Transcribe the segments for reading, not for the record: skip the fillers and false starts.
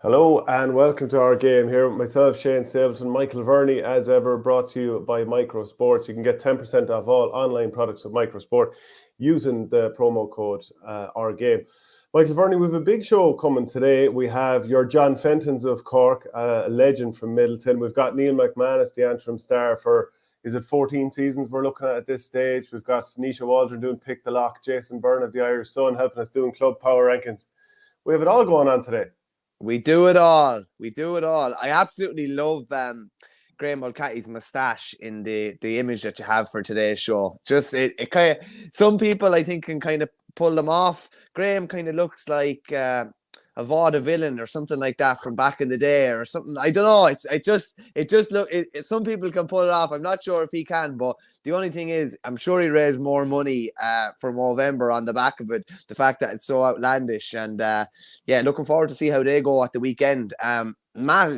Hello and welcome to our game here with myself, Shane Stapleton, Michael Verney, as ever, brought to you by Microsports. You can get 10% off all online products of Microsport using the promo code OurGame. Michael Verney, we have a big show coming today. We have your John Fentons of Cork, a legend from Midleton. We've got Neil McManus, the Antrim star for, is it 14 seasons we're looking at this stage? We've got Naoise Waldron doing Pick the Lock, Jason Byrne of the Irish Sun helping us doing club power rankings. We have it all going on today. We do it all. I absolutely love Graham Mulcahy's moustache in the image that you have for today's show. Just it kind of, some people I think can kind of pull them off. Graham kind of looks like a vaudevillain or something like that from back in the day or something. I don't know. It just look. Some people can pull it off. I'm not sure if he can, but the only thing is, I'm sure he raised more money for Movember on the back of it. The fact that it's so outlandish, and looking forward to see how they go at the weekend.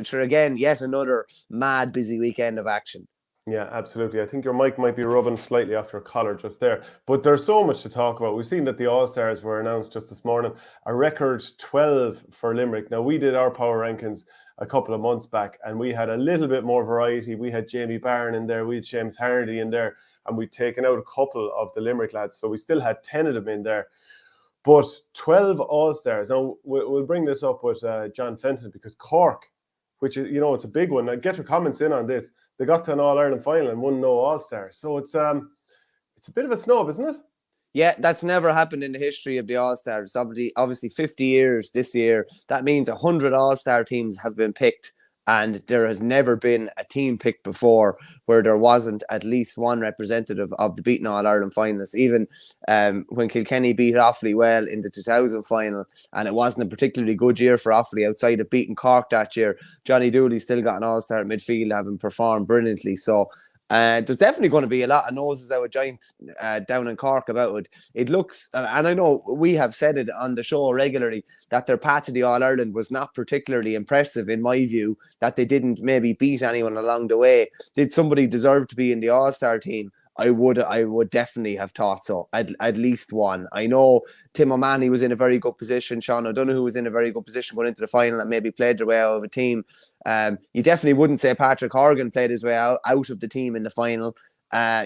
Sure, again, yet another mad busy weekend of action. Yeah, absolutely. I think your mic might be rubbing slightly off your collar just there. But there's so much to talk about. We've seen that the All-Stars were announced just this morning. A record 12 for Limerick. Now, we did our power rankings a couple of months back, and we had a little bit more variety. We had Jamie Byrne in there. We had James Hardy in there. And we'd taken out a couple of the Limerick lads. So we still had 10 of them in there. But 12 All-Stars. Now, we'll bring this up with John Fenton because Cork, which is, it's a big one. Now, get your comments in on this. They got to an All-Ireland final and won no All-Stars. So it's a bit of a snub, isn't it? Yeah, that's never happened in the history of the All-Stars. Obviously 50 years this year. That means 100 All-Star teams have been picked, and there has never been a team picked before where there wasn't at least one representative of the beaten All-Ireland finalists. Even when Kilkenny beat Offaly well in the 2000 final, and it wasn't a particularly good year for Offaly outside of beating Cork that year, Johnny Dooley still got an All-Star at midfield, having performed brilliantly. So there's definitely going to be a lot of noses out of joint down in Cork about it. It looks, and I know we have said it on the show regularly, that their path to the All-Ireland was not particularly impressive, in my view, that they didn't maybe beat anyone along the way. Did somebody deserve to be in the All-Star team? I would definitely have thought so. At least one. I know Tim O'Mahony was in a very good position. Sean O'Donoghue was in a very good position going into the final and maybe played their way out of a team. You definitely wouldn't say Patrick Horgan played his way out of the team in the final.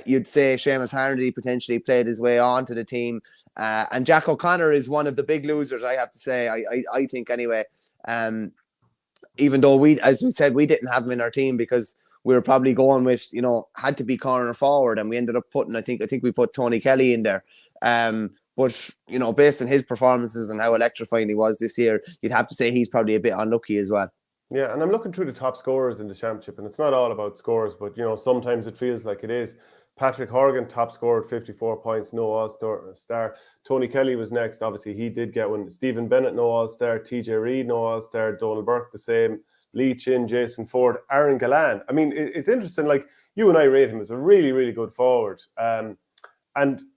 You'd say Seamus Harnedy potentially played his way onto the team. And Jack O'Connor is one of the big losers, I have to say. I think anyway. Even though as we said, we didn't have him in our team because we were probably going with, had to be corner forward, and we ended up putting, I think we put Tony Kelly in there. But, based on his performances and how electrifying he was this year, you'd have to say he's probably a bit unlucky as well. Yeah, and I'm looking through the top scorers in the championship, and it's not all about scores, but, sometimes it feels like it is. Patrick Horgan, top scorer at 54 points, no All-Star. Tony Kelly was next. Obviously, he did get one. Stephen Bennett, no All-Star. TJ Reid, no All-Star. Donald Burke, the same. Lee Chin, Jason Ford, Aaron Galland. I mean, it's interesting. Like, you and I rate him as a really, really good forward. And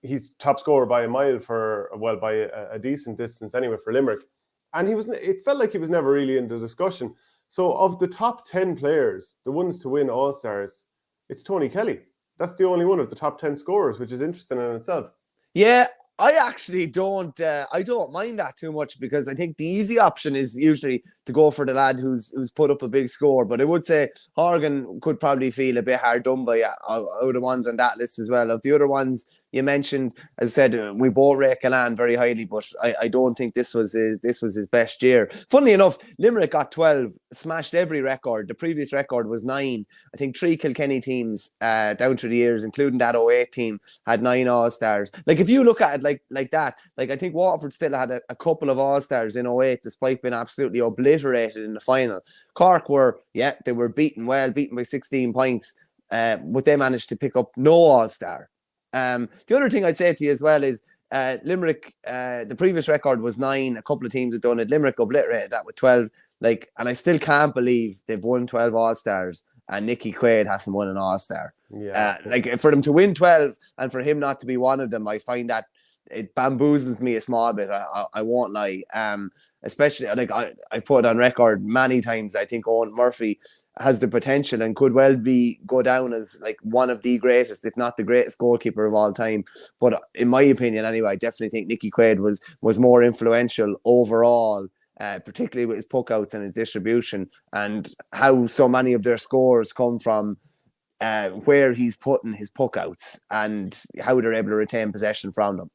he's top scorer by a mile by a decent distance anyway for Limerick. And it felt like he was never really in the discussion. So of the top 10 players, the ones to win All-Stars, it's Tony Kelly. That's the only one of the top 10 scorers, which is interesting in itself. Yeah, I actually don't mind that too much, because I think the easy option is usually to go for the lad who's put up a big score. But I would say Horgan could probably feel a bit hard done by out of the ones on that list as well. Of the other ones you mentioned, as I said, we both rate Galland very highly, but I don't think this was his best year. Funnily enough, Limerick got 12, smashed every record. The previous record was 9. I think 3 Kilkenny teams down through the years, including that 08 team, had 9 All-Stars. Like, if you look at it like that, like, I think Waterford still had a couple of All-Stars in 08, despite being absolutely obliterated in the final. Cork they were beaten by 16 points, but they managed to pick up no All-Star. The other thing I'd say to you as well is Limerick, the previous record was 9. A couple of teams had done it. Limerick obliterated that with 12. And I still can't believe they've won 12 All-Stars and Nicky Quaid hasn't won an All-Star. Yeah. For them to win 12 and for him not to be one of them, I find that it bamboozles me a small bit. I won't lie. Especially, I've put it on record many times. I think Owen Murphy has the potential and could well go down as like one of the greatest, if not the greatest goalkeeper of all time. But in my opinion, anyway, I definitely think Nicky Quaid was more influential overall particularly with his puck-outs and his distribution, and how so many of their scores come from where he's putting his puck-outs and how they're able to retain possession from them.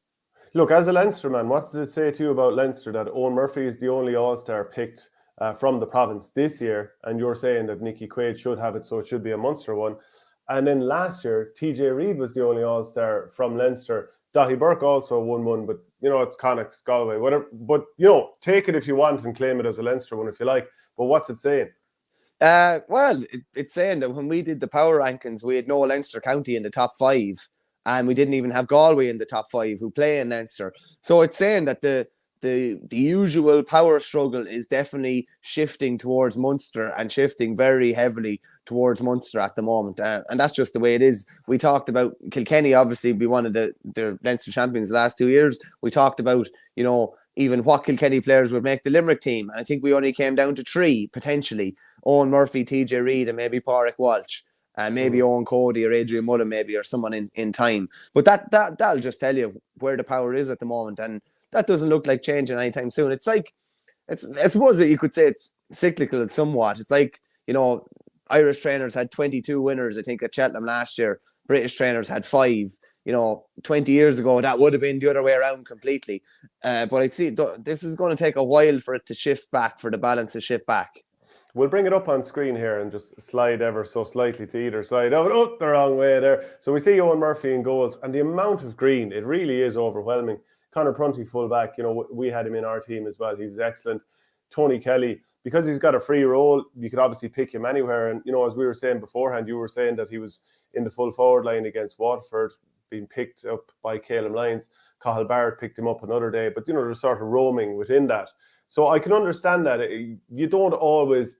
Look, as a Leinster man, what does it say to you about Leinster that Owen Murphy is the only All-Star picked from the province this year, and you're saying that Nicky Quaid should have it, so it should be a Munster one? And then last year, TJ Reid was the only All-Star from Leinster. Daithí Burke also won one, but, it's Connacht, Galway, whatever. But, take it if you want and claim it as a Leinster one if you like. But what's it saying? Well, it's saying that when we did the power rankings, we had no Leinster county in the top 5. And we didn't even have Galway in the top 5 who play in Leinster. So it's saying that the usual power struggle is definitely shifting towards Munster and shifting very heavily towards Munster at the moment. And that's just the way it is. We talked about Kilkenny, obviously, be one of the Leinster champions the last 2 years. We talked about, even what Kilkenny players would make the Limerick team. And I think we only came down to 3, potentially. Owen Murphy, TJ Reid, and maybe Padraig Walsh. Maybe Owen Cody or Adrian Mullen, maybe, or someone in time. But that'll just tell you where the power is at the moment. And that doesn't look like changing anytime soon. It's like, I suppose that you could say it's cyclical somewhat. It's like, Irish trainers had 22 winners, I think, at Cheltenham last year. British trainers had 5. 20 years ago, that would have been the other way around completely. But I'd see this is going to take a while for it to shift back, for the balance to shift back. We'll bring it up on screen here and just slide ever so slightly to either side. Oh, the wrong way there. So we see Owen Murphy in goals, and the amount of green, it really is overwhelming. Conor Prunty fullback, we had him in our team as well. He was excellent. Tony Kelly, because he's got a free role, you could obviously pick him anywhere. And, as we were saying beforehand, you were saying that he was in the full forward line against Waterford, being picked up by Caleb Lyons. Cathal Barrett picked him up another day. But, they're sort of roaming within that. So I can understand that. You don't always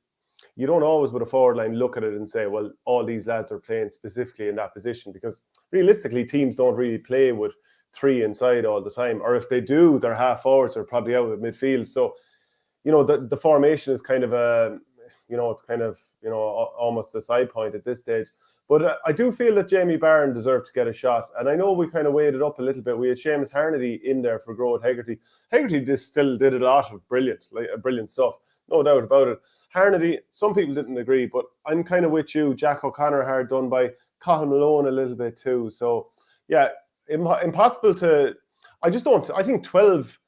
with a forward line look at it and say, well, all these lads are playing specifically in that position, because realistically teams don't really play with 3 inside all the time, or if they do, their half forwards are probably out at midfield. So the formation is kind of almost a side point at this stage. But I do feel that Jamie Byrne deserved to get a shot, and I know we kind of weighed it up a little bit. We had Seamus Harnedy in there for Groat Hegarty. Hegarty still did a lot of brilliant stuff, no doubt about it. Harnedy, some people didn't agree, but I'm kind of with you. Jack O'Connor hard done by. Cathal Malone a little bit too. So, yeah, impossible to... I think 12,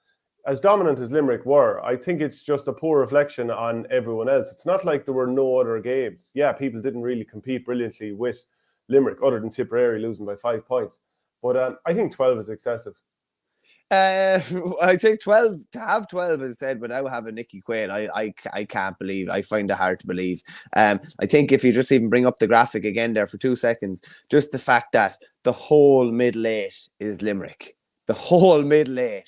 as dominant as Limerick were, I think it's just a poor reflection on everyone else. It's not like there were no other games. Yeah, people didn't really compete brilliantly with Limerick, other than Tipperary losing by 5 points. But I think 12 is excessive. I think 12, to have 12, as I said, without having Nicky Quaid, I can't believe. I find it hard to believe. I think if you just even bring up the graphic again there for 2 seconds, just the fact that the whole middle 8 is Limerick. The whole middle 8.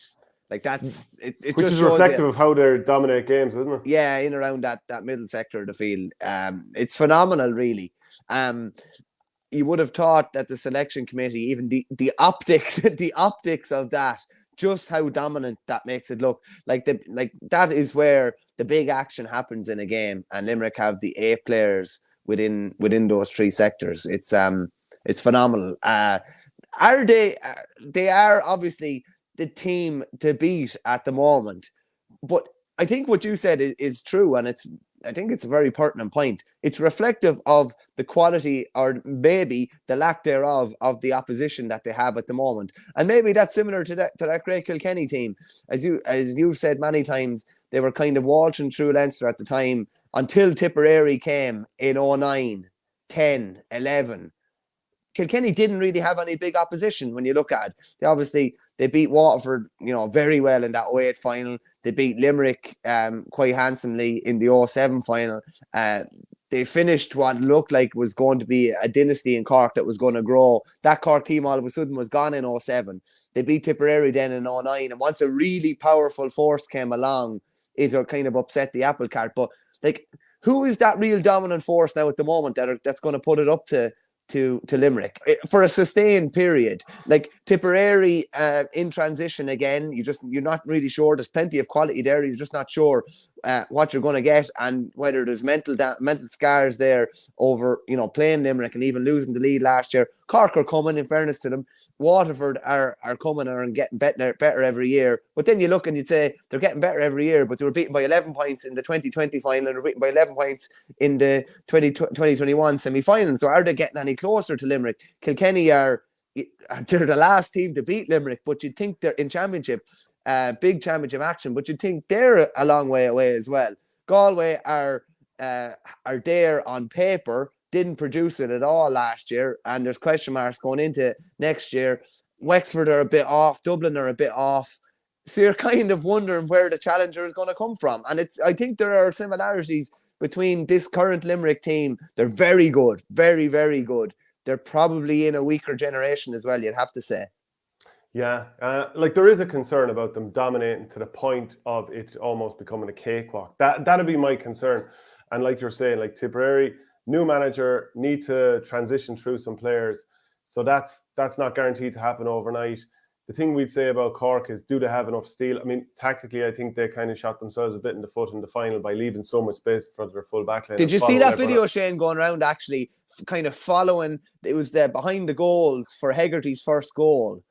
Like that's it. Which just is reflective of how they dominate games, isn't it? Yeah, in around that middle sector of the field. It's phenomenal, really. You would have thought that the selection committee, even the optics, the optics of that, just how dominant that makes it look. Like that is where the big action happens in a game, and Limerick have the 8 players within those 3 sectors. It's phenomenal. Are they? They are obviously the team to beat at the moment, but I think what you said is true, and I think it's a very pertinent point. It's reflective of the quality, or maybe the lack thereof, of the opposition that they have at the moment. And maybe that's similar to that great Kilkenny team. As you've said many times, they were kind of waltzing through Leinster at the time until Tipperary came in 09, 10, 11. Kilkenny didn't really have any big opposition when you look at it. They beat Waterford, very well in that 08 final. They beat Limerick quite handsomely in the 07 final. They finished what looked like was going to be a dynasty in Cork that was going to grow. That Cork team all of a sudden was gone in 07. They beat Tipperary then in 09. And once a really powerful force came along, it kind of upset the apple cart. But who is that real dominant force now at the moment that's going to put it up to Limerick for a sustained period? Like Tipperary in transition again, you're not really sure. There's plenty of quality there. You're just not sure what you're going to get, and whether there's mental scars there over playing Limerick and even losing the lead last year. Cork are coming, in fairness to them. Waterford are coming and getting better every year. But then you look and you'd say they're getting better every year, but they were beaten by 11 points in the 2020 final and they were beaten by 11 points in the 2021 semi-final. So are they getting any closer to Limerick? Kilkenny they're the last team to beat Limerick, but you'd think they're in championship, big championship action, but you'd think they're a long way away as well. Galway are there on paper, didn't produce it at all last year, and there's question marks going into next year. Wexford are a bit off, Dublin are a bit off, so you're kind of wondering where the challenger is going to come from. And I think there are similarities between this current Limerick team. They're very good, very, very good. They're probably in a weaker generation as well, you'd have to say. Yeah, like there is a concern about them dominating to the point of it almost becoming a cakewalk. That'd be my concern. And like you're saying, like Tipperary, new manager, need to transition through some players. So that's not guaranteed to happen overnight. The thing we'd say about Cork is, do they have enough steel? I mean, tactically, I think they kind of shot themselves a bit in the foot in the final by leaving so much space in front of their full back line. Did you see that video, Shane, going around actually kind of following? It was the behind the goals for Hegarty's first goal.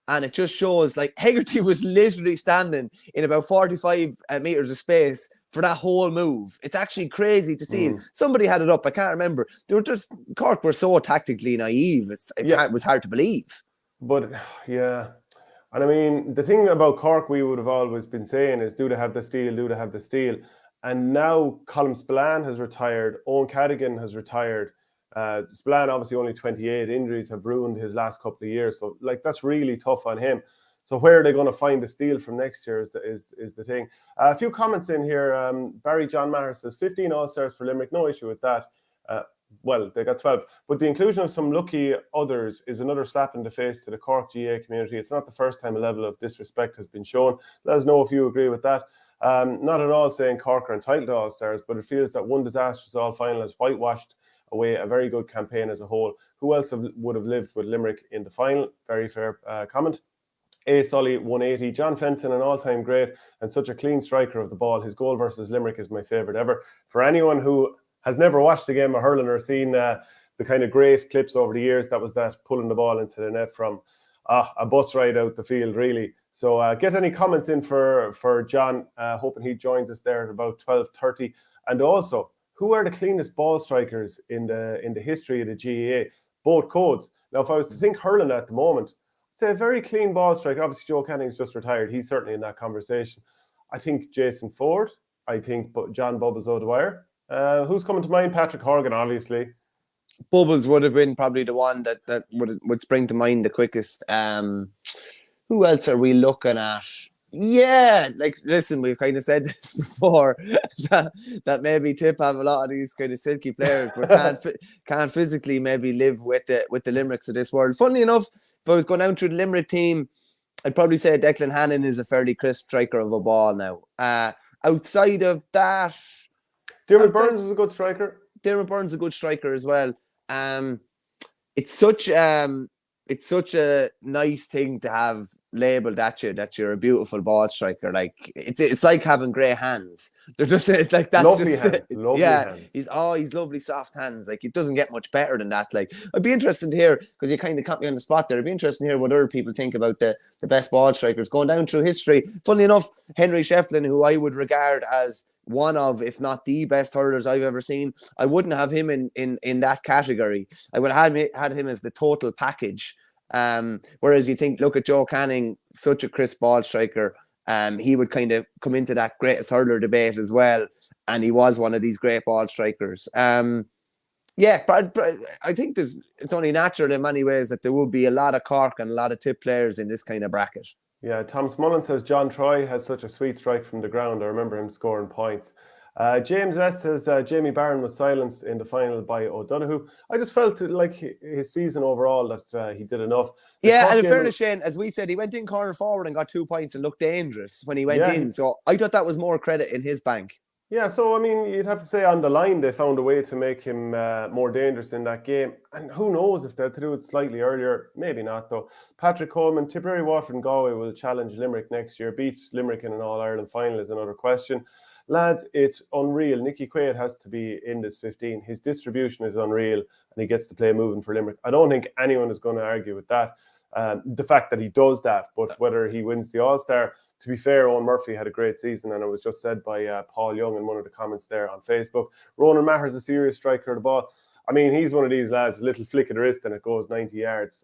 And it just shows, like, Hegarty was literally standing in about 45 metres of space for that whole move. It's actually crazy to see it. Somebody had it up. I can't remember. Cork were so tactically naive. It was hard to believe. But, yeah. And I mean, the thing about Cork we would have always been saying is, do they have the steel? Do they have the steel? And now Colm Spillane has retired. Owen Cadigan has retired. Spillane, obviously only 28, injuries have ruined his last couple of years, so like that's really tough on him. So where are they going to find the steel from next year is the thing. A few comments in here. Barry John Maher says 15 All-Stars for Limerick, no issue with that. Well, they got 12, but the inclusion of some lucky others is another slap in the face to the Cork GA community. It's not the first time a level of disrespect has been shown. Let us know if you agree with that. Not at all saying Cork are entitled to All-Stars, but it feels that one disastrous all-final has whitewashed away a very good campaign as a whole. Who else would have lived with Limerick in the final? Very fair comment. A. Sully, 180. John Fenton, an all-time great and such a clean striker of the ball. His goal versus Limerick is my favourite ever. For anyone who has never watched a game of hurling or seen the kind of great clips over the years, that was that pulling the ball into the net from a bus ride out the field, really. So get any comments in for John, hoping he joins us there at about 12:30. And also, who are the cleanest ball strikers in the history of the GAA? Both codes. Now, if I was to think hurling at the moment, I'd say a very clean ball striker. Obviously, Joe Canning's just retired. He's certainly in that conversation. I think Jason Ford. I think John Bubbles O'Dwyer. Who's coming to mind? Patrick Horgan, obviously. Bubbles would have been probably the one that would spring to mind the quickest. Who else are we looking at? Yeah, like, listen, we've kind of said this before, that maybe Tip have a lot of these kind of silky players, but can't physically maybe live with the Limericks of this world. Funnily enough, if I was going down through the Limerick team, I'd probably say Declan Hannon is a fairly crisp striker of a ball now. Outside of that, Dermot Burns is a good striker. Dermot Burns is a good striker as well. It's such a nice thing to have labelled at you that you're a beautiful ball striker. Like it's like having grey hands. They're just like that's lovely just hands. Lovely hands. He's lovely soft hands. Like it doesn't get much better than that. Like I'd be interested to hear, because you kind of caught me on the spot there. I'd be interested to hear what other people think about the best ball strikers going down through history. Funnily enough, Henry Shefflin, who I would regard as one of, if not the best hurlers I've ever seen, I wouldn't have him in that category. I would have had him as the total package. Whereas you think, look at Joe Canning, such a crisp ball striker. He would kind of come into that greatest hurler debate as well, and he was one of these great ball strikers. But I think it's only natural in many ways that there will be a lot of Cork and a lot of Tip players in this kind of bracket. Yeah, Thomas Mullen says John Troy has such a sweet strike from the ground. I remember him scoring points. James S says Jamie Byrne was silenced in the final by O'Donoghue. I just felt like his season overall that he did enough. And in fairness, Shane, as we said, he went in corner forward and got 2 points and looked dangerous when he went in. So I thought that was more credit in his bank. Yeah, so I mean, you'd have to say on the line they found a way to make him more dangerous in that game. And who knows if they had to do it slightly earlier. Maybe not, though. Patrick Coleman, Tipperary, Waterford and Galway will challenge Limerick next year. Beat Limerick in an All-Ireland final is another question. Lads, it's unreal. Nicky Quaid has to be in this 15. His distribution is unreal and he gets to play moving for Limerick. I don't think anyone is going to argue with that. The fact that he does that, but whether he wins the All-Star, to be fair, Owen Murphy had a great season, and it was just said by Paul Young in one of the comments there on Facebook. Ronan Maher's a serious striker of the ball. I mean, he's one of these lads, a little flick of the wrist and it goes 90 yards.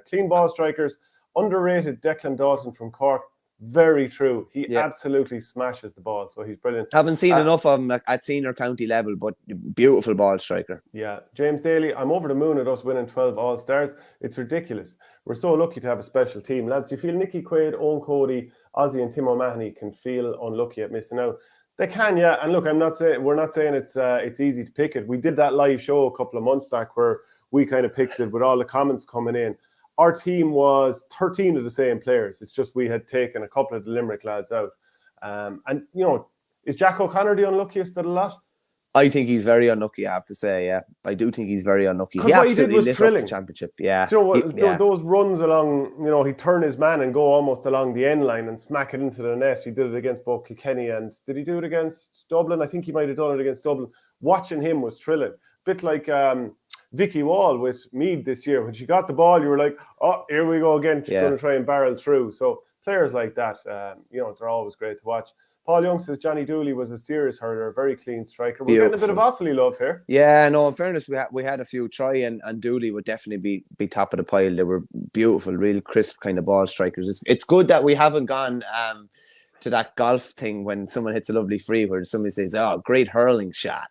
Clean ball strikers, underrated Declan Dalton from Cork. Very true. He absolutely smashes the ball, so he's brilliant. Haven't seen enough of him at senior county level, but beautiful ball striker. Yeah. James Daly, I'm over the moon at us winning 12 All-Stars. It's ridiculous. We're so lucky to have a special team. Lads, do you feel Nicky Quaid, Owen Cody, Ozzy and Tim O'Mahony can feel unlucky at missing out? They can, yeah. And look, we're not saying it's easy to pick it. We did that live show a couple of months back where we kind of picked it with all the comments coming in. Our team was 13 of the same players. It's just we had taken a couple of the Limerick lads out. And, you know, is Jack O'Connor the unluckiest of the lot? I think he's very unlucky, I have to say, yeah. I do think he's very unlucky. He what absolutely he did was lit thrilling. up the championship, yeah. Do you know what, those runs along, you know, he'd turn his man and go almost along the end line and smack it into the net. He did it against both Kilkenny and did he do it against Dublin? I think he might have done it against Dublin. Watching him was thrilling. Bit like Vicky Wall with Meath this year. When she got the ball, you were like, oh, here we go again. She's going to try and barrel through. So players like that, you know, they're always great to watch. Paul Young says Johnny Dooley was a serious hurler, a very clean striker. We're getting a bit of Offaly love here. Yeah, no, in fairness, we had a few try and Dooley would definitely be top of the pile. They were beautiful, real crisp kind of ball strikers. It's good that we haven't gone to that golf thing when someone hits a lovely free where somebody says, oh, great hurling shot.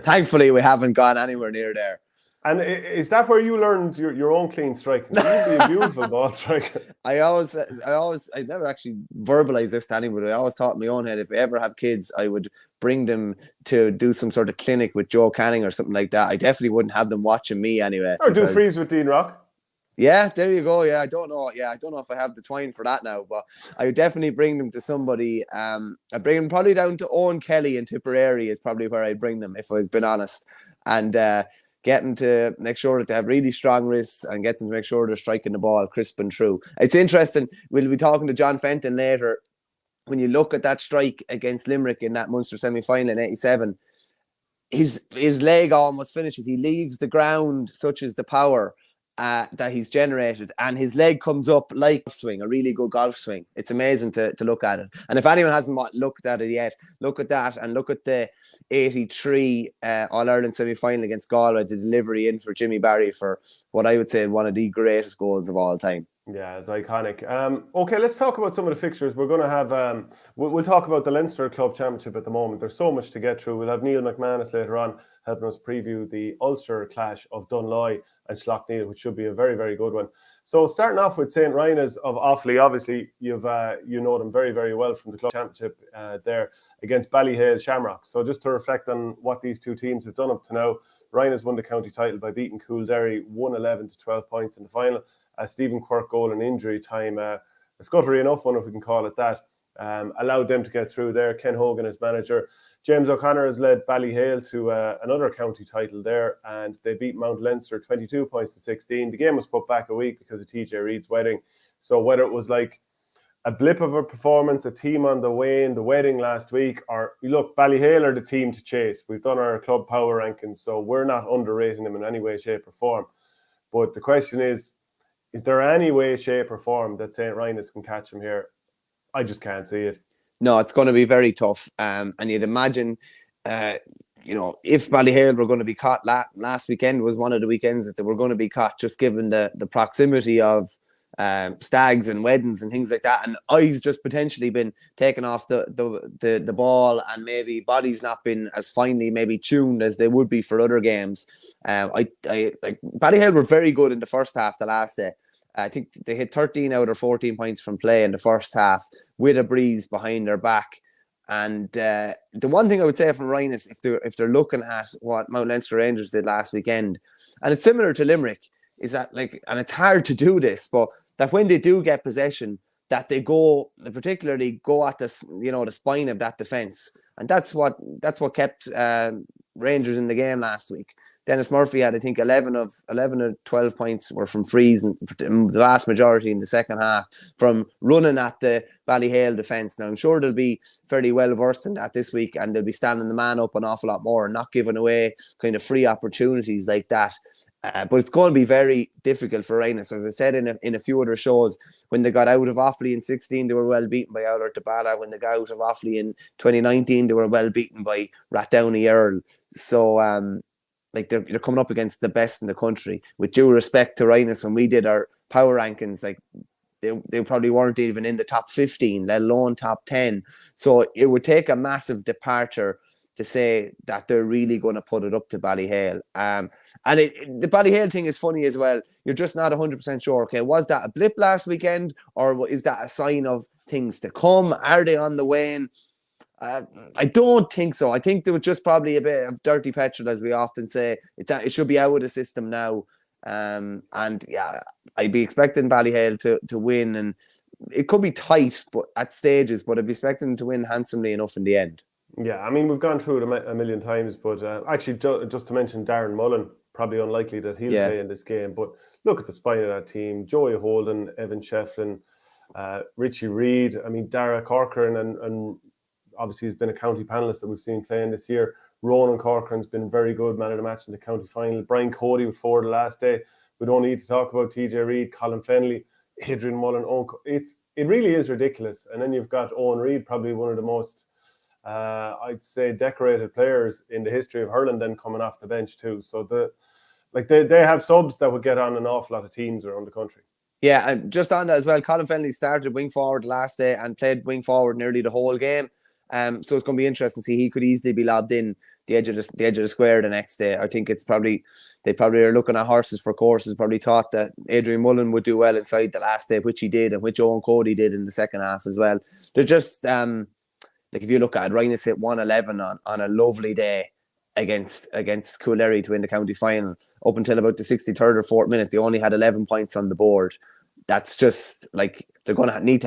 Thankfully, we haven't gone anywhere near there. And is that where you learned your own clean striking? You'd be a beautiful ball striker. I never actually verbalized this to anyone, but I always thought in my own head, if I ever have kids, I would bring them to do some sort of clinic with Joe Canning or something like that. I definitely wouldn't have them watching me anyway. Or do freeze with Dean Rock. Yeah, there you go. Yeah, I don't know. Yeah, I don't know if I have the twine for that now, but I would definitely bring them to somebody. I'd bring them probably down to Owen Kelly in Tipperary is probably where I'd bring them, if I was being honest. And get them to make sure that they have really strong wrists and get them to make sure they're striking the ball crisp and true. It's interesting. We'll be talking to John Fenton later. When you look at that strike against Limerick in that Munster semi-final in 87, his leg almost finishes. He leaves the ground, such as the power that he's generated, and his leg comes up like a swing, a really good golf swing. It's amazing to look at it. And if anyone hasn't looked at it yet, look at that and look at the 83 All-Ireland semi-final against Galway, the delivery in for Jimmy Barry for what I would say one of the greatest goals of all time. Yeah, it's iconic. Okay, let's talk about some of the fixtures. We're going to have, we'll talk about the Leinster Club Championship at the moment. There's so much to get through. We'll have Neil McManus later on helping us preview the Ulster clash of Dunloy and Slaughtneil, which should be a very, very good one. So starting off with St. Rynagh of Offaly, obviously you know them very, very well from the Club Championship there against Ballyhale Shamrocks. So just to reflect on what these two teams have done up to now, Rynagh won the county title by beating Coolderry 111 to 12 points in the final. Stephen Quirk goal in injury time, a scuttery enough one if we can call it that, allowed them to get through there. Ken Hogan as manager. James O'Connor has led Ballyhale to another county title there, and they beat Mount Leinster 22 points to 16. The game was put back a week because of TJ Reid's wedding. So whether it was like a blip of a performance, a team on the way in the wedding last week, or look, Ballyhale are the team to chase. We've done our club power rankings, so we're not underrating them in any way, shape or form. But the question is there any way, shape or form that St. Rynagh can catch them here? I just can't see it. No, it's going to be very tough. And you'd imagine, if Ballyhale were going to be caught last weekend was one of the weekends that they were going to be caught, just given the proximity of stags and weddings and things like that, and eyes just potentially been taken off the ball, and maybe bodies not been as finely maybe tuned as they would be for other games. Ballyhale were very good in the first half the last day. I think they hit 13 out of 14 points from play in the first half with a breeze behind their back. And the one thing I would say from Ryan is if they're looking at what Mount Leinster Rangers did last weekend, and it's similar to Limerick, is that and it's hard to do this, but that when they do get possession, that they particularly go at this, the spine of that defence. And that's what kept Rangers in the game last week. Dennis Murphy had, I think, 11 of 12 points were from frees, and the vast majority in the second half from running at the Ballyhale defence. Now, I'm sure they'll be fairly well versed in that this week, and they'll be standing the man up an awful lot more and not giving away kind of free opportunities like that. But it's going to be very difficult for Rynagh. As I said in a few other shows, when they got out of Offaly in 16, they were well beaten by Clough-Ballacolla. When they got out of Offaly in 2019, they were well beaten by Rathdowney Earl. So, they're coming up against the best in the country. With due respect to Rynagh, when we did our power rankings, like they probably weren't even in the top 15, let alone top 10. So it would take a massive departure to say that they're really going to put it up to Ballyhale. And the Ballyhale thing is funny as well. You're just not 100% sure. Okay, was that a blip last weekend, or is that a sign of things to come? Are they on the wane? I don't think so. I think there was just probably a bit of dirty petrol, as we often say. It should be out of the system now. And yeah, I'd be expecting Ballyhale to win, and it could be tight but at stages, but I'd be expecting them to win handsomely enough in the end. Yeah, I mean, we've gone through it a million times, but actually, just to mention Darren Mullen, probably unlikely that he'll play in this game. But look at the spine of that team: Joey Holden, Evan Shefflin, Richie Reid. I mean, Dara Corcoran, and obviously he's been a county panellist that we've seen playing this year. Ronan Corcoran's been very good, man of the match in the county final. Brian Cody with 4 the last day. We don't need to talk about TJ Reid, Colin Fennelly, Adrian Mullen. It really is ridiculous. And then you've got Owen Reid, probably one of the most, I'd say, decorated players in the history of hurling, then coming off the bench too. So they have subs that would get on an awful lot of teams around the country. Yeah, and just on that as well, Colin Fennelly started wing forward last day and played wing forward nearly the whole game. So it's going to be interesting to see. He could easily be lobbed in the edge of the square the next day. I think they probably are looking at horses for courses. Probably thought that Adrian Mullen would do well inside the last day, which he did, and which Owen Cody did in the second half as well. They're just if you look at it, Rynagh hit 111 on a lovely day against Coolderry to win the county final. Up until about the 63rd or 4th minute, they only had 11 points on the board. That's just they're going to need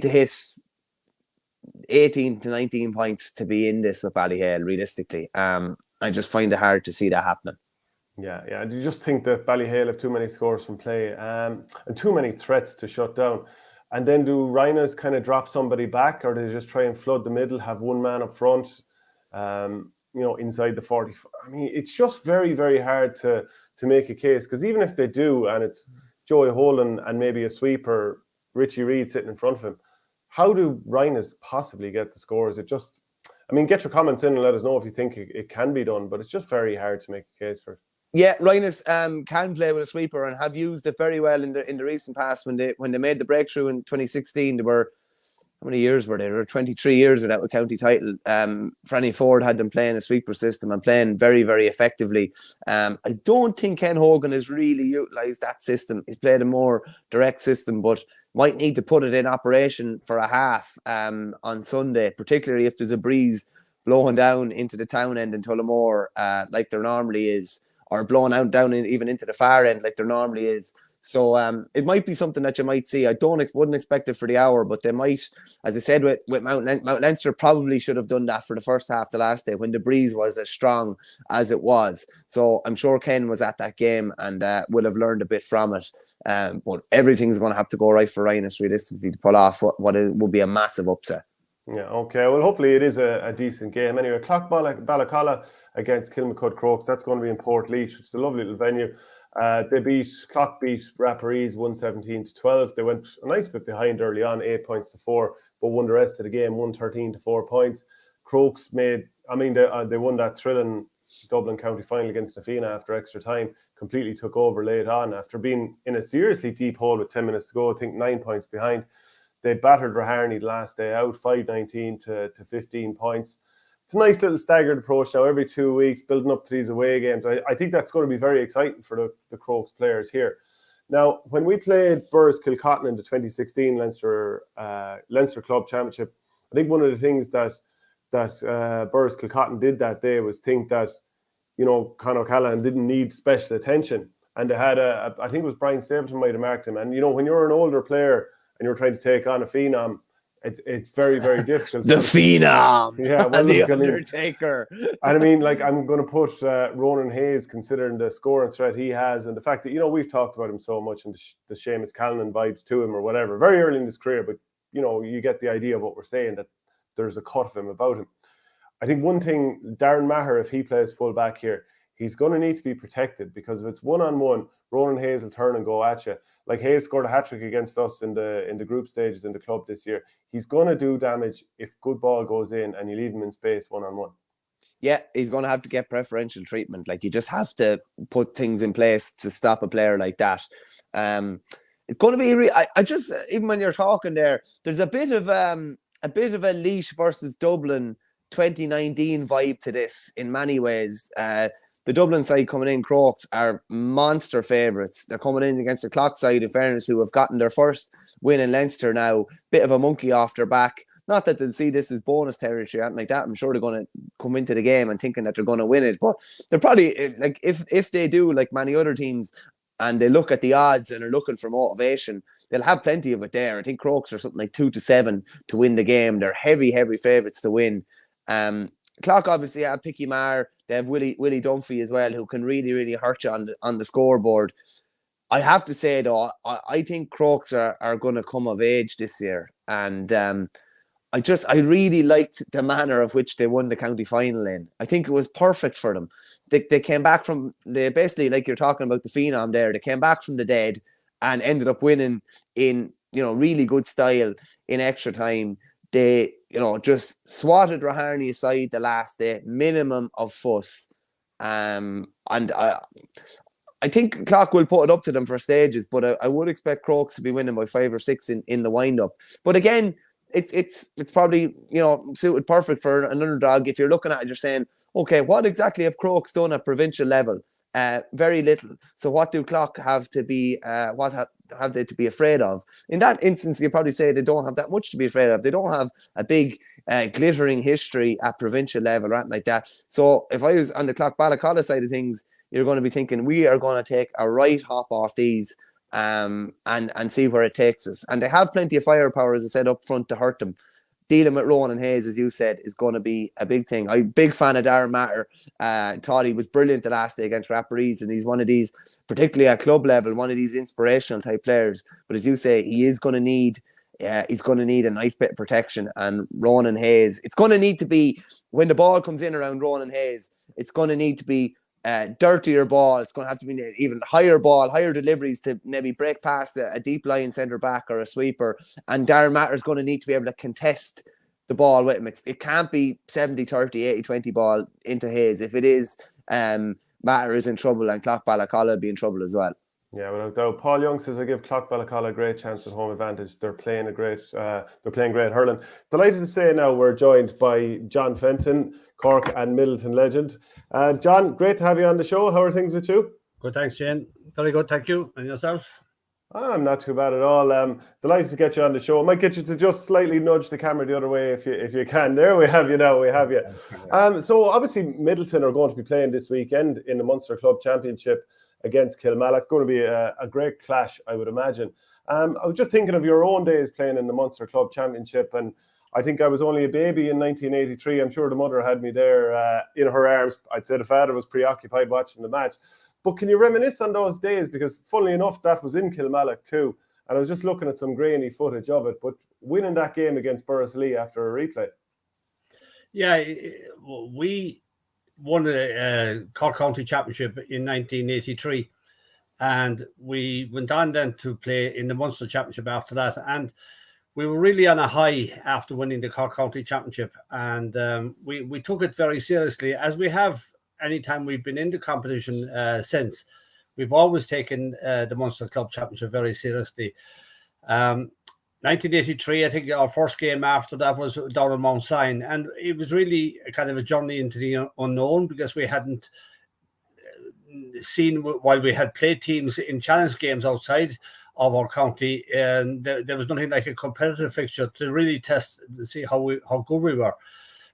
to hit 18 to 19 points to be in this with Ballyhale, realistically. I just find it hard to see that happening. Yeah. Do you just think that Ballyhale have too many scores from play and too mmany threats to shut down? And then do Rynagh's kind of drop somebody back, or do they just try and flood the middle, have one man up front, inside the 40? I mean, it's just very, very hard to make a case, because even if they do, and it's Joey Holden and maybe a sweeper, Richie Reid sitting in front of him, how do Rynagh's possibly get the scores? Get your comments in and let us know if you think it can be done, but it's just very hard to make a case for it. Yeah, Rynagh's can play with a sweeper and have used it very well in the recent past. When they made the breakthrough in 2016, they were, how many years were they? They were 23 years without a county title. Franny Ford had them playing a sweeper system and playing very, very effectively. I don't think Ken Hogan has really utilised that system. He's played a more direct system, but might need to put it in operation for a half on Sunday, particularly if there's a breeze blowing down into the town end in Tullamore like there normally is, or blowing out down even into the far end like there normally is. So it might be something that you might see. I wouldn't expect it for the hour, but they might, as I said, with Mount Leinster probably should have done that for the first half the last day when the breeze was as strong as it was. So I'm sure Ken was at that game and will have learned a bit from it. But everything's going to have to go right for Rynagh realistically to pull off what will be a massive upset. Yeah, okay. Well, hopefully it is a decent game. Anyway, Clough-Ballacolla against Kilmacud Crokes. That's going to be in Portlaoise, which is a lovely little venue. Clough beat Rapparees 117-12. They went a nice bit behind early on, 8 points to 4, but won the rest of the game 113 to 4 points. Crokes they won that thrilling Dublin county final against Nafina after extra time, completely took over late on after being in a seriously deep hole with 10 minutes to go, I think 9 points behind. They battered Raharney the last day out, 5-19 to 15 points. It's a nice little staggered approach now, every 2 weeks, building up to these away games. I think that's going to be very exciting for the Crokes players here. Now, when we played Burrs Kilcotton in the 2016 Leinster Club Championship, I think one of the things that Burrs Kilcotton did that day was think that, Conor O'Callaghan didn't need special attention. And they had I think it was Brian Stapleton might have marked him. And, when you're an older player and you're trying to take on a phenom, it's very, very difficult. The phenom, yeah, well, the look, Undertaker. And I mean, like, I'm going to put Ronan Hayes, considering the scoring threat he has, and the fact that, you know, we've talked about him so much, and the Seamus Callanan vibes to him or whatever, very early in his career, but, you know, you get the idea of what we're saying, that there's a cut of him about him. I think one thing, Darren Maher, if he plays full back here, he's going to need to be protected, because if it's one-on-one, Ronan Hayes will turn and go at you. Like, Hayes scored a hat-trick against us in the group stages in the club this year. He's going to do damage if good ball goes in and you leave him in space one-on-one. Yeah, he's going to have to get preferential treatment. Like, you just have to put things in place to stop a player like that. It's going to be... I just, even when you're talking there, there's a bit of a Laois versus Dublin 2019 vibe to this in many ways. The Dublin side coming in, Crokes, are monster favourites. They're coming in against the Clough side, in fairness, who have gotten their first win in Leinster now. Bit of a monkey off their back. Not that they'll see this as bonus territory or anything like that. I'm sure they're going to come into the game and thinking that they're going to win it. But they're probably, like, if they do, like many other teams, and they look at the odds and are looking for motivation, they'll have plenty of it there. I think Crokes are something like 2-7 to win the game. They're heavy favourites to win. Clough obviously have Picky Marr. They have Willie Dunphy as well, who can really, really hurt you on the scoreboard. I have to say, though, I think Crokes are going to come of age this year. And I really liked the manner of which they won the county final in. I think it was perfect for them. They came back from, they basically, like you're talking about the phenom there, they came back from the dead and ended up winning in, you know, really good style in extra time. They, you know, just swatted Raharney aside the last day, minimum of fuss. And I think Clough will put it up to them for stages, but I would expect Crokes to be winning by 5 or 6 in the wind-up. But again, it's probably, you know, suited perfect for an underdog. If you're looking at it, you're saying, okay, what exactly have Crokes done at provincial level? Very little. So what do Clough have to be, have they to be afraid of? In that instance, you probably say they don't have that much to be afraid of. They don't have a big glittering history at provincial level or anything like that. So if I was on the Clough-Ballacolla side of things, you're going to be thinking, we are going to take a right hop off these and see where it takes us. And they have plenty of firepower, as I said, up front to hurt them. Dealing with Ronan Hayes, as you said, is going to be a big thing. I'm a big fan of Darren Maher. Thought he was brilliant the last day against Rapparees, and he's one of these, particularly at club level, one of these inspirational type players. But as you say, he is going to need, he's going to need a nice bit of protection. And Ronan Hayes, it's going to need to be, when the ball comes in around Ronan Hayes, it's going to need to be dirtier ball. It's going to have to be even higher ball, higher deliveries to maybe break past a deep lying centre back or a sweeper. And Darren Maher is going to need to be able to contest the ball with him. It can't be 70-30, 80-20 ball into Hayes. If it is, Maher is in trouble, and Clough-Ballacolla will be in trouble as well. Yeah, without doubt. Paul Young says, I give Clough-Ballacolla a great chance at home advantage. They're playing great hurling. Delighted to say now we're joined by John Fenton, Cork and Midleton legend. John, great to have you on the show. How are things with you? Good, thanks, Shane. Very good, thank you. And yourself? I'm not too bad at all. Delighted to get you on the show. I might get you to just slightly nudge the camera the other way if you can. There we have you now. We have you. So obviously Midleton are going to be playing this weekend in the Munster Club Championship against Kilmallock. Going to be a great clash, I would imagine. I was just thinking of your own days playing in the Munster Club Championship, and I think I was only a baby in 1983. I'm sure the mother had me there in her arms. I'd say the father was preoccupied watching the match. But can you reminisce on those days? Because funnily enough, that was in Kilmallock too. And I was just looking at some grainy footage of it. But winning that game against Bursley after a replay. Yeah, we won the Cork County Championship in 1983. And we went on then to play in the Munster Championship after that. And we were really on a high after winning the Cork County Championship. And we took it very seriously, as we have anytime we've been in the competition since. We've always taken the Munster Club Championship very seriously. 1983, I think our first game after that was down in Mount Sion, and it was really a kind of a journey into the unknown, because we hadn't seen, while we had played teams in challenge games outside of our county, and there was nothing like a competitive fixture to really test to see how good we were.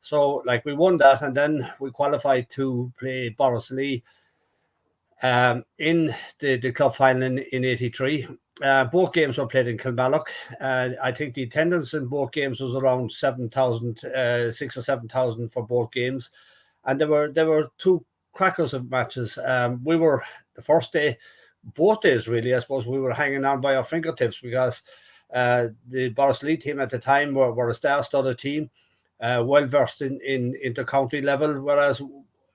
So, like, we won that, and then we qualified to play Borrisley in the club final in 83. both games were played in Kilmallock. I think the attendance in both games was around 7,000, 6,000 or 7,000 for both games, and there were two crackers of matches. We were the first day, both days really. I suppose we were hanging on by our fingertips because the Borrisoleigh team at the time were a star-studded team, well versed in inter-county level, whereas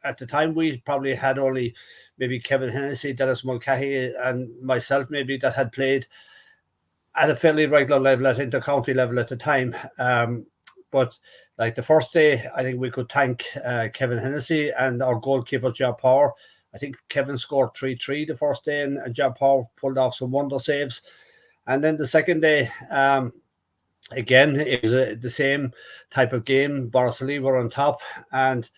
at the time we probably had only maybe Kevin Hennessy, Dennis Mulcahy, and myself maybe that had played at a fairly regular level at inter-county level at the time. But like the first day, I think we could thank Kevin Hennessy and our goalkeeper Jab Power. I think Kevin scored 3-3 the first day, and Jab Power pulled off some wonder saves. And then the second day, again, it was the same type of game. Borrisoleigh were on top, and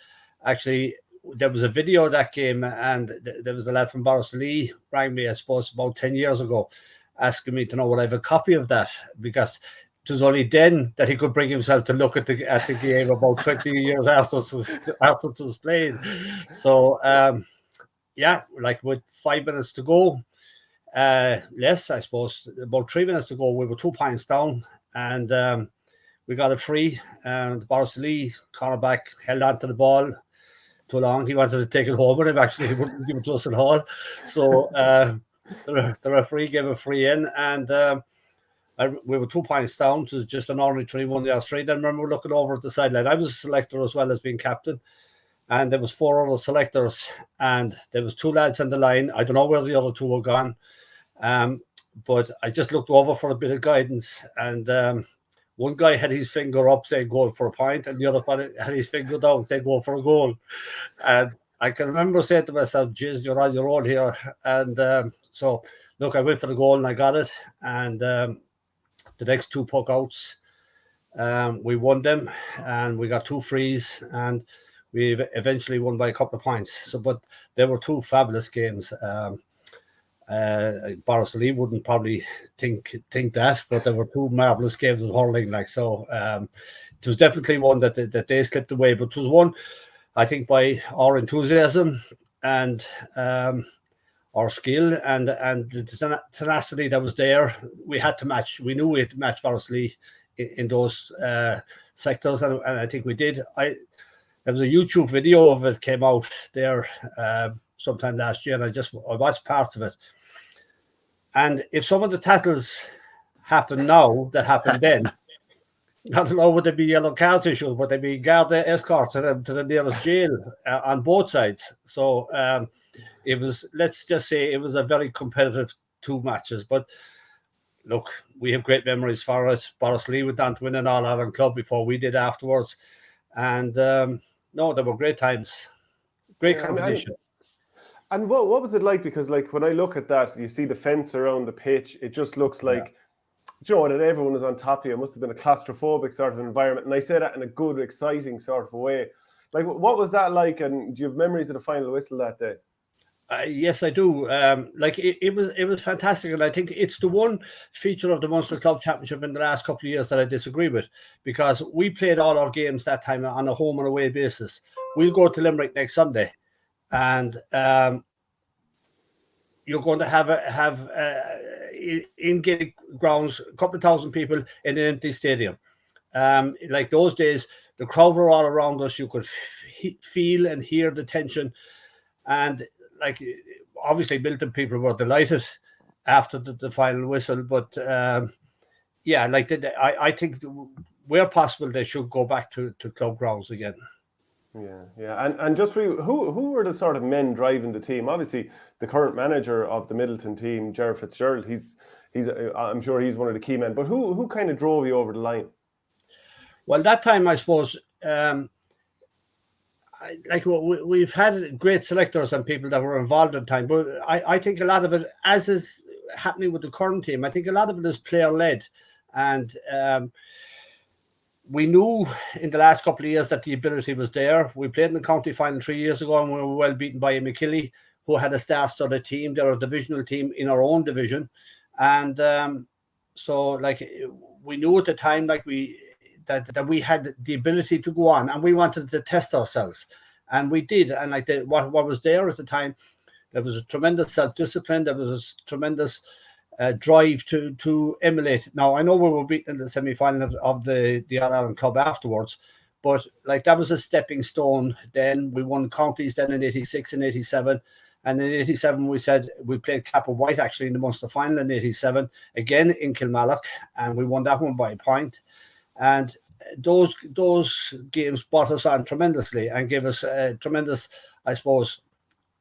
actually there was a video of that game, and there was a lad from Borrisoleigh rang me, I suppose, about 10 years ago, asking me to know would I have a copy of that, because it was only then that he could bring himself to look at the game about 20 years after it was played. So, yeah, like with 5 minutes to go, less, I suppose, about 3 minutes to go, we were 2 points down, and we got a free, and Borrisoleigh cornerback held on to the ball too long. He wanted to take it home with him. Actually, he wouldn't give it to us at all. So the referee gave a free in, and we were 2 points down to just an ordinary 21-yard straight. I remember looking over at the sideline. I was a selector as well as being captain, and there was 4 other selectors, and there was 2 lads on the line. I don't know where the other 2 were gone, but I just looked over for a bit of guidance, and one guy had his finger up saying goal for a point, and the other one had his finger down saying goal for a goal. And I can remember saying to myself, "Jeez, you're on your own here." And so, look, I went for the goal and I got it. And the next 2 puck outs, we won them, and we got 2 frees, and we eventually won by a couple of points. So, but there were 2 fabulous games. Borrisoleigh wouldn't probably think that, but there were 2 marvelous games of hurling. Like so, it was definitely one that they slipped away, but it was one, I think, by our enthusiasm and our skill and the tenacity that was there. We had to match. We knew we had to match Borrisoleigh in those sectors, and I think we did. There was a YouTube video of it came out there sometime last year, and I watched parts of it. And if some of the tackles happen now that happened then, I don't know, would there be yellow cards issued? Would there be guard escort to the nearest jail on both sides? So it was, let's just say, it was a very competitive 2 matches. But look, we have great memories for it. Borrisoleigh went on to win an All-Ireland club before we did afterwards. And no, there were great times, great competition. And what was it like? Because like when I look at that, you see the fence around the pitch. It just looks like, you know, that everyone is on top of you. It must have been a claustrophobic sort of environment. And I say that in a good, exciting sort of a way. Like, what was that like? And do you have memories of the final whistle that day? Yes, I do. Like it was fantastic, and I think it's the one feature of the Munster Club Championship in the last couple of years that I disagree with, because we played all our games that time on a home and away basis. We'll go to Limerick next Sunday, and you're going to have in Gaelic grounds a couple of thousand people in an empty stadium. Like those days, the crowd were all around us. You could feel and hear the tension, and like obviously Midleton people were delighted after the final whistle, but yeah, like I think where possible they should go back to club grounds again. Yeah. And just for you, who were the sort of men driving the team? Obviously, the current manager of the Midleton team, Gerard Fitzgerald, he's I'm sure he's one of the key men. But who kind of drove you over the line? Well, that time I suppose. Like we've had great selectors and people that were involved in time, but I think a lot of it, as is happening with the current team, I think a lot of it is player led, and we knew in the last couple of years that the ability was there. We played in the county final 3 years ago, and we were well beaten by McKilly, who had a star-studded team. They're a divisional team in our own division, and so like we knew at the time, like that we had the ability to go on, and we wanted to test ourselves, and we did. And like what was there at the time, there was a tremendous self-discipline, there was a tremendous drive to emulate. Now, I know we were beaten in the semi-final of the All-Ireland Club afterwards, but like that was a stepping stone. Then we won counties then in 86 and 87. And in 87, we said we played Cap and White actually in the Munster final in 87, again in Kilmallock, and we won that one by a point. And those games brought us on tremendously and gave us a tremendous, I suppose,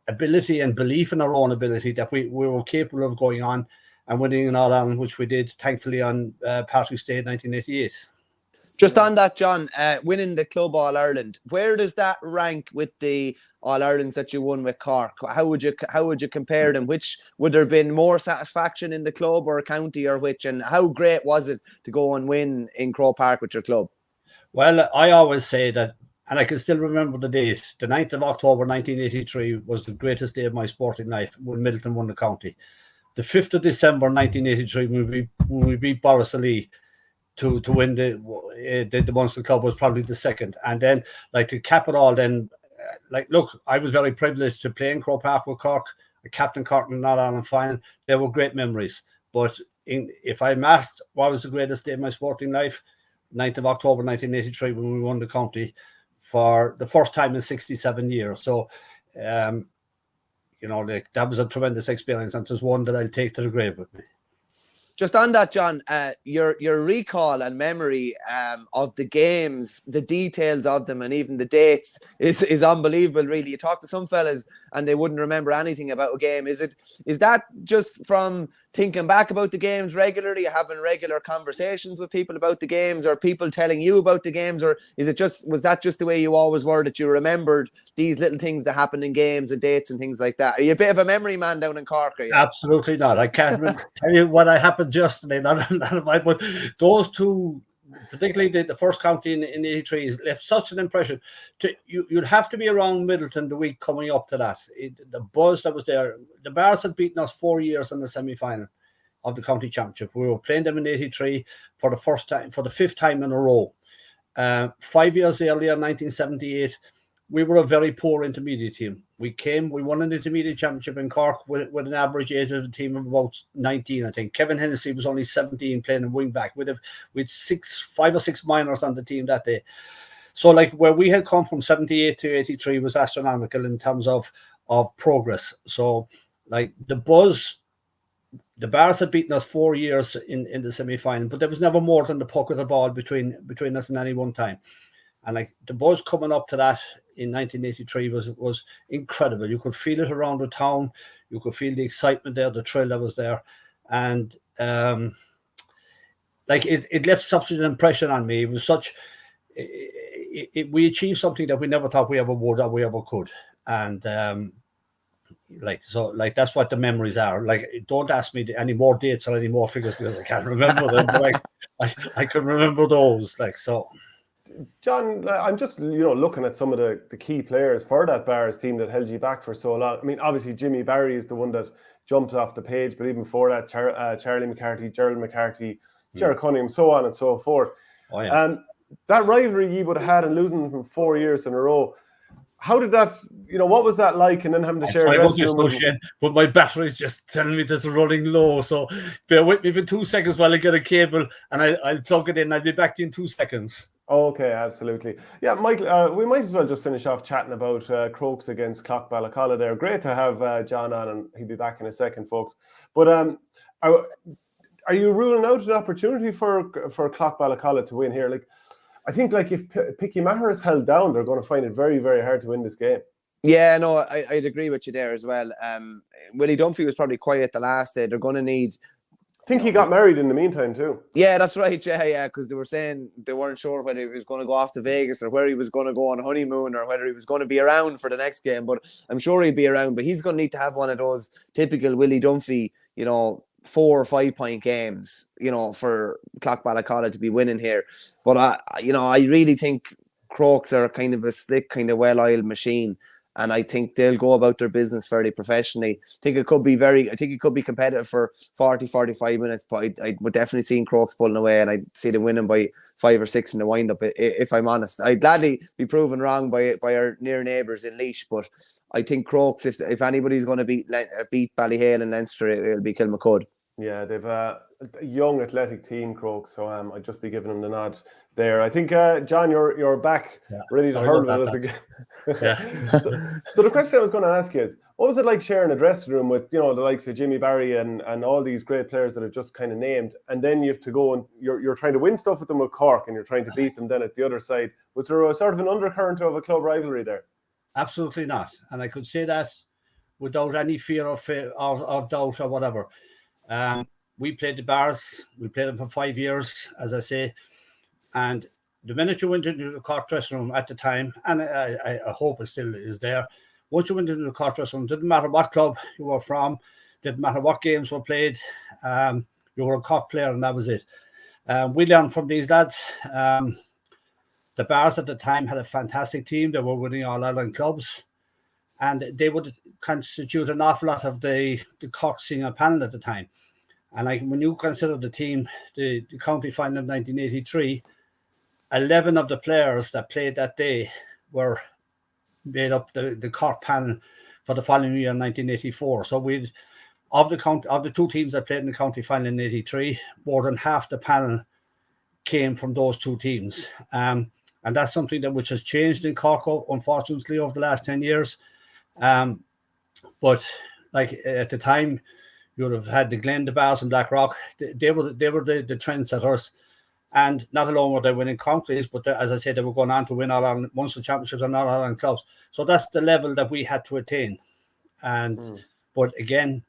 ability and belief in our own ability that we were capable of going on and winning an All-Ireland, which we did, thankfully, on Patrick's Day in 1988. Just on that, John, winning the Club All-Ireland, where does that rank with the All-Irelands that you won with Cork? How would you compare them? Which would there have been more satisfaction in the club or county or which? And how great was it to go and win in Croke Park with your club? Well, I always say that, and I can still remember the date, the 9th of October 1983 was the greatest day of my sporting life when Midleton won the county. The 5th of December 1983, when we beat Borrisalee to win the Munster Club, was probably the second. And then, like, to cap it all, then, look, I was very privileged to play in Croke Park with Cork. I captained Cork in the All-Ireland final. They were great memories. But if I'm asked what was the greatest day of my sporting life, 9th of October 1983, when we won the county for the first time in 67 years. So, that was a tremendous experience, and it's one that I'll take to the grave with me. Just on that, John, your recall and memory of the games, the details of them, and even the dates is unbelievable. Really, you talk to some fellas and they wouldn't remember anything about a game. Is that just from thinking back about the games regularly, having regular conversations with people about the games, or people telling you about the games, or was that just the way you always were, that you remembered these little things that happened in games and dates and things like that? Are you a bit of a memory man down in Cork? Are you? Absolutely not. I can't tell you what happened yesterday. But those two, particularly the first county in 83, left such an impression. You'd have to be around Midleton the week coming up to that. The buzz that was there. The Bears had beaten us 4 years in the semi-final of the county championship. We were playing them in 83 for the fifth time in a row. 5 years earlier, 1978, we were a very poor intermediate team. We won an intermediate championship in Cork with an average age of the team of about 19, I think. Kevin Hennessy was only 17 playing a wing back. With 5 or 6 minors on the team that day. So, like, where we had come from 78 to 83 was astronomical in terms of progress. So, like, the buzz, the Bears had beaten us 4 years in the semi-final, but there was never more than the puck of the ball between us and any one time. And like the buzz coming up to that in 1983 was incredible. You could feel it around the town. You could feel the excitement there, the thrill that was there. And it left such an impression on me. It was we achieved something that we never thought we ever would or we ever could. And that's what the memories are. Like, don't ask me any more dates or any more figures because I can't remember them. But I can remember those. John, I'm just looking at some of the key players for that Bears team that held you back for so long. I mean, obviously Jimmy Barry is the one that jumps off the page, but even before that, Charlie McCarthy, Gerald McCarthy, Gerard Cunningham, so on and so forth. Oh, yeah. That rivalry you would have had and losing from 4 years in a row. How did that? What was that like? And then having to share a dressing room. But my battery's just telling me it's running low. So bear with me for 2 seconds while I get a cable and I'll plug it in. I'll be back to you in 2 seconds. Okay, absolutely. Yeah, Michael, we might as well just finish off chatting about Crokes against Clough-Ballacolla there. Great to have John on, and he'll be back in a second, folks. But are you ruling out an opportunity for Clough-Ballacolla to win here? I think if Picky Maher is held down, they're going to find it very, very hard to win this game. Yeah, no, I'd agree with you there as well. Willie Dunphy was probably quiet the last day. They're going to need... I think he got married in the meantime too. Yeah, that's right. Yeah, because they were saying they weren't sure whether he was going to go off to Vegas or where he was going to go on honeymoon or whether he was going to be around for the next game. But I'm sure he'll be around. But he's going to need to have one of those typical Willie Dunphy, 4 or 5 point games, for Clough-Ballacolla to be winning here. But I really think Crokes are kind of a slick, kind of well-oiled machine. And I think they'll go about their business fairly professionally. I think it could be competitive for 40, 45 minutes, but I would definitely see Crokes pulling away, and I'd see them winning by 5 or 6 in the wind-up, if I'm honest. I'd gladly be proven wrong by our near neighbours in Laois, but I think Crokes, if anybody's going to beat Ballyhale and Leinster, it'll be Kilmacud. Yeah, they've a young athletic team, Croke. So I'd just be giving them the nod there. I think John, you're back ready to hurl with us again. So the question I was going to ask you is, what was it like sharing a dressing room with the likes of Jimmy Barry and all these great players that are just kind of named, and then you have to go and you're trying to win stuff with them with Cork, and you're trying to beat them then at the other side. Was there a sort of an undercurrent of a club rivalry there? Absolutely not, and I could say that without any fear of doubt or whatever. We played the Bars. We played them for 5 years, as I say. And the minute you went into the Cork dressing room at the time, and I hope it still is there, once you went into the Cork dressing room, didn't matter what club you were from, didn't matter what games were played, you were a Cork player, and that was it. We learned from these lads. The Bars at the time had a fantastic team. They were winning All Ireland clubs. And they would constitute an awful lot of the Cork senior panel at the time. And when you consider the team, the county final of 1983, 11 of the players that played that day were made up the Cork panel for the following year, 1984. So of the two teams that played in the county final in 83, more than half the panel came from those two teams. And that's something which has changed in Cork, unfortunately, over the last 10 years. But like at the time, you would have had the Glen, the Bars, and Blackrock. They were the trendsetters, and not alone were they winning counties, but as I said, they were going on to win All Ireland Munster Championships and All Ireland clubs. So that's the level that we had to attain. And but again,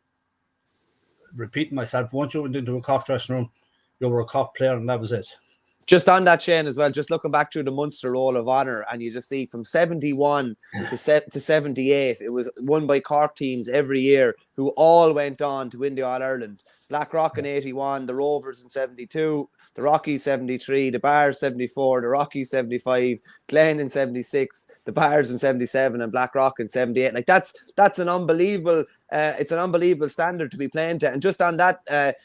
repeating myself, once you went into a Cork dressing room, you were a Cork player, and that was it. Just on that, Shane, as well, just looking back through the Munster Roll of Honour, and you just see from 71 to 78, it was won by Cork teams every year who all went on to win the All-Ireland. Blackrock in 81, the Rovers in 72, the Rockies 73, the Bars 74, the Rockies 75, Glen in 76, the Bars in 77, and Blackrock in 78. Like that's an unbelievable, it's an unbelievable standard to be playing to. And just on that,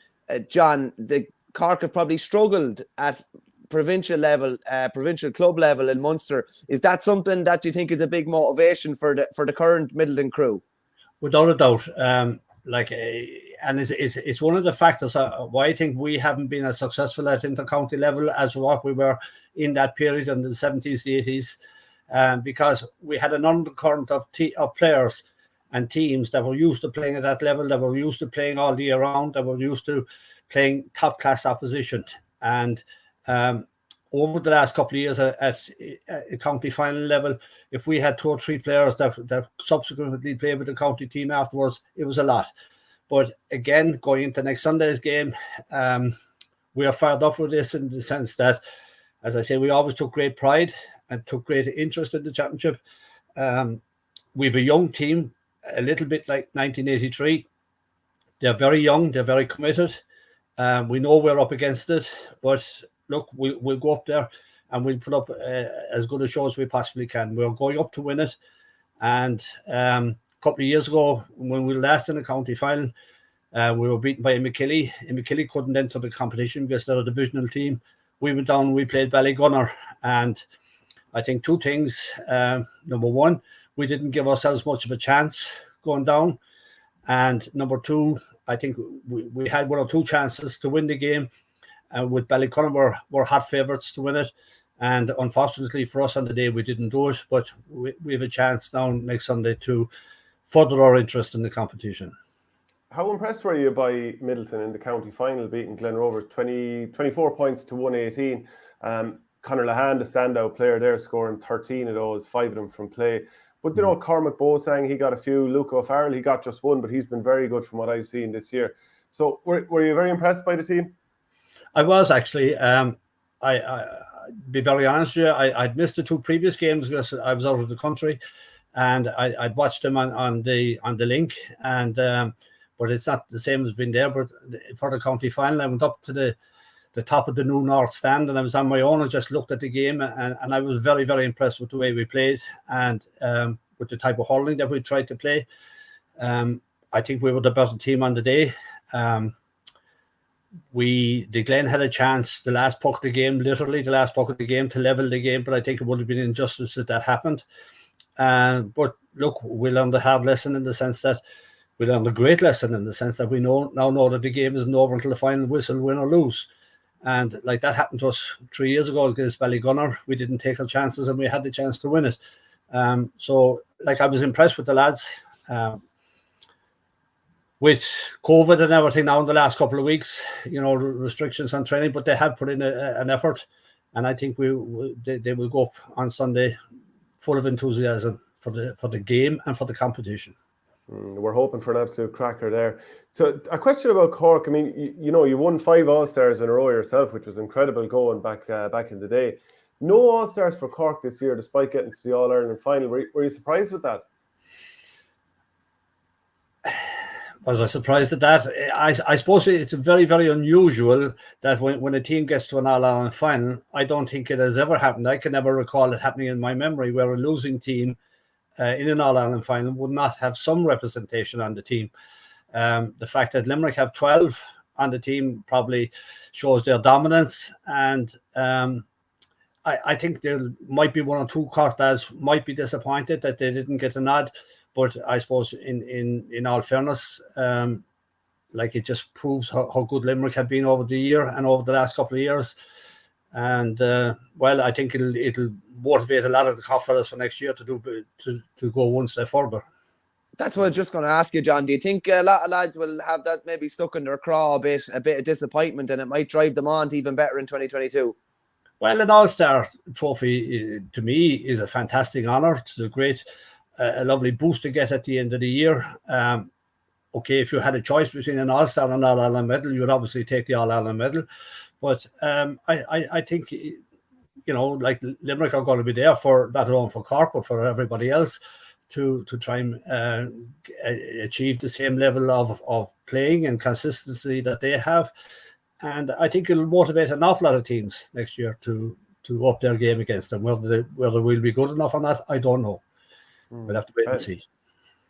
John, the Cork have probably struggled at provincial level, provincial club level in Munster. Is that something that you think is a big motivation for the current Midleton crew? Without a doubt, and it's one of the factors why I think we haven't been as successful at intercounty level as what we were in that period in the 70s, the 80s, because we had an undercurrent of players and teams that were used to playing at that level, that were used to playing all year round, that were used to playing top class opposition. And over the last couple of years at county final level, if we had 2 or 3 players that subsequently played with the county team afterwards, it was a lot. But again, going into next Sunday's game, we are fired up with this in the sense that, as I say, we always took great pride and took great interest in the championship. We have a young team, a little bit like 1983. They're very young, they're very committed. We know we're up against it, but look, we'll go up there and we'll put up as good a show as we possibly can. We're going up to win it. And a couple of years ago, when we were last in the county final, we were beaten by McKilly. McKilly couldn't enter the competition because they're a divisional team. We went down and we played Ballygunner. And I think 2 things. Number 1, we didn't give ourselves much of a chance going down. And number 2, I think we had 1 or 2 chances to win the game. With Ballygunner, we're hot favourites to win it. And unfortunately for us on the day, we didn't do it. But we have a chance now next Sunday to further our interest in the competition. How impressed were you by Midleton in the county final, beating Glen Rovers 24 points to 118? Conor Lahan, the standout player there, scoring 13 of those, 5 of them from play. But Cormac Boasang, he got a few. Luca O'Farrell, he got just 1, but he's been very good from what I've seen this year. So were you very impressed by the team? I was actually. I'd be very honest with you. I'd missed the 2 previous games because I was out of the country, and I'd watched them on the link. And but it's not the same as being there. But for the county final, I went up to the top of the New North stand, and I was on my own and just looked at the game, and I was very, very impressed with the way we played and with the type of hurling that we tried to play. I think we were the better team on the day. The Glen had a chance, the last puck of the game, literally the last puck of the game, to level the game, but I think it would have been injustice that happened. But look, we learned a hard lesson in the sense that we learned a great lesson in the sense that we now know that the game isn't over until the final whistle, win or lose. And like that happened to us 3 years ago against Ballygunner. We didn't take our chances and we had the chance to win it. So like I was impressed with the lads. With COVID and everything now in the last couple of weeks, restrictions on training, but they have put in an effort. And I think they will go up on Sunday full of enthusiasm for the game and for the competition. We're hoping for an absolute cracker there. So a question about Cork. I mean, you won 5 All-Stars in a row yourself, which was incredible going back in the day. No All-Stars for Cork this year, despite getting to the All-Ireland final. Were you surprised with that? Was I surprised at that? I suppose it's very, very unusual that when a team gets to an All-Ireland final, I don't think it has ever happened. I can never recall it happening in my memory where a losing team in an All-Ireland final would not have some representation on the team. The fact that Limerick have 12 on the team probably shows their dominance. And I think there might be one or two Cork lads might be disappointed that they didn't get a nod. But I suppose in all fairness, it just proves how good Limerick have been over the year and over the last couple of years. And I think it'll motivate a lot of the Cork fellas for next year to go one step further. That's what I was just going to ask you, John. Do you think a lot of lads will have that maybe stuck in their craw a bit of disappointment, and it might drive them on to even better in 2022? Well, an All-Star trophy to me is a fantastic honour. It's a great, a lovely boost to get at the end of the year. Okay, if you had a choice between an All-Star and an All-Ireland medal, you would obviously take the All-Ireland medal. But I think, Limerick are going to be there for not only for Cork, but for everybody else to try and achieve the same level of playing and consistency that they have. And I think it'll motivate an awful lot of teams next year to up their game against them. Whether we'll be good enough or not, I don't know. We'll have to wait and see.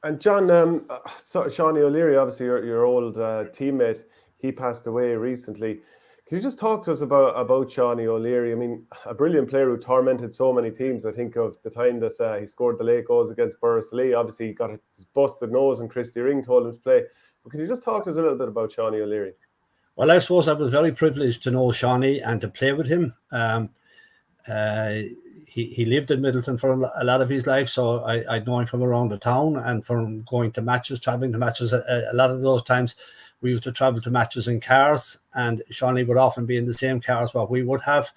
And John, Seanie O'Leary, obviously your old teammate, he passed away recently. Can you just talk to us about Seanie O'Leary? I mean, a brilliant player who tormented so many teams. I think of the time that he scored the late goals against Byrne. Obviously, he got his busted nose and Christy Ring told him to play. But can you just talk to us a little bit about Seanie O'Leary? Well, I suppose I was very privileged to know Seanie and to play with him. He lived in Midleton for a lot of his life, so I'd know him from around the town and from going to matches, travelling to matches. A lot of those times we used to travel to matches in cars, and Seanie would often be in the same car as what we would have.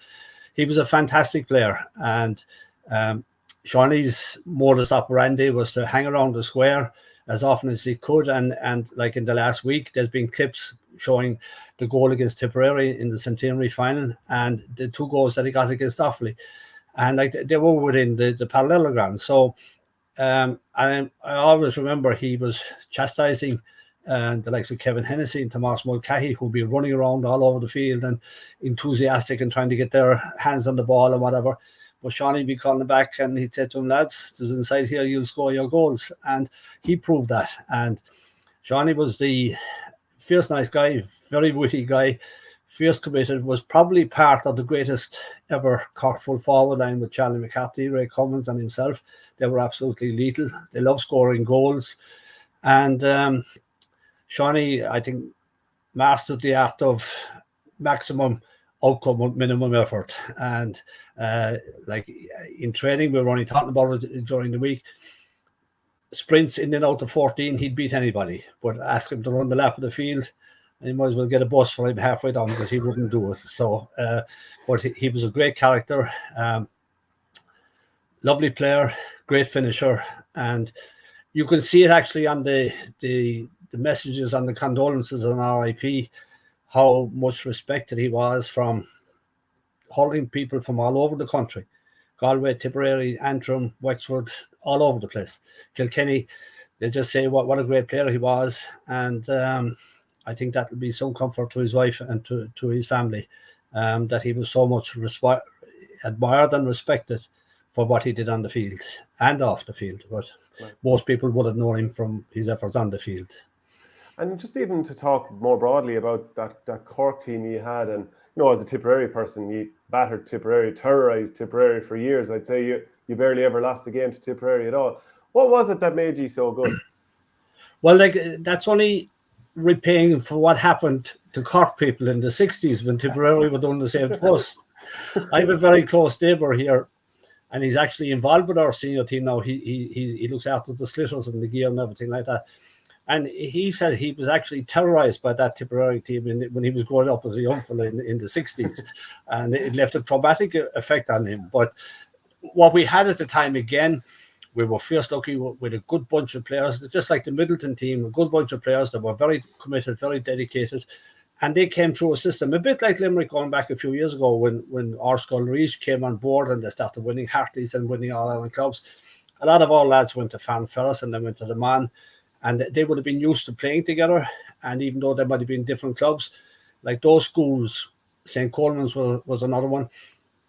He was a fantastic player, and Seanie's modus operandi was to hang around the square as often as he could. And like in the last week, there's been clips showing the goal against Tipperary in the centenary final and the 2 goals that he got against Offaly. And they were within the parallelogram. So I always remember he was chastising the likes of Kevin Hennessy and Tomas Mulcahy, who'd be running around all over the field and enthusiastic and trying to get their hands on the ball and whatever. But Seanie would be calling back and he'd say to them, lads, there's inside here, you'll score your goals. And he proved that. And Seanie was the fierce nice guy, very witty guy, fierce committed, was probably part of the greatest ever Cork full forward line with Charlie McCarthy, Ray Cummins and himself. They were absolutely lethal. They loved scoring goals. And Seanie, I think, mastered the art of maximum outcome with minimum effort. And in training, we were only talking about it during the week. Sprints in and out of 14, he'd beat anybody. But ask him to run the lap of the field, and you might as well get a bus for him halfway down because he wouldn't do it. So, but he was a great character, lovely player, great finisher, and you can see it actually on the messages on the condolences on RIP, how much respected he was from hurling people from all over the country. Galway, Tipperary, Antrim, Wexford, all over the place. Kilkenny, they just say what a great player he was. And I think that will be some comfort to his wife and to his family, that he was so much admired and respected for what he did on the field and off the field. But most people would have known him from his efforts on the field. And just even to talk more broadly about that Cork team you had, and as a Tipperary person, you battered Tipperary, terrorised Tipperary for years. I'd say you barely ever lost a game to Tipperary at all. What was it that made you so good? Well, like that's only repaying for what happened to Cork people in the 60s when Tipperary were doing the same to us. I have a very close neighbour here, and he's actually involved with our senior team now. He looks after the slitters and the gear and everything like that. And he said he was actually terrorised by that Tipperary team when he was growing up as a young fella in the 60s. And it left a traumatic effect on him. But what we had at the time, again, we were first lucky with a good bunch of players, just like the Midleton team, a good bunch of players that were very committed, very dedicated. And they came through a system, a bit like Limerick going back a few years ago when our Sculleries came on board and they started winning Hartleys and winning All-Ireland clubs. A lot of our lads went to Fan Ferris and then went to the Man. And they would have been used to playing together. And even though they might have been different clubs, like those schools, St. Coleman's was another one.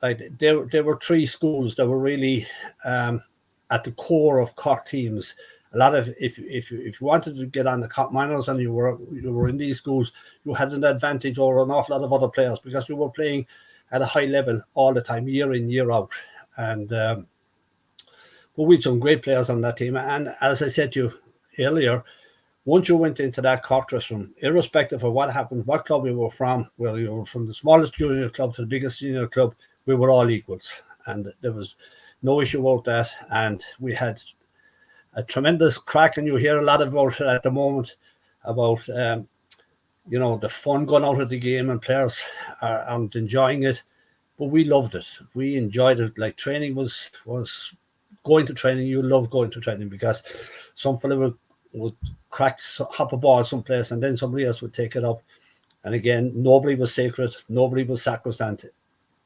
Like there were three schools that were really at the core of Cork teams. A lot of if you wanted to get on the Cork minors and you were in these schools, you had an advantage over an awful lot of other players because you were playing at a high level all the time, year in, year out. And but we had some great players on that team. And as I said to you earlier, once you went into that Cork dressing room, irrespective of what happened, what club you were from, whether you were from the smallest junior club to the biggest senior club, we were all equals. And there was no issue about that. And we had a tremendous crack, and you hear a lot about it at the moment, about the fun going out of the game and players aren't enjoying it. But we loved it. We enjoyed it. Like training was going to training. You love going to training because some fella would crack, hop a ball someplace, and then somebody else would take it up. And again, nobody was sacred. Nobody was sacrosanct.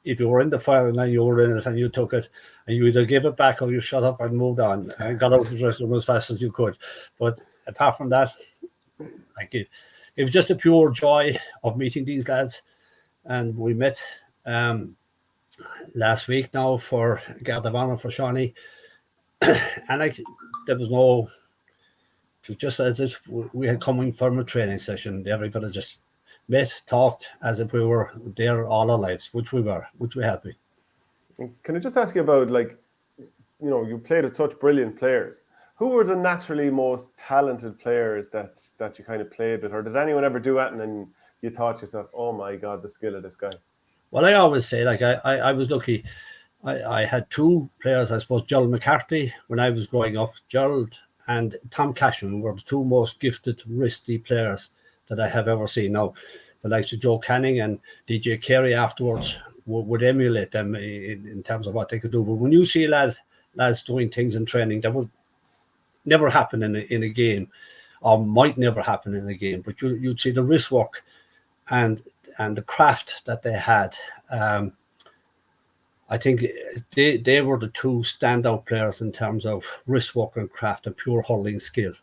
If you were in the firing line, you were in it and you took it, and you either gave it back or you shut up and moved on and got out of the dressing room as fast as you could. But apart from that, like it was just a pure joy of meeting these lads. And we met last week now for Guard of Honour for Shawnee. And there was no, it was just as if we had come in from a training session. Everybody just met, talked as if we were there all our lives, which we had been. Can I just ask you about, you played with such brilliant players. Who were the naturally most talented players that you kind of played with? Or did anyone ever do that and then you thought to yourself, oh my God, the skill of this guy? Well, I always say, I was lucky. I had two players, I suppose, Gerald McCarthy, when I was growing up. Gerald and Tom Cashman were the two most gifted, wristy players that I have ever seen. Now, the likes of Joe Canning and DJ Carey afterwards would emulate them in terms of what they could do. But when you see lads doing things in training that would never happen in a game, or might never happen in a game, but you'd see the wrist work and the craft that they had. I think they were the two standout players in terms of wrist work and craft and pure hurling skill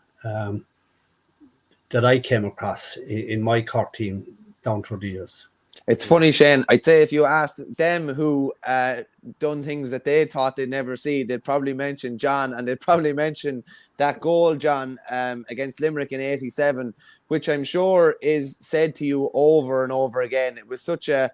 that I came across in my Cork team down through the years. It's funny, Shane. I'd say if you ask them who done things that they thought they'd never see, they'd probably mention John, and they'd probably mention that goal, John, against Limerick in '87, which I'm sure is said to you over and over again. It was such a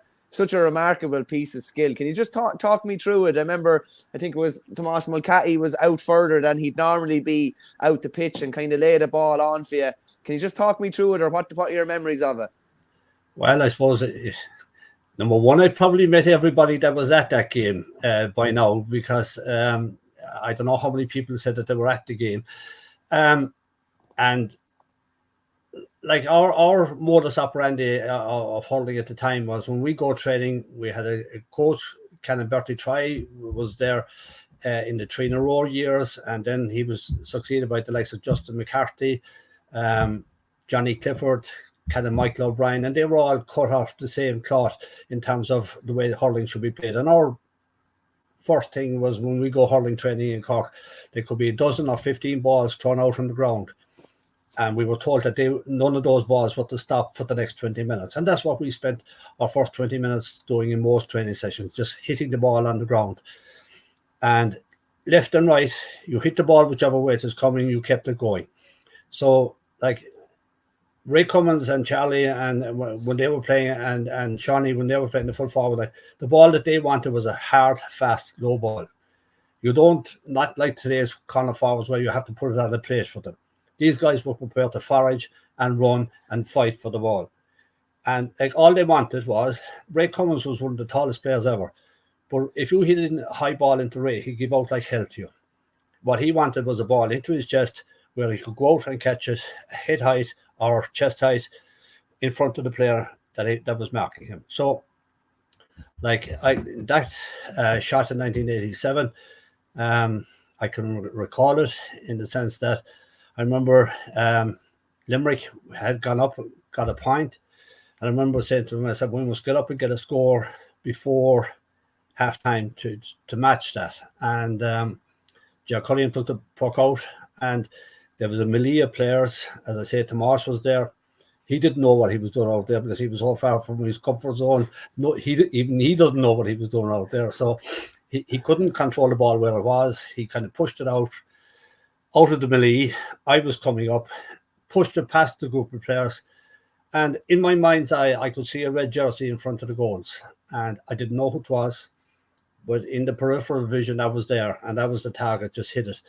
remarkable piece of skill. Can you just talk me through it? I remember, I think it was Tomas Mulcahy was out further than he'd normally be out the pitch and kind of lay the ball on for you. Can you just talk me through it, or what are your memories of it? Well, I suppose, number one, I've probably met everybody that was at that game by now, because I don't know how many people said that they were at the game. And like our modus operandi of hurling at the time was, when we go training, we had a coach, Canon Bertie Try, was there in the Trina Roar years, and then he was succeeded by the likes of Justin McCarthy, Johnny Clifford, Canon Michael O'Brien, and they were all cut off the same cloth in terms of the way the hurling should be played. And our first thing was, when we go hurling training in Cork, there could be a dozen or 15 balls thrown out on the ground. And we were told that none of those balls were to stop for the next 20 minutes. And that's what we spent our first 20 minutes doing in most training sessions, just hitting the ball on the ground. And left and right, you hit the ball whichever way it is coming, you kept it going. So, like, Ray Cummins and Charlie, and when they were playing, and Shawnee, when they were playing the full forward line, the ball that they wanted was a hard, fast, low ball. You don't, not like today's corner forwards where you have to put it on the plate for them. These guys were prepared to forage and run and fight for the ball. And like all they wanted was, Ray Cummins was one of the tallest players ever. But if you hit a high ball into Ray, he'd give out like hell to you. What he wanted was a ball into his chest where he could go out and catch it head height or chest height in front of the player that was marking him. So, like that shot in 1987, I can recall it in the sense that I remember Limerick had gone up, got a point, and I remember saying to myself, we must get up and get a score before halftime to match that. And Cullion took the puck out, and there was a melee of players. As I said, Tomas was there. He didn't know what he was doing out there because he was so far from his comfort zone. No, he doesn't know what he was doing out there. So he couldn't control the ball where it was. He kind of pushed it out of the melee. I was coming up, pushed it past the group of players. And in my mind's eye, I could see a red jersey in front of the goals. And I didn't know who it was. But in the peripheral vision, that was there. And that was the target, just hit it.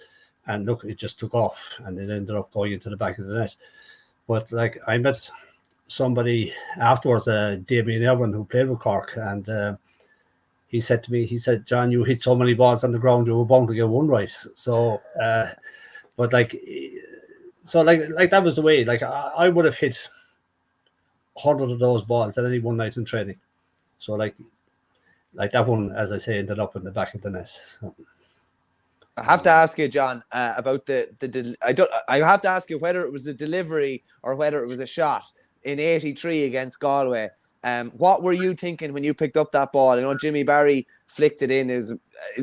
And look, it just took off. And it ended up going into the back of the net. But like I met somebody afterwards, Damien Irwin, who played with Cork. And he said to me, John, you hit so many balls on the ground, you were bound to get one right. So, but like that was the way. Like I would have hit 100 of those balls at any one night in training. So like that one, as I say, ended up in the back of the net. So. I have to ask you, John, about I have to ask you whether it was a delivery or whether it was a shot in '83 against Galway. What were you thinking when you picked up that ball? I know Jimmy Barry flicked it in. It's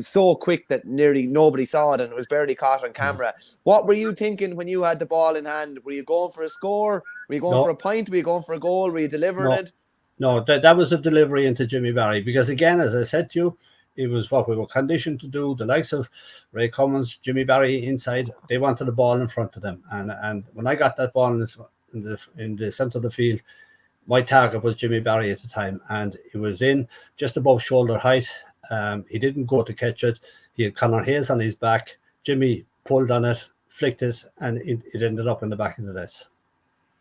so quick that nearly nobody saw it and it was barely caught on camera. What were you thinking when you had the ball in hand? Were you going for a score? Were you going for a point? Were you going for a goal? Were you delivering it? No, that was a delivery into Jimmy Barry because, again, as I said to you, it was what we were conditioned to do. The likes of Ray Cummins, Jimmy Barry inside, they wanted the ball in front of them. And when I got that ball in the centre of the field, my target was Jimmy Barry at the time. And it was in just above shoulder height. He didn't go to catch it. He had Conor Hayes on his back. Jimmy pulled on it, flicked it, and it ended up in the back of the net.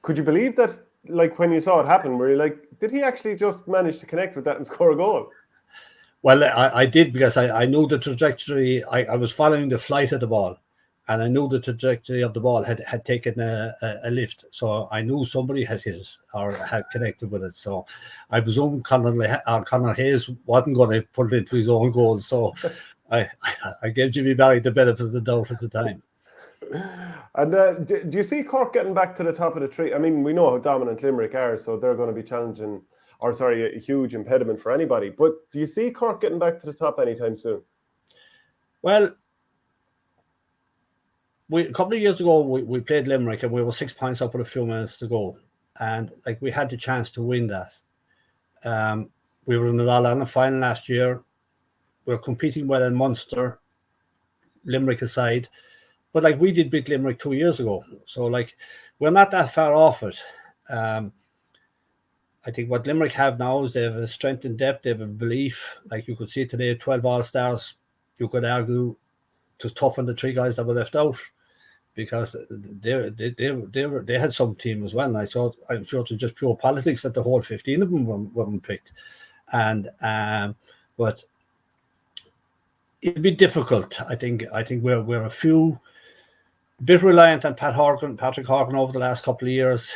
Could you believe that, like, when you saw it happen, were you like, did he actually just manage to connect with that and score a goal? Well, I did because I knew the trajectory. I was following the flight of the ball, and I knew the trajectory of the ball had taken a lift. So I knew somebody had hit it or had connected with it. So I presume Conor Hayes wasn't going to put it into his own goal. So I gave Jimmy Barry the benefit of the doubt at the time. And do you see Cork getting back to the top of the tree? I mean, we know how dominant Limerick are, so they're going to be challenging. A huge impediment for anybody. But do you see Cork getting back to the top anytime soon? Well, a couple of years ago, we played Limerick and we were 6 points up with a few minutes to go. And like we had the chance to win that. We were in the All-Ireland final last year. We were competing well in Munster, Limerick aside. But like we did beat Limerick 2 years ago. So like we're not that far off it. I think what Limerick have now is they have a strength in depth, they have a belief. Like you could see today, 12 All-Stars, you could argue to toughen the three guys that were left out because they had some team as well. And I'm sure it was just pure politics that the whole 15 of them weren't picked. And but it'd be difficult. I think we're a bit reliant on Patrick Horgan over the last couple of years.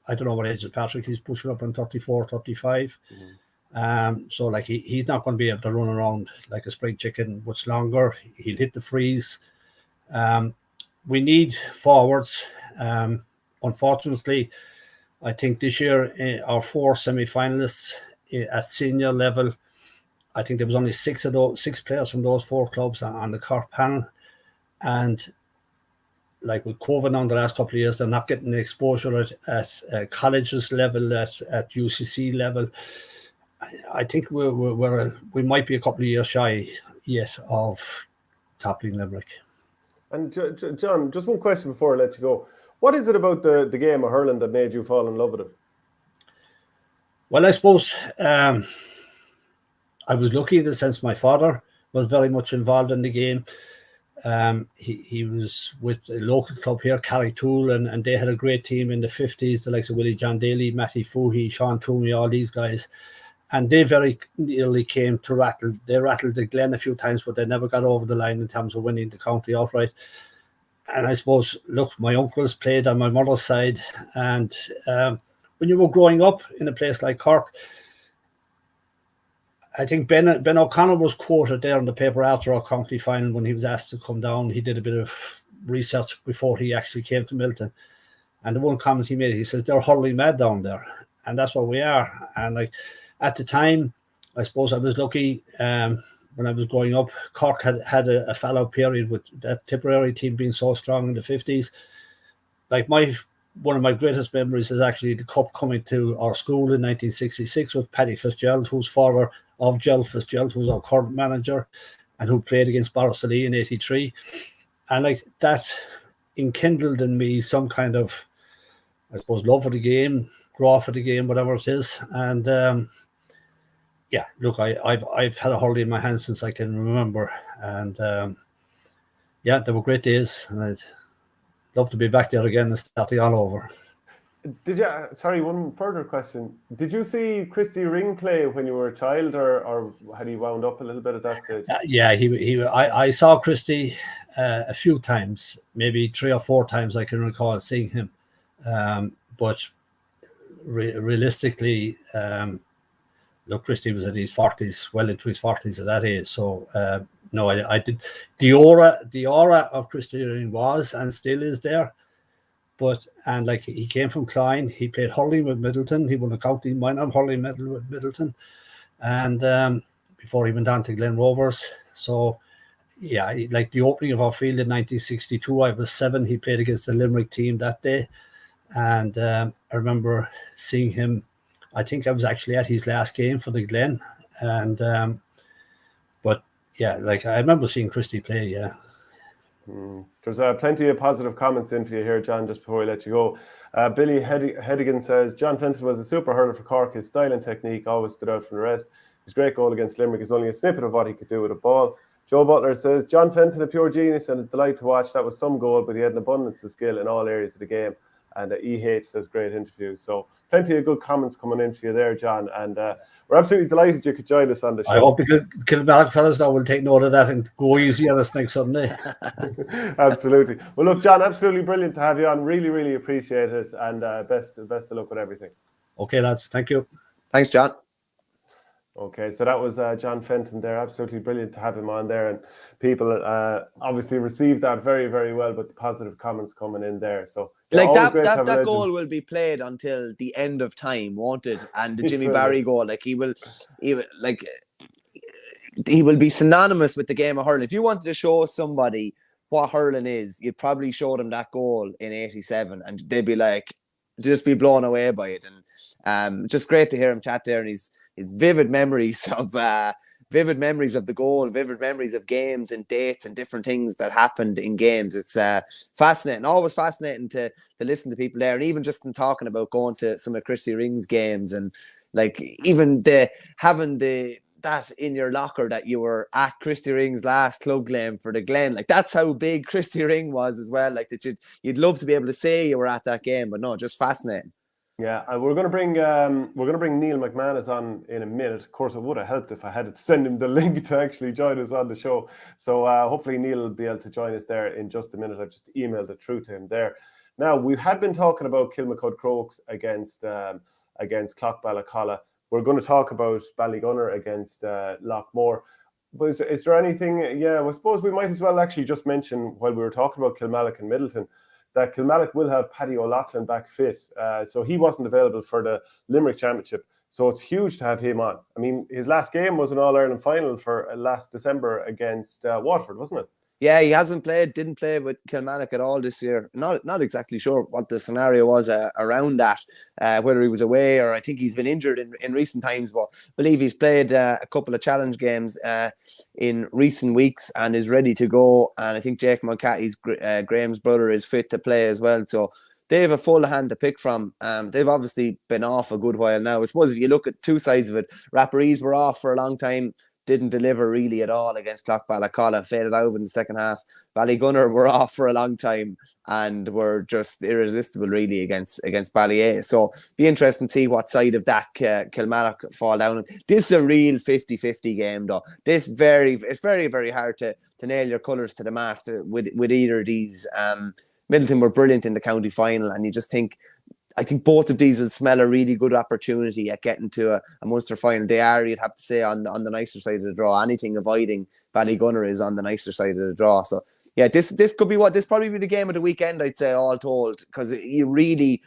I don't know what age is Patrick. He's pushing up on 34, 35. So like he's not going to be able to run around like a spring chicken much longer. He'll hit the freeze. We need forwards. Unfortunately, I think this year our 4 semi-finalists at senior level, I think there was only 6 players from those 4 clubs on the Cork panel. And like with COVID on the last couple of years, they're not getting the exposure at colleges level, at UCC level. I think we might be a couple of years shy yet of toppling Limerick. And John, just one question before I let you go. What is it about the game of hurling that made you fall in love with it? Well, I suppose I was lucky in the sense my father was very much involved in the game. He was with a local club here, Carricktool, and they had a great team in the 50s, the likes of Willie John Daly, Matty Foohey, Sean Toomey, all these guys. And they very nearly came to rattle. They rattled the Glen a few times, but they never got over the line in terms of winning the county outright. And I suppose, look, my uncles played on my mother's side. And when you were growing up in a place like Cork, I think Ben O'Connor was quoted there in the paper after our county final when he was asked to come down. He did a bit of research before he actually came to Midleton. And the one comment he made, he says, they're hurling mad down there. And that's what we are. And like at the time, I suppose I was lucky when I was growing up. Cork had a fallow period with that Tipperary team being so strong in the 50s. Like one of my greatest memories is actually the cup coming to our school in 1966 with Paddy Fitzgerald, who's father of Gerald Fitzgerald, who's our current manager, and who played against Borrisolee in '83. And like that enkindled in me some kind of, I suppose, love for the game, grow for the game, whatever it is. And yeah, look, I've had a hurley in my hand since I can remember, and yeah, they were great days, and I'd love to be back there again and starting all over. Did you? Sorry, one further question. Did you see Christy Ring play when you were a child, or had he wound up a little bit at that stage? Yeah, I saw Christy a few times, maybe 3 or 4 times I can recall seeing him, but realistically. Look, Christy was in his 40s, well into his 40s at that age. So, no, I did. The aura of Christy Ring was and still is there. And like he came from Clyne, he played hurling with Midleton. He won a county minor hurling medal with Midleton. And before he went on to Glen Rovers. So, yeah, like the opening of our field in 1962, I was 7. He played against the Limerick team that day. And I remember seeing him. I think I was actually at his last game for the Glen, and but yeah, like I remember seeing Christy play. Yeah, there's plenty of positive comments in for you here, John. Just before we let you go, Billy Hedigan says John Fenton was a super hurler for Cork. His style and technique always stood out from the rest. His great goal against Limerick is only a snippet of what he could do with a ball. Joe Butler says John Fenton, a pure genius and a delight to watch. That was some goal, but he had an abundance of skill in all areas of the game. And EH says great interview. So plenty of good comments coming in for you there, John. And we're absolutely delighted you could join us on the show. I hope the Kilmallock fellas now will take note of that and go easy on us next Sunday. Absolutely. Well, look, John, absolutely brilliant to have you on. Really, really appreciate it. And best of luck with everything. Okay, lads. Thank you. Thanks, John. Okay, so that was John Fenton there. Absolutely brilliant to have him on there. And people obviously received that very, very well, but the positive comments coming in there. So like that goal will be played until the end of time, won't it? And the Jimmy Barry goal, like he will be synonymous with the game of hurling. If you wanted to show somebody what hurling is, you'd probably show them that goal in '87 and they'd be like, just be blown away by it. And just great to hear him chat there, and his vivid memories of the goal, vivid memories of games and dates and different things that happened in games. It's fascinating, always fascinating to listen to people there, and even just in talking about going to some of Christy Ring's games, and like even having that in your locker that you were at Christy Ring's last club game for the Glen. Like that's how big Christy Ring was as well. Like that you'd love to be able to say you were at that game, but no, just fascinating. Yeah, we're going to bring Neil McManus on in a minute. Of course, it would have helped if I had to send him the link to actually join us on the show. So hopefully Neil will be able to join us there in just a minute. I've just emailed it through to him there. Now, we had been talking about Kilmacud Crokes against Clough-Ballacolla. We're going to talk about Ballygunner against Loughmore. But is there anything? Yeah, I suppose we might as well actually just mention while we were talking about Kilmallock and Midleton, that Kilmallock will have Paddy O'Loughlin back fit. So he wasn't available for the Limerick Championship. So it's huge to have him on. I mean, his last game was an All-Ireland final for last December against Waterford, wasn't it? Yeah, he didn't play with Kilmallock at all this year. Not exactly sure what the scenario was around that, whether he was away or I think he's been injured in recent times, but I believe he's played a couple of challenge games in recent weeks and is ready to go. And I think Jake Mulcahy's Graham's brother is fit to play as well. So they have a full hand to pick from. They've obviously been off a good while now. I suppose if you look at two sides of it, Rapparees were off for a long time. didn't deliver really at all against Clough-Ballacolla, faded out in the second half. Ballygunner were off for a long time and were just irresistible really against Ballyer. So be interesting to see what side of that Kilmallock fall down. This is a real 50-50 game though. It's very, very hard to nail your colours to the mast with either of these. Midleton were brilliant in the county final, and I think both of these will smell a really good opportunity at getting to a Munster final. They are, you'd have to say, on the nicer side of the draw. Anything avoiding Ballygunner is on the nicer side of the draw. So yeah, this could be this probably be the game of the weekend, I'd say, all told, because you really,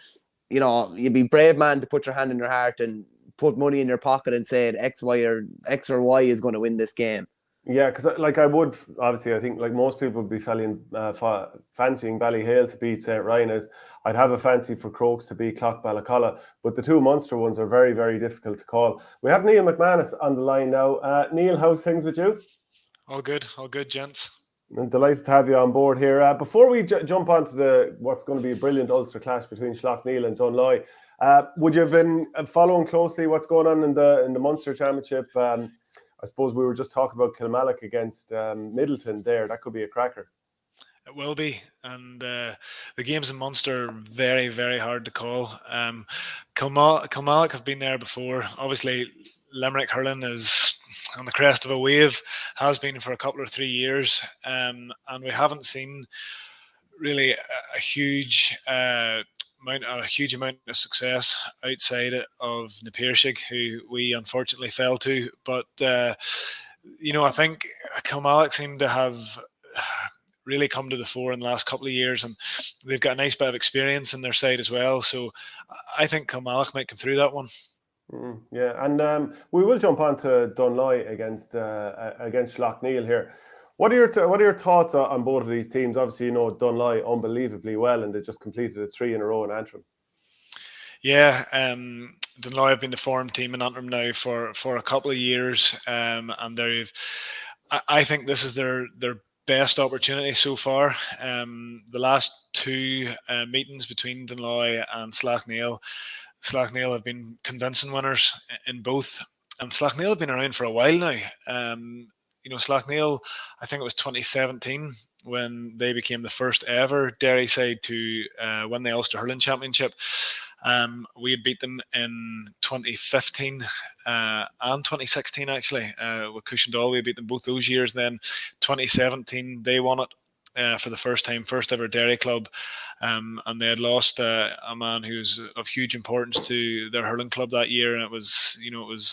you'd be brave man to put your hand in your heart and put money in your pocket and say X or Y is going to win this game. Yeah, because I would, obviously, I think like most people would be fancying Ballyhale to beat St. Ryan's. I'd have a fancy for Crokes to beat Clough-Ballacolla, but the two Munster ones are very, very difficult to call. We have Neil McManus on the line now. Neil, how's things with you? All good, gents. I'm delighted to have you on board here. Before we jump onto what's going to be a brilliant Ulster clash between Slaughtneil and Dunloy, would you have been following closely what's going on in the Munster Championship? I suppose we were just talking about Kilmallock against Midleton there. That could be a cracker. It will be. And the games in Munster are very, very hard to call. Kilmallock have been there before. Obviously, Limerick Hurling is on the crest of a wave, has been for a couple or 3 years. And we haven't seen really a huge amount of success outside of the Pearses, who we unfortunately fell to. But I think Kilmallock seem to have really come to the fore in the last couple of years, and they've got a nice bit of experience in their side as well. So I think Kilmallock might come through that one. Yeah, and we will jump on to Dunloy against Slaughtneil here. What are your thoughts on both of these teams? Obviously, Dunloy unbelievably well, and they just completed a 3 in a row in Antrim. Yeah, Dunloy have been the form team in Antrim now for a couple of years, and I think this is their best opportunity so far. The last 2 meetings between Dunloy and Slaughtneil have been convincing winners in both, and Slaughtneil have been around for a while now. Slaughtneil, I think it was 2017 when they became the first ever Derry side to win the Ulster Hurling Championship. We had beat them in 2015 and 2016 actually with Cushendall. We beat them both those years. Then 2017 they won it for the first time, first ever Derry club, and they had lost a man who's of huge importance to their hurling club that year, and it was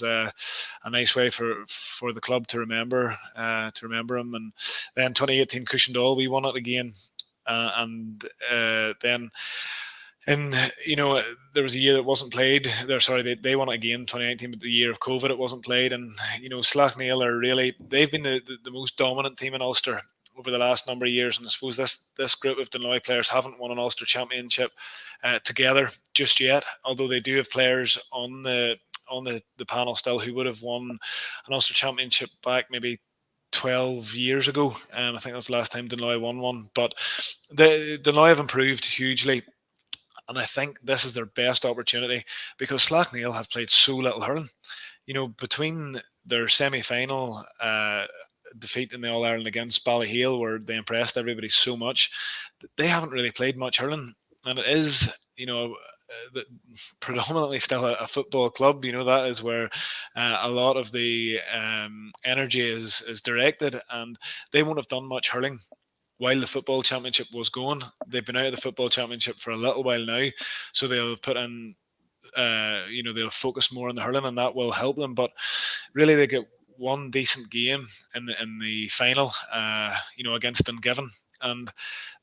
a nice way for the club to remember him. And then 2018 Cushendall, we won it again, and then. And there was a year that wasn't played. They won it again, 2019, but the year of COVID it wasn't played. And Slaughtneil they've been the most dominant team in Ulster over the last number of years. And I suppose this group of Dunloy players haven't won an Ulster Championship together just yet. Although they do have players on the panel still who would have won an Ulster Championship back maybe 12 years ago. I think that was the last time Dunloy won one. But Dunloy have improved hugely. And I think this is their best opportunity because Slaughtneil have played so little hurling. Between their semi-final defeat in the All-Ireland against Ballyhale, where they impressed everybody so much, they haven't really played much hurling. And it is, predominantly still a football club. That is where a lot of the energy is directed, and they won't have done much hurling while the football championship was going. They've been out of the football championship for a little while now, so they'll put in, they'll focus more on the hurling, and that will help them. But really, they get one decent game in the final, against Dungiven, and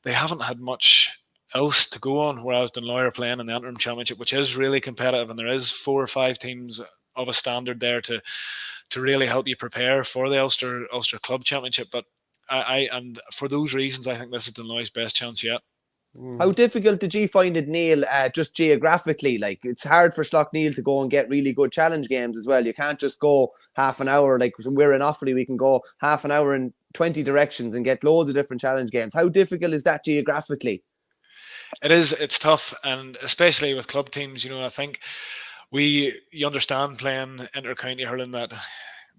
they haven't had much else to go on. Whereas Dunloy are playing in the Antrim Championship, which is really competitive, and there is 4 or 5 teams of a standard there to really help you prepare for the Ulster Club Championship. But and for those reasons, I think this is Dunloy's best chance yet. How difficult did you find it, Neil, just geographically? Like, it's hard for Slaughtneil to go and get really good challenge games as well. You can't just go half an hour. Like, we're in Offaly, we can go half an hour in 20 directions and get loads of different challenge games. How difficult is that geographically? It's tough, and especially with club teams. I think you understand playing inter-county hurling that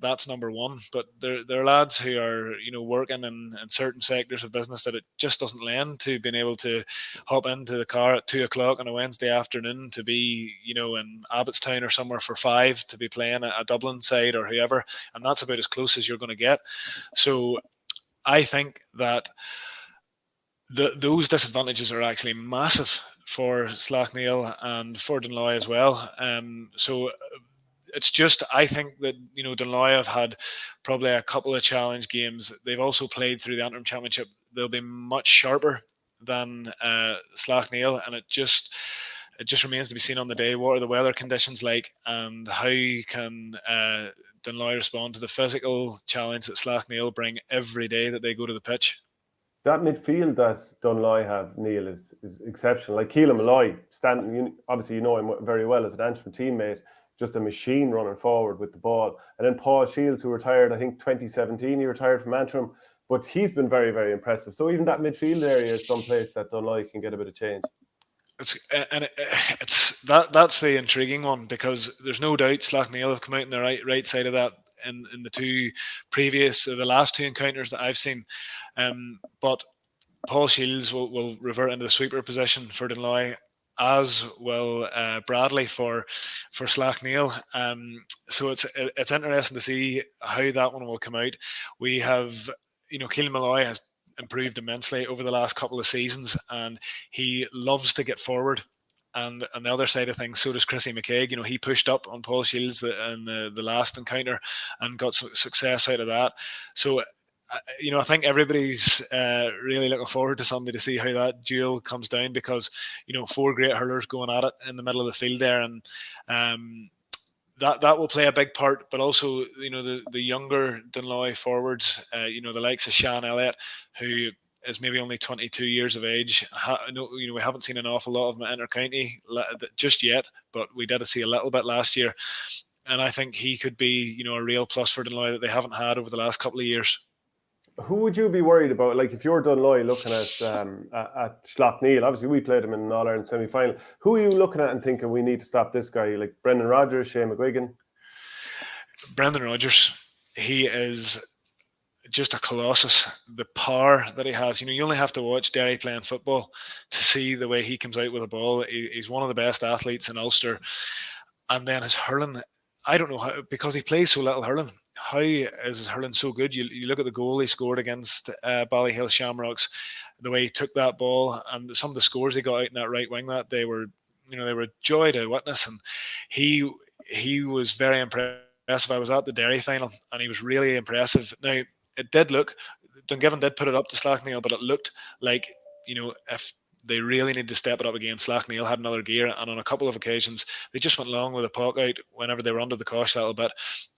that's number one. But they're lads who are, working in certain sectors of business that it just doesn't lend to being able to hop into the car at 2:00 on a Wednesday afternoon to be, in Abbottstown or somewhere for 5 to be playing a Dublin side or whoever, and that's about as close as you're going to get. So I think that those disadvantages are actually massive for Slaughtneil and for Dunloy as well. So it's just, I think that, Dunloy have had probably a couple of challenge games. They've also played through the Antrim Championship. They'll be much sharper than Slaughtneil, and it just remains to be seen on the day. What are the weather conditions like, and how can Dunloy respond to the physical challenge that Slaughtneil bring every day that they go to the pitch? That midfield that Dunloy have, Neil, is exceptional. Like Kilmallock, obviously you know him very well as an Antrim teammate, just a machine running forward with the ball. And then Paul Shields, who retired, I think 2017, he retired from Antrim, but he's been very, very impressive. So even that midfield area is someplace that Dunloy can get a bit of change. That's the intriguing one, because there's no doubt Slaughtneil have come out on the right side of that in the last two encounters that I've seen. But Paul Shields will revert into the sweeper position for Dunloy, as will Bradley for Slaughtneil. So it's interesting to see how that one will come out. We have, Kilmallock has improved immensely over the last couple of seasons, and he loves to get forward. And on the other side of things, so does Chrissy McKaig. He pushed up on Paul Shields in the last encounter and got success out of that. So, I think everybody's really looking forward to Sunday to see how that duel comes down, because, 4 great hurlers going at it in the middle of the field there. And that will play a big part, but also, the younger Dunloy forwards, the likes of Sean Elliott, who is maybe only 22 years of age. We haven't seen an awful lot of him at inter-county just yet, but we did see a little bit last year. And I think he could be, a real plus for Dunloy that they haven't had over the last couple of years. Who would you be worried about? Like, if you're Dunloy looking at Slaughtneil, obviously we played him in an All-Ireland semi-final. Who are you looking at and thinking we need to stop this guy? Like Brendan Rodgers, Shane McGuigan? Brendan Rodgers, he is just a colossus. The power that he has, you only have to watch Derry playing football to see the way he comes out with a ball. He's one of the best athletes in Ulster. And then his hurling, I don't know how, because he plays so little hurling, how is his hurling so good? You look at the goal he scored against Ballyhill Shamrocks, the way he took that ball, and some of the scores he got out in that right wing that day were, they were a joy to witness. And he was very impressive. I was at the Derry final, and he was really impressive. Now, it did look, Dungiven did put it up to Slaughtneil, but it looked like, if they really need to step it up again, Slaughtneil had another gear, and on a couple of occasions, they just went long with a puck out whenever they were under the cosh a little bit.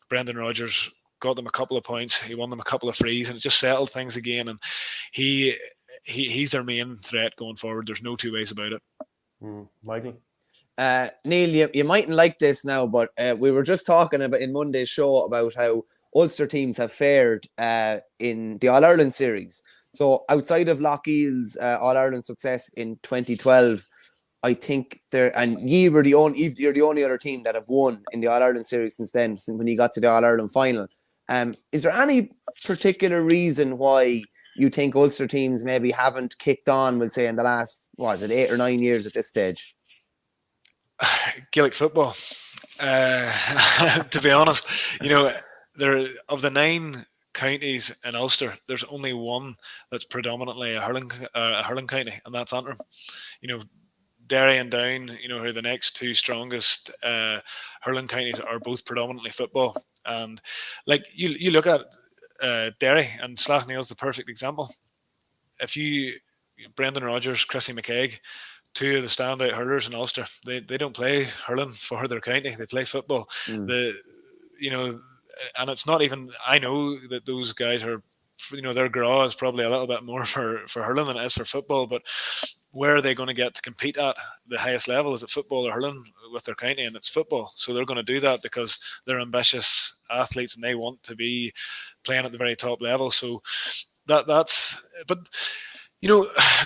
Brendan Rodgers got them a couple of points, he won them a couple of frees, and it just settled things again, and he's their main threat going forward. There's no two ways about it. Michael? Neil, you mightn't like this now, but we were just talking about in Monday's show about how Ulster teams have fared in the All-Ireland series. So outside of Locheil's All-Ireland success in 2012, I think you're the only other team that have won in the All-Ireland series since then, since when you got to the All-Ireland final. Is there any particular reason why you think Ulster teams maybe haven't kicked on, we'll say, in the last, 8 or 9 years at this stage? Gaelic football. To be honest, there of the 9 counties in Ulster, there's only one that's predominantly a hurling county, and that's Antrim. Derry and Down, who are the next 2 strongest hurling counties, are both predominantly football. And like you look at Derry, and Slaughtneil's the perfect example. Brendan Rodgers, Chrissy McKaig, 2 of the standout hurlers in Ulster, they don't play hurling for their county, they play football. And it's not even, I know that those guys are, their graw is probably a little bit more for hurling than it is for football, but where are they going to get to compete at the highest level? Is it football or hurling with their county? And it's football. So they're going to do that because they're ambitious athletes and they want to be playing at the very top level. So that's, but,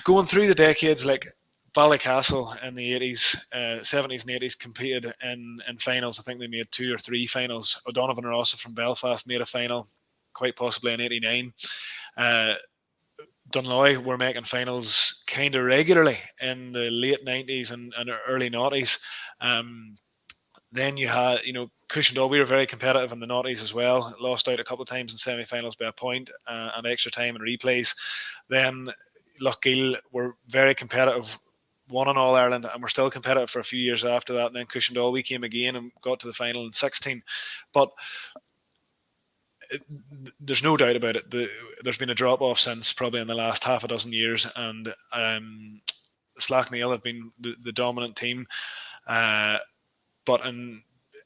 going through the decades, like Ballycastle in the 80s, 70s and 80s competed in finals. I think they made 2 or 3 finals. O'Donovan Rossa from Belfast made a final, quite possibly in 89. Dunloy were making finals kind of regularly in the late 90s and early noughties. Then you had, Cushendall, we were very competitive in the noughties as well. Lost out a couple of times in semi-finals by a point and extra time and replays. Then Loughgill were very competitive, won in All Ireland, and were still competitive for a few years after that. And then Cushendall, we came again and got to the final in 16. But there's no doubt about it. There's been a drop-off since probably in the last half a dozen years, and Slaughtneil have been the dominant team. But in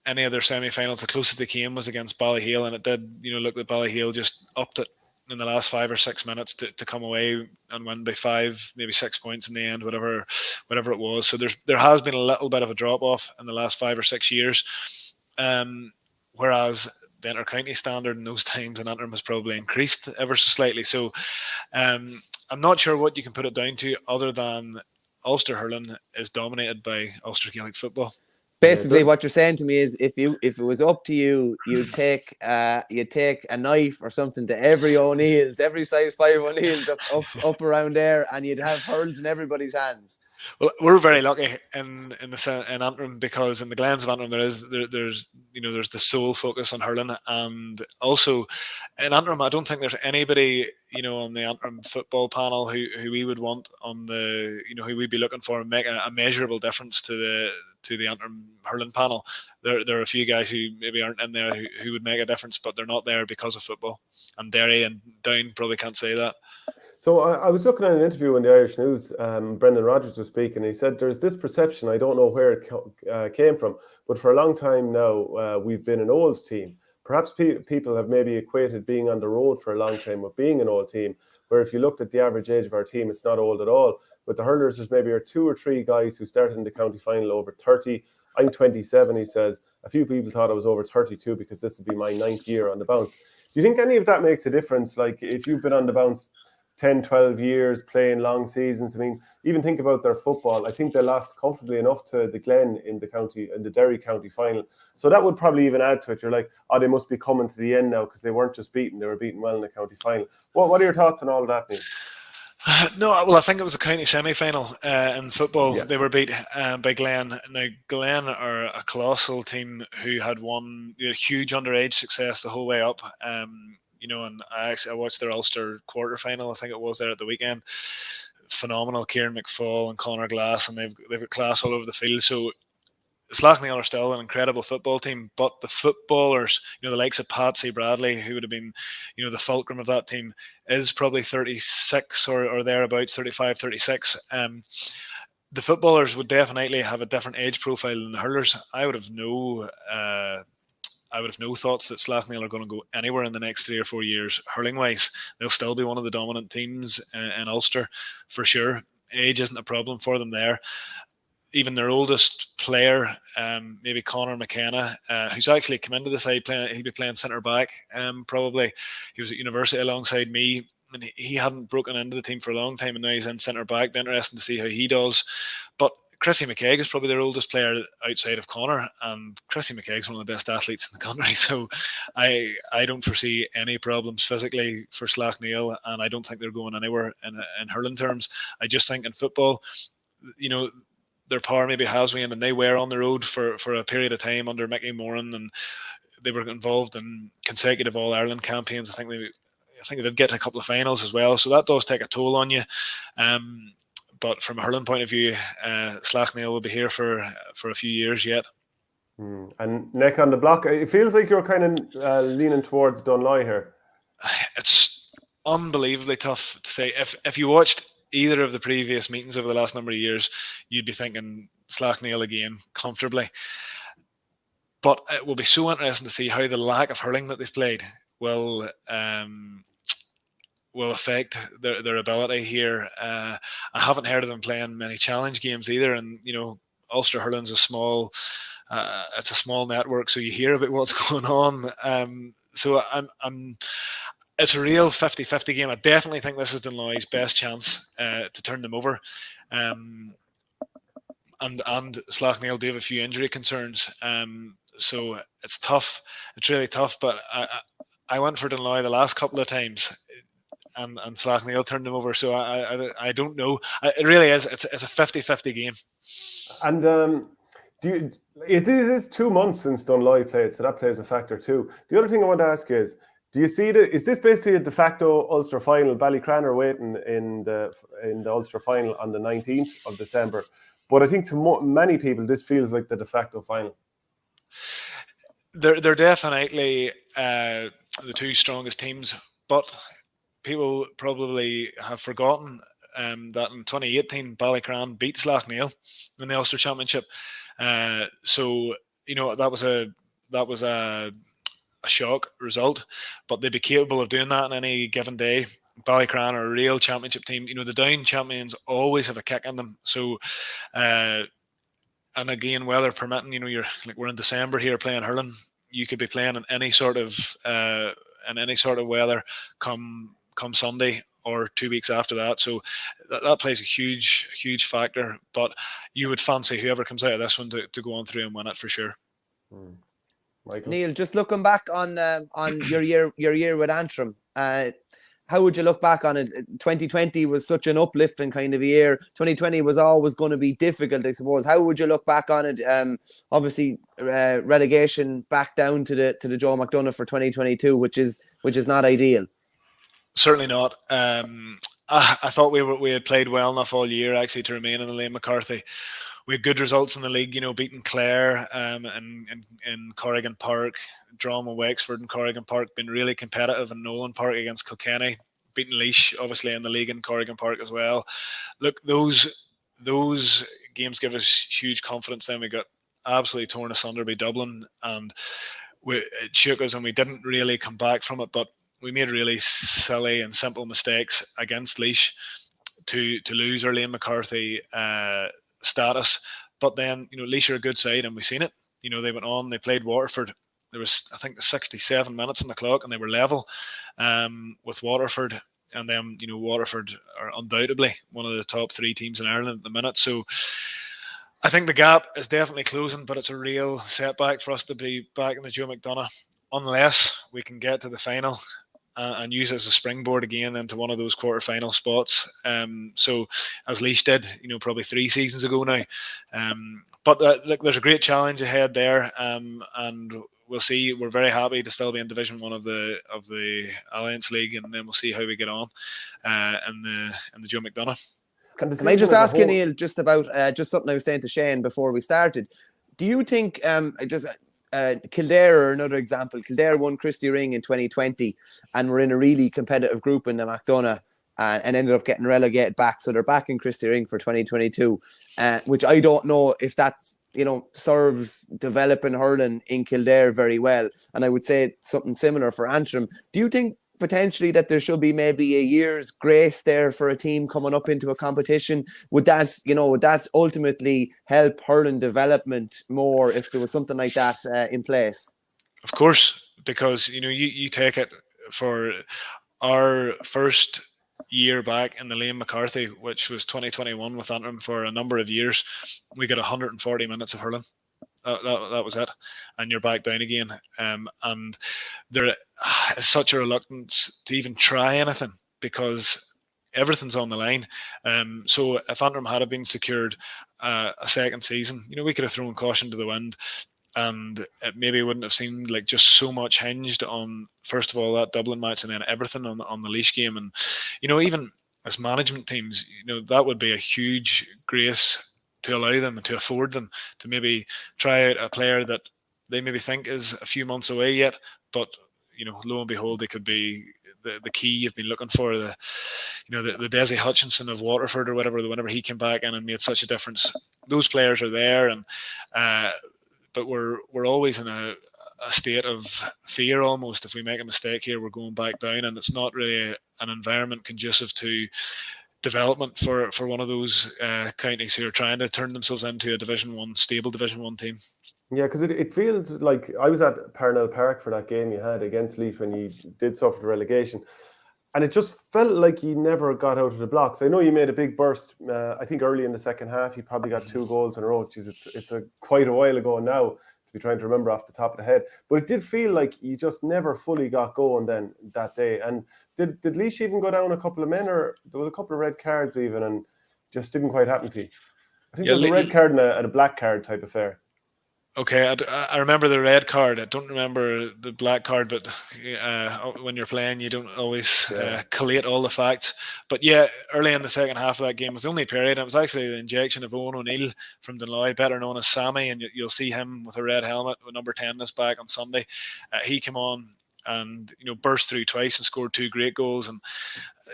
any of their semi-finals, the closest they came was against Ballyhale, and it did, look that Ballyhale just upped it in the last 5 or 6 minutes to come away and win by 5, maybe 6 points in the end, whatever it was. So there has been a little bit of a drop-off in the last 5 or 6 years, whereas the inter-county standard in those times in Antrim has probably increased ever so slightly. So I'm not sure what you can put it down to other than Ulster hurling is dominated by Ulster Gaelic football. Basically, what you're saying to me is, if it was up to you, you'd take a knife or something to every O'Neill's, every size 5 O'Neill's up around there, and you'd have hurls in everybody's hands. Well, we're very lucky in Antrim, because in the Glens of Antrim there's the sole focus on hurling, and also in Antrim I don't think there's anybody on the Antrim football panel who we would want on the who we'd be looking for and make a measurable difference to the Antrim hurling panel. There are a few guys who maybe aren't in there who would make a difference, but they're not there because of football. And Derry and Down probably can't say that. So I was looking at an interview in the Irish News. Brendan Rodgers was speaking. He said there's this perception, I don't know where it came from, but for a long time now we've been an old team. Perhaps people have maybe equated being on the road for a long time with being an old team, where if you looked at the average age of our team, it's not old at all. With the hurlers, there's maybe 2 or 3 guys who started in the county final over 30. I'm 27, he says. A few people thought I was over 32 because this would be my 9th year on the bounce. Do you think any of that makes a difference? Like, if you've been on the bounce 10, 12 years, playing long seasons, I mean, even think about their football. I think they lost comfortably enough to the Glen in the Derry county final. So that would probably even add to it. You're like, they must be coming to the end now because they weren't just beaten, they were beaten well in the county final. What are your thoughts on all of that, Neil? No, well, I think it was a county semi-final in football. Yeah. They were beat by Glen. Now, Glen are a colossal team who had won huge underage success the whole way up. And I watched their Ulster quarter-final, I think it was, there at the weekend. Phenomenal. Kieran McFall and Conor Glass, and they've got class all over the field. So Slaughtneil are still an incredible football team, but the footballers, the likes of Patsy Bradley, who would have been, the fulcrum of that team, is probably 36 or thereabouts, 35, 36. The footballers would definitely have a different age profile than the hurlers. I would have no thoughts that Slaughtneil are going to go anywhere in the next 3 or 4 years. Hurling-wise, they'll still be one of the dominant teams in Ulster, for sure. Age isn't a problem for them there. Even their oldest player, maybe Conor McKenna, who's actually come into the side, he'll be playing centre-back, probably. He was at university alongside me, and he hadn't broken into the team for a long time, and now he's in centre-back. Be interesting to see how he does. But Chrissy McKeag is probably their oldest player outside of Conor, and Chrissy McKeag's one of the best athletes in the country. So I don't foresee any problems physically for Slaughtneil, and I don't think they're going anywhere in hurling terms. I just think in football, their power maybe has waned, and they were on the road for a period of time under Mickey Moran, and they were involved in consecutive All-Ireland campaigns. I think they did get to a couple of finals as well, so that does take a toll on you. But from a hurling point of view, Slaughtneil will be here for a few years yet. And neck on the block, it feels like you're kind of leaning towards Dunloy here. It's unbelievably tough to say. If you watched either of the previous meetings over the last number of years, you'd be thinking Slaughtneil again comfortably. But it will be so interesting to see how the lack of hurling that they've played will affect their ability here. I haven't heard of them playing many challenge games either, and Ulster hurling's it's a small network, so you hear about what's going on. So it's a real 50-50 game. I definitely think this is Dunloy's best chance to turn them over. and Slaughtneil do have a few injury concerns. So it's tough. It's really tough. But I went for Dunloy the last couple of times, and Slaughtneil turned them over. So I don't know. It really is. It's a 50-50 game. And it is 2 months since Dunloy played, so that plays a factor too. The other thing I want to ask is, do you see is this basically a de facto Ulster final? Ballycran are waiting in the Ulster final on the 19th of December, but I think to many people this feels like the de facto final. They're definitely the two strongest teams, but people probably have forgotten that in 2018 Ballycran beat Slaughtneil in the Ulster Championship. So that was a shock result, but they'd be capable of doing that on any given day. Ballycran are a real championship team. The Down champions always have a kick in them. So, and again, weather permitting, we're in December here playing hurling. You could be playing in any sort of weather come Sunday or 2 weeks after that. So that plays a huge factor. But you would fancy whoever comes out of this one to go on through and win it for sure. Michael? Neil, just looking back on your year with Antrim, how would you look back on it? 2020 was such an uplifting kind of year. 2020 was always going to be difficult, I suppose. How would you look back on it? Obviously, relegation back down to the Joe McDonagh for 2022, which is not ideal. Certainly not. I thought we had played well enough all year actually to remain in the Liam McCarthy. We had good results in the league, beating Clare in Corrigan Park, drawn with Wexford in Corrigan Park, been really competitive in Nolan Park against Kilkenny, beating Laois obviously in the league in Corrigan Park as well. Look, those games give us huge confidence. Then we got absolutely torn asunder by Dublin, and it shook us, and we didn't really come back from it. But we made really silly and simple mistakes against Laois to lose our Liam McCarthy status. But then Laois are a good side, and we've seen it. They went on, they played Waterford. There was, I think, 67 minutes on the clock, and they were level with Waterford. And then Waterford are undoubtedly one of the top 3 teams in Ireland at the minute. So I think the gap is definitely closing, but it's a real setback for us to be back in the Joe McDonagh unless we can get to the final and use it as a springboard again into one of those quarter-final spots. So as Laois did, probably 3 seasons ago now. But look, there's a great challenge ahead there, and we'll see. We're very happy to still be in Division 1 of the Alliance League, and then we'll see how we get on in the Joe McDonagh. Can I just ask you, Neil, just about just something I was saying to Shane before we started? Do you think Kildare are another example? Kildare won Christy Ring in 2020 and were in a really competitive group in the McDonagh and ended up getting relegated back. So they're back in Christy Ring for 2022, which I don't know if that's, serves developing hurling in Kildare very well. And I would say something similar for Antrim. Do you think potentially that there should be maybe a year's grace there for a team coming up into a competition? Would that ultimately help hurling development more if there was something like that in place? Of course, because you take it for our first year back in the Liam McCarthy, which was 2021 with Antrim for a number of years, we got 140 minutes of hurling. That was it, and you're back down again. And there is such a reluctance to even try anything because everything's on the line. So if Antrim had been secured a second season, we could have thrown caution to the wind, and it maybe wouldn't have seemed like just so much hinged on, first of all, that Dublin match, and then everything on the Laois game. And even as management teams, that would be a huge grace to allow them and to afford them to maybe try out a player that they maybe think is a few months away yet, but lo and behold, they could be the key you've been looking for, the Desi Hutchinson of Waterford or whatever, whenever he came back in and made such a difference. Those players are there, and but we're always in a state of fear almost. If we make a mistake here, we're going back down, and it's not really an environment conducive to development for one of those counties who are trying to turn themselves into a stable Division 1 team. Yeah, because it feels like I was at Parnell Park for that game you had against Laois when you did suffer the relegation, And it just felt like he never got out of the blocks. I know you made a big burst. I think early in the second half, he probably got 2 goals in a row. Jeez, it's quite a while ago now to be trying to remember off the top of the head. But it did feel like he just never fully got going then that day. And did Laois even go down a couple of men, or there was a couple of red cards even, and just didn't quite happen for you? I think there was a red card and a black card type affair. Okay, I remember the red card. I don't remember the black card, but when you're playing, you don't always collate all the facts. But yeah, early in the second half of that game was the only period. It was actually the injection of Owen O'Neill from Dunloy, better known as Sammy, and you'll see him with a red helmet with number 10 this back on Sunday. He came on and burst through twice and scored 2 great goals. And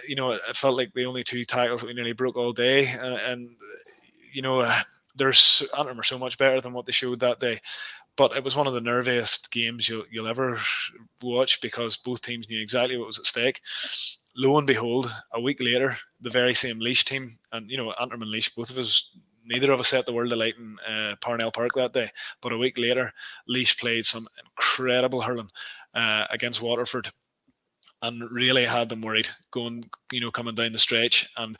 it felt like the only 2 tackles that we nearly broke all day. And Antrim are so much better than what they showed that day, but it was one of the nerviest games you'll ever watch because both teams knew exactly what was at stake. Lo and behold, a week later, the very same Laois team, and Antrim and Laois, both of us, neither of us set the world alight in Parnell Park that day, but a week later, Laois played some incredible hurling against Waterford and really had them worried coming down the stretch. And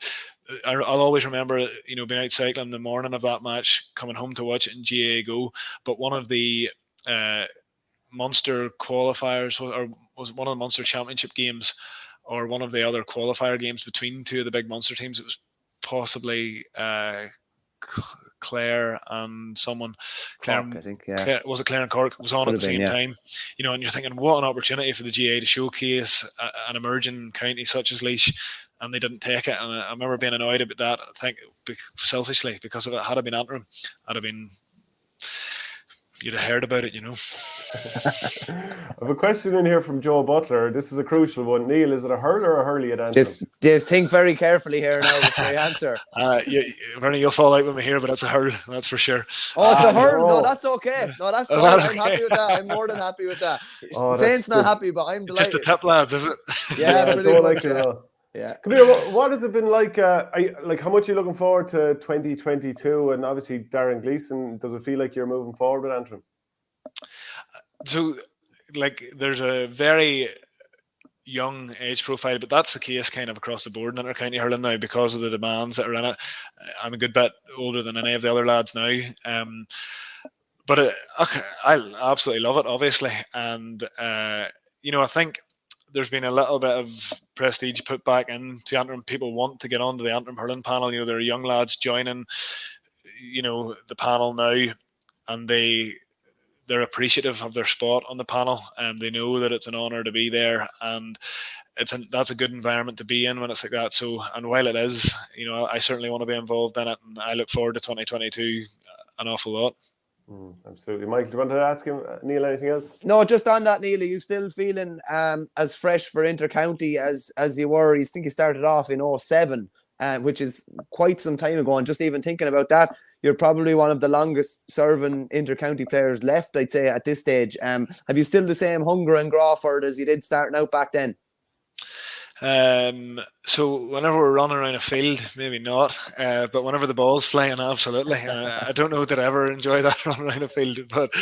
I'll always remember, being out cycling the morning of that match, coming home to watch it in GAA Go. But one of the Munster qualifiers, or was one of the Munster Championship games, or one of the other qualifier games between 2 of the big Munster teams. It was possibly Clare and someone. Cork, I think, yeah. Clare, was it Clare and Cork? It was on at the same time. And you're thinking, what an opportunity for the GA to showcase an emerging county such as Laois, and they didn't take it. And I remember being annoyed about that, I think, selfishly, because if it had been Antrim, you'd have heard about it, I have a question in here from Joe Butler. This is a crucial one. Neil, is it a hurler or a hurley at Antrim? Just think very carefully here now before you answer. Bernie, you'll fall out with me here, but it's a hurl, that's for sure. Oh, it's a hurl. No, that's okay. No, that's fine. I'm happy with that. I'm more than happy with that. Saint's not happy, but I'm delighted. Just the tip lads, is it? Yeah, pretty much. Yeah. Come here, what has it been like? How much are you looking forward to 2022? And obviously, Darren Gleeson, does it feel like you're moving forward with Antrim? So, there's a very young age profile, but that's the case kind of across the board in inter-county hurling now because of the demands that are in it. I'm a good bit older than any of the other lads now. But I absolutely love it, obviously. And, I think there's been a little bit of prestige put back into Antrim. People want to get onto the Antrim hurling panel. There are young lads joining, the panel now, and they're appreciative of their spot on the panel, and they know that it's an honour to be there, and that's a good environment to be in when it's like that. So, and while it is, I certainly want to be involved in it, and I look forward to 2022 an awful lot. Absolutely. Michael, do you want to ask him, Neil, anything else? No, just on that, Neil, are you still feeling as fresh for inter-county as you were? You think you started off in 2007, which is quite some time ago, and just even thinking about that, you're probably one of the longest serving inter-county players left, I'd say, at this stage. Have you still the same hunger in Crawford as you did starting out back then? So whenever we're running around a field, maybe not, but whenever the ball's flying, absolutely. I don't know that I ever enjoy that running around a field, but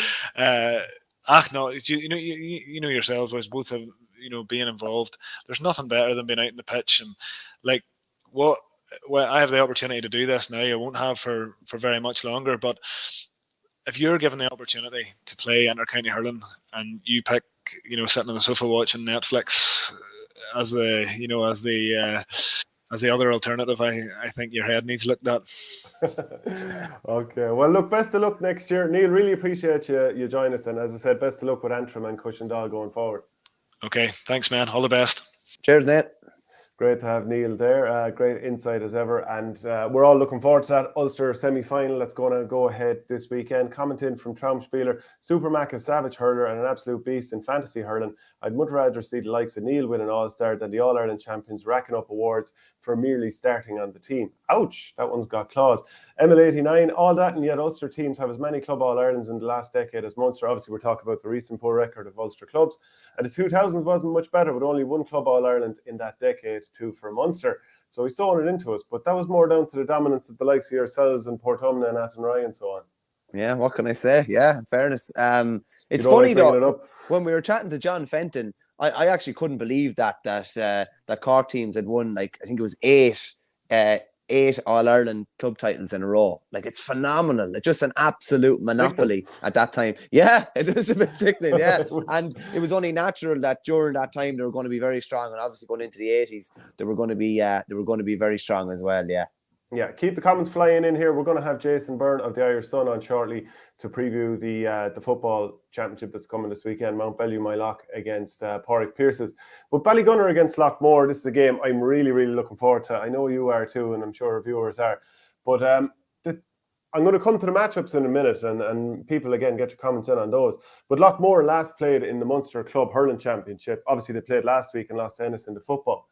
no, you know yourselves, boys, both have being involved. There's nothing better than being out in the pitch, and I have the opportunity to do this now. I won't have for very much longer, but if you're given the opportunity to play inter-county hurling and you pick, sitting on the sofa watching Netflix as the other alternative, I think your head needs looked at. Okay, well, look, best of luck next year, Neil. Really appreciate you joining us, and as I said, best of luck with Antrim and Cushendall going forward. Okay, thanks, man. All the best. Cheers, Nate. Great to have Neil there. Great insight as ever. And we're all looking forward to that Ulster semi-final that's going to go ahead this weekend. Commenting from Traumspieler, Supermac, a savage hurler and an absolute beast in fantasy hurling. I'd much rather see the likes of Neil win an All-Star than the All-Ireland champions racking up awards for merely starting on the team. Ouch, that one's got claws. ML89, all that, and yet Ulster teams have as many Club All-Irelands in the last decade as Munster. Obviously, we're talking about the recent poor record of Ulster clubs. And the 2000s wasn't much better, with only one Club All-Ireland in that decade, two for Munster. So he's throwing it into us, but that was more down to the dominance of the likes of yourselves and Portumna and Athenry and so on. Yeah, what can I say? Yeah, in fairness. It's funny though, when we were chatting to John Fenton, I actually couldn't believe that Cork teams had won, like, I think it was eight All-Ireland club titles in a row. Like, it's phenomenal. It's just an absolute monopoly at that time. Yeah, it was a bit sickening, yeah. And it was only natural that during that time they were going to be very strong, and obviously going into the 80s, they were going to be very strong as well, yeah. Yeah, keep the comments flying in here. We're going to have Jason Byrne of the Irish Sun on shortly to preview the football championship that's coming this weekend. Mountbellew-Moylough against Padraig Pearses. But Ballygunner against Loughmore, this is a game I'm really, really looking forward to. I know you are too, and I'm sure our viewers are. But I'm going to come to the matchups in a minute, and people, again, get your comments in on those. But Loughmore last played in the Munster Club Hurling Championship. Obviously, they played last week and lost to Ennis in the football.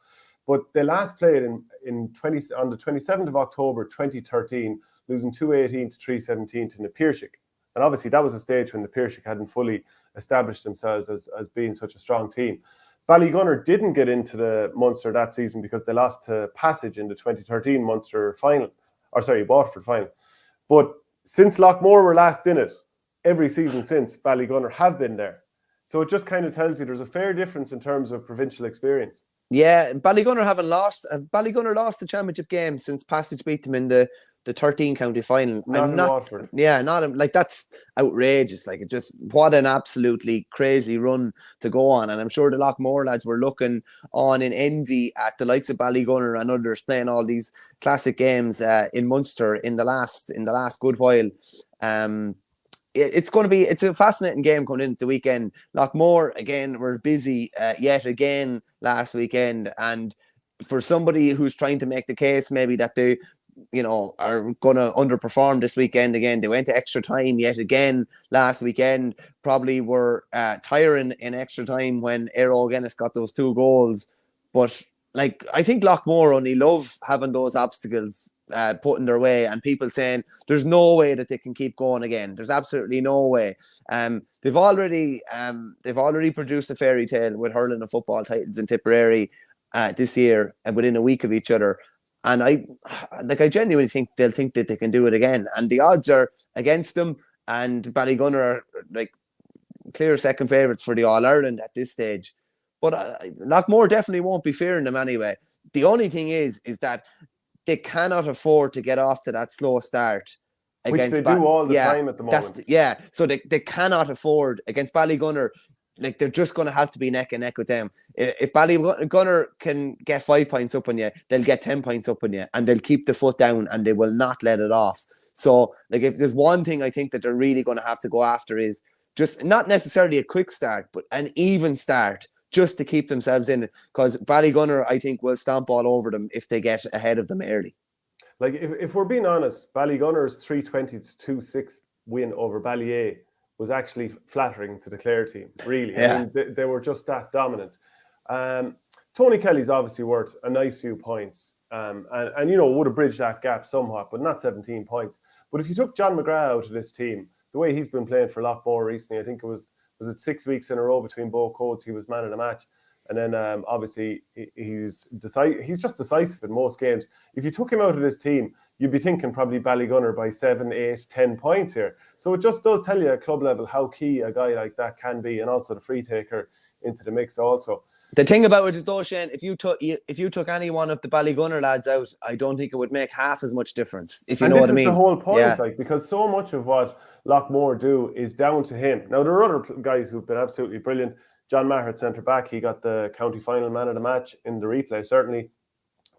But they last played on the 27th of October 2013, losing 2-18 to 3-17 to the Pearses. And obviously that was a stage when the Pearses hadn't fully established themselves as being such a strong team. Ballygunner didn't get into the Munster that season because they lost to Passage in the 2013 Munster final, Waterford final. But since Loughmore were last in it, every season since, Ballygunner have been there. So it just kind of tells you there's a fair difference in terms of provincial experience. Yeah, Ballygunner haven't lost. Ballygunner lost the championship game since Passage beat them in the 13 county final. Not in Waterford. Yeah, like, that's outrageous. Like, it just, what an absolutely crazy run to go on. And I'm sure the Loughmore lads were looking on in envy at the likes of Ballygunner and others playing all these classic games in Munster in the last good while. It's a fascinating game coming into the weekend. Loughmore, again, were busy yet again last weekend. And for somebody who's trying to make the case maybe that they, are going to underperform this weekend again, they went to extra time yet again last weekend, probably were tiring in extra time when Aero Guinness got those 2 goals. But, like, I think Loughmore only love having those obstacles put in their way, and people saying there's no way that they can keep going again. There's absolutely no way. They've already produced a fairy tale with hurling and football titles in Tipperary this year, within a week of each other. And I genuinely think they'll think that they can do it again. And the odds are against them. And Ballygunner are, like, clear second favourites for the All-Ireland at this stage. But Loughmore definitely won't be fearing them anyway. The only thing is that they cannot afford to get off to that slow start. Which they do all the time at the moment. So they cannot afford against Ballygunner. Like, they're just going to have to be neck and neck with them. If Ballygunner can get 5 points up on you, they'll get 10 points up on you, and they'll keep the foot down and they will not let it off. So, like, if there's one thing I think that they're really going to have to go after is just not necessarily a quick start, but an even start, just to keep themselves in it. Because Ballygunner, I think, will stomp all over them if they get ahead of them early. Like, if we're being honest, Ballygunner's 320-2-6 win over Ballyea was actually flattering to the Clare team, really. Yeah. I mean, they were just that dominant. Tony Kelly's obviously worth a nice few points, and would have bridged that gap somewhat, but not 17 points. But if you took John McGrath out of this team, the way he's been playing for Loughmore recently, I think it was 6 weeks in a row between both codes, he was man of the match. And then obviously he's just decisive in most games. If you took him out of this team, you'd be thinking probably Ballygunner by 7, 8, 10 points here. So it just does tell you at club level how key a guy like that can be, and also the free taker into the mix also. The thing about it is, though, Shane, if you took any one of the Ballygunner lads out, I don't think it would make half as much difference, if you know what I mean. This is the whole point, because so much of what Loughmore do is down to him. Now, there are other guys who've been absolutely brilliant. John Maher at centre-back, he got the county final man of the match in the replay, certainly.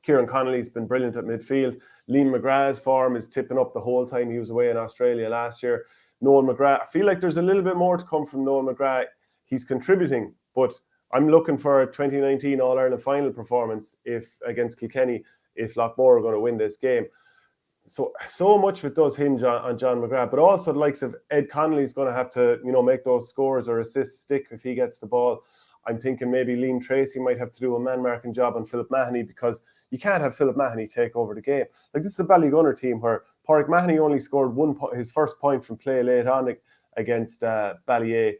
Kieran Connolly's been brilliant at midfield. Liam McGrath's form is tipping up the whole time he was away in Australia last year. Noel McGrath, I feel like there's a little bit more to come from Noel McGrath. He's contributing, but I'm looking for a 2019 All-Ireland final performance against Kilkenny if Loughmore are going to win this game. So much of it does hinge on John McGrath, but also the likes of Ed Connolly's going to have to, make those scores or assists stick if he gets the ball. I'm thinking maybe Liam Tracy might have to do a man-marking job on Philip Mahoney, because you can't have Philip Mahoney take over the game. Like, this is a Ballygunner team where Padraig Mahoney only scored his first point from play late on against Ballyea.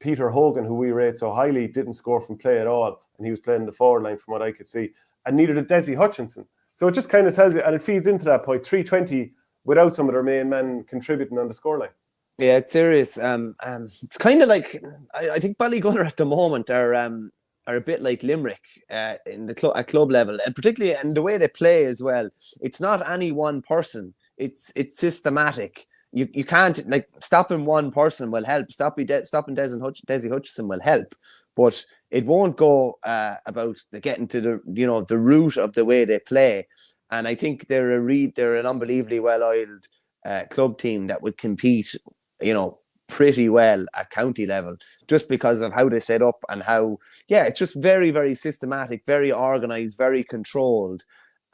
Peter Hogan, who we rate so highly, didn't score from play at all, and he was playing the forward line from what I could see. And neither did Desi Hutchinson. So it just kind of tells you, and it feeds into that point, 320 without some of their main men contributing on the scoreline. Yeah, it's serious. It's kind of like, I think Ballygunner at the moment are are a bit like Limerick in the at club level, and particularly in the way they play as well. It's not any one person. It's systematic. You can't, like, stopping one person will help. Stopping Desi Hutchison will help, but it won't go about getting to the root of the way they play. And I think they're an unbelievably well-oiled club team that would compete, pretty well at county level, just because of how they set up and how, it's just very, very systematic, very organised, very controlled.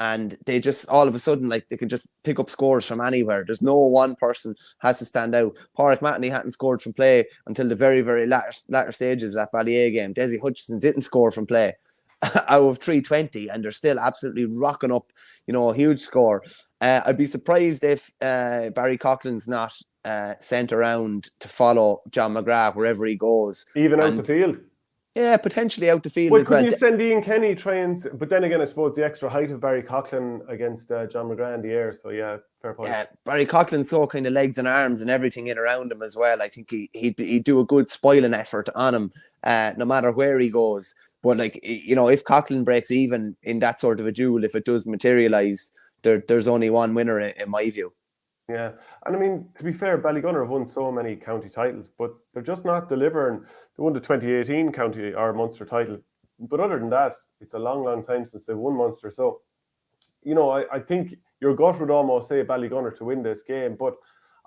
And they just, all of a sudden, like, they can just pick up scores from anywhere. There's no one person has to stand out. Padraig McManus hadn't scored from play until the very, very latter stages of that Ballyea game. Desi Hutchison didn't score from play out of 320, and they're still absolutely rocking up, a huge score. I'd be surprised if Barry Coughlin's not sent around to follow John McGrath wherever he goes. Even out the field? Yeah, potentially out the field Well, as well. Couldn't you send Ian Kenny but then again, I suppose the extra height of Barry Coughlin against John McGrath in the air, so yeah, fair point. Yeah, Barry Coughlin's so kind of legs and arms and everything in around him as well. I think he'd do a good spoiling effort on him, no matter where he goes. But, like, if Coughlin breaks even in that sort of a duel, if it does materialise, there's only one winner in my view. Yeah, and I mean, to be fair, Ballygunner have won so many county titles, but they're just not delivering. They won the 2018 county or Munster title, but other than that, it's a long, long time since they've won Munster. So, I think your gut would almost say Ballygunner to win this game, but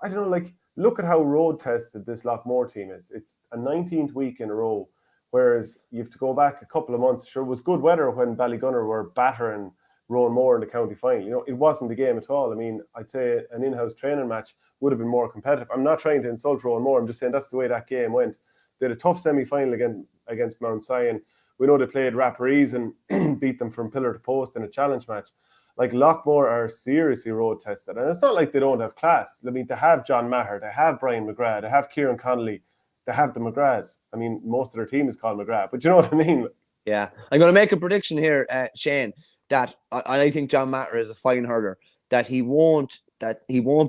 I don't know, like, look at how road tested this Loughmore team is. It's a 19th week in a row, whereas you have to go back a couple of months. Sure, it was good weather when Ballygunner were battering Rowan-Moore in the county final. It wasn't the game at all. I mean, I'd say an in-house training match would have been more competitive. I'm not trying to insult Rowan-Moore. I'm just saying that's the way that game went. They had a tough semi-final against Mount Sion. We know they played Rapparees and beat them from pillar to post in a challenge match. Like, Loughmore are seriously road tested. And it's not like they don't have class. I mean, they have John Maher, they have Brian McGrath, they have Kieran Connolly, they have the McGraths. I mean, most of their team is called McGrath, but you know what I mean? Yeah. I'm going to make a prediction here, Shane, that I think John Maher is a fine hurler, that he won't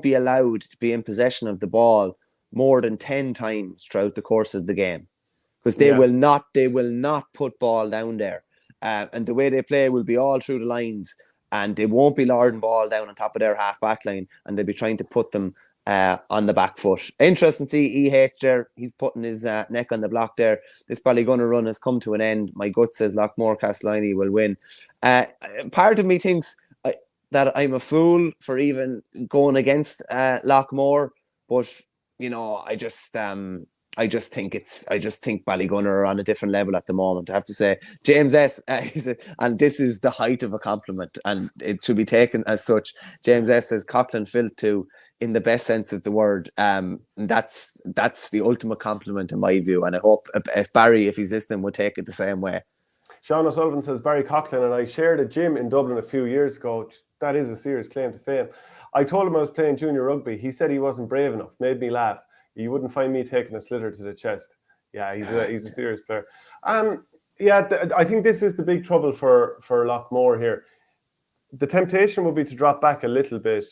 be allowed to be in possession of the ball more than 10 times throughout the course of the game, because they will not put ball down there, and the way they play will be all through the lines, and they won't be lording ball down on top of their half back line, and they'll be trying to put them on the back foot. Interesting to see EH there. He's putting his neck on the block there. This Ballygunner run has come to an end. My gut says Loughmore-Castleiney will win. Part of me thinks that I'm a fool for even going against Loughmore, but I just think Ballygunner are on a different level at the moment. I have to say, James S. And this is the height of a compliment, and it should be taken as such. James S. says Coughlin filled to in the best sense of the word. That's the ultimate compliment in my view, and I hope if Barry, if he's listening, would take it the same way. Sean O'Sullivan says Barry Coughlin and I shared a gym in Dublin a few years ago. That is a serious claim to fame. I told him I was playing junior rugby. He said he wasn't brave enough. Made me laugh. You wouldn't find me taking a sliotar to the chest. Yeah, he's a serious player. I think this is the big trouble for Loughmore here. The temptation would be to drop back a little bit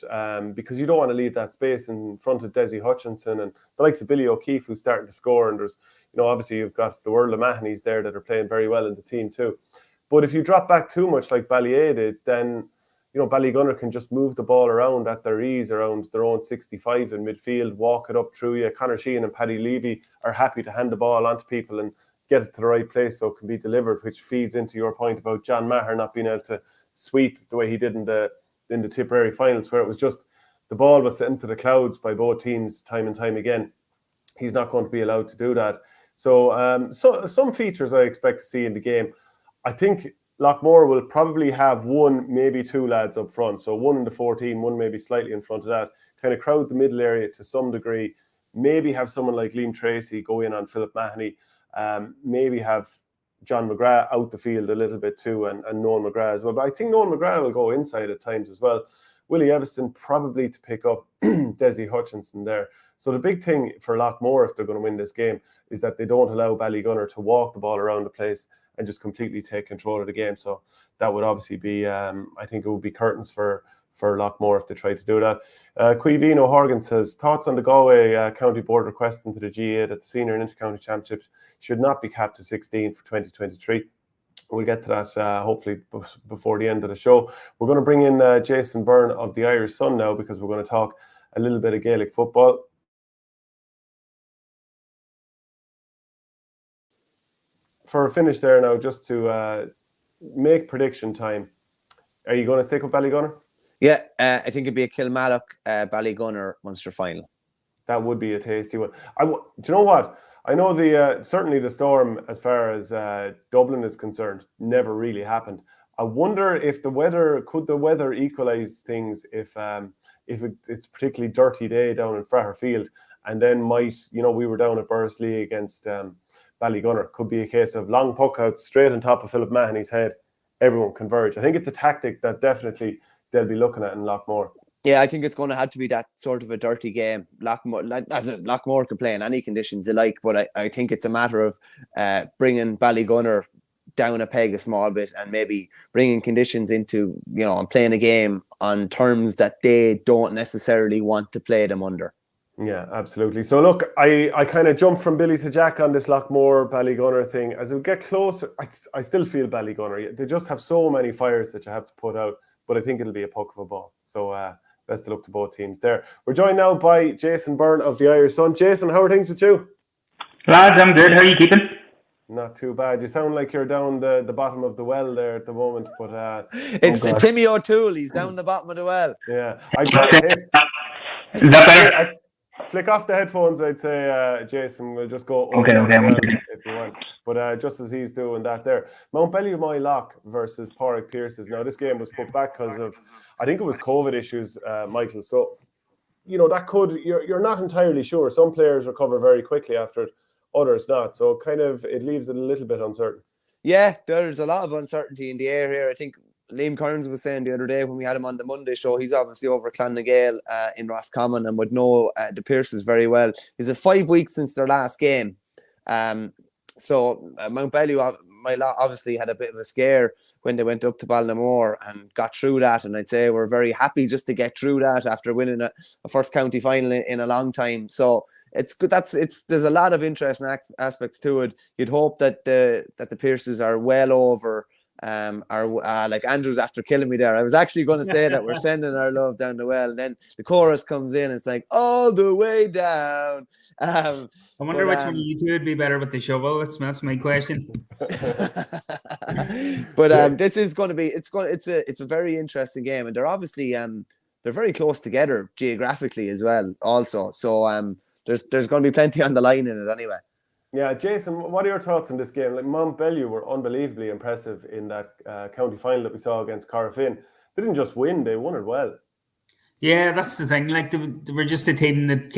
because you don't want to leave that space in front of Desi Hutchinson and the likes of Billy O'Keefe, who's starting to score. And there's, obviously you've got the world of Mahoney's there that are playing very well in the team too. But if you drop back too much like Ballyea did, then Ballygunner can just move the ball around at their ease around their own 65 in midfield, walk it up through you. Conor Sheehan and Paddy Levy are happy to hand the ball onto people and get it to the right place so it can be delivered, which feeds into your point about John Maher not being able to sweep the way he did in the Tipperary finals, where it was just the ball was sent into the clouds by both teams time and time again. He's not going to be allowed to do that. So some features I expect to see in the game. I think Loughmore will probably have one, maybe two lads up front. So one in the 14, one maybe slightly in front of that. Kind of crowd the middle area to some degree. Maybe have someone like Liam Tracy go in on Philip Mahoney. Maybe have John McGrath out the field a little bit too, and Noel McGrath as well. But I think Noel McGrath will go inside at times as well. Willie Everston probably to pick up Desi Hutchinson there. So the big thing for Loughmore, if they're going to win this game, is that they don't allow Ballygunner to walk the ball around the place and just completely take control of the game. So that would obviously be, I think it would be curtains for Loughmore if they try to do that. Cuivino Horgan says, thoughts on the Galway County Board requesting to the GA that the Senior and Inter-County Championships should not be capped to 16 for 2023. We'll get to that hopefully before the end of the show. We're going to bring in Jason Byrne of the Irish Sun now, because we're going to talk a little bit of Gaelic football. For a finish there now, just to make prediction time, are you going to stick with Ballygunner? Yeah, I think it'd be a Kilmallock Ballygunner Munster final. That would be a tasty one. Do you know what? I know certainly the Storm, as far as Dublin is concerned, never really happened. I wonder if the weather equalise things if it's a particularly dirty day down in Fraher Field, and then we were down at Bursley against Ballygunner. Could be a case of long puck out straight on top of Philip Mahoney's head. Everyone converge. I think it's a tactic that definitely they'll be looking at in Loughmore. Yeah, I think it's going to have to be that sort of a dirty game. Loughmore can play in any conditions they like, but I think it's a matter of bringing Ballygunner down a peg a small bit, and maybe bringing conditions into, and playing a game on terms that they don't necessarily want to play them under. Yeah, absolutely. So look, I kind of jumped from Billy to Jack on this Loughmore Ballygunner thing. As we get closer, I still feel Ballygunner. They just have so many fires that you have to put out, but I think it'll be a puck of a ball. So best of luck to both teams there. We're joined now by Jason Byrne of the Irish Sun. Jason, how are things with you? Lads, I'm good. How are you keeping? Not too bad. You sound like you're down the bottom of the well there at the moment, but it's Timmy O'Toole. He's down the bottom of the well. Yeah. Is that better? Flick off the headphones, I'd say, Jason. We'll just go okay, if you want. But just as he's doing that there. Mountbellew-Moylough versus Padraig Pearses. Now, this game was put back because of, I think it was COVID issues, Michael. So, that you're not entirely sure. Some players recover very quickly after it, others not. So it leaves it a little bit uncertain. Yeah, there's a lot of uncertainty in the air here. I think Liam Kearns was saying the other day when we had him on the Monday show, he's obviously over Clonagale in Roscommon and would know the Pearses very well. It's 5 weeks since their last game. So Mountbellew-Moylough obviously had a bit of a scare when they went up to Ballinamore and got through that. And I'd say we're very happy just to get through that after winning a first county final in a long time. So it's good. There's a lot of interesting aspects to it. You'd hope that the Pearses are well over. Like Andrew's after killing me there. I was actually going to say that we're sending our love down the well, and then the chorus comes in. It's like all the way down. I wonder which one of you two would be better with the shovel. That's my question. But this is going to be. It's a very interesting game, and they're obviously they're very close together geographically as well. Also, so there's going to be plenty on the line in it anyway. Yeah, Jason, what are your thoughts on this game? Like, Mountbellew were unbelievably impressive in that county final that we saw against Corofin. They didn't just win, they won it well. Yeah, that's the thing. Like, they were just a team that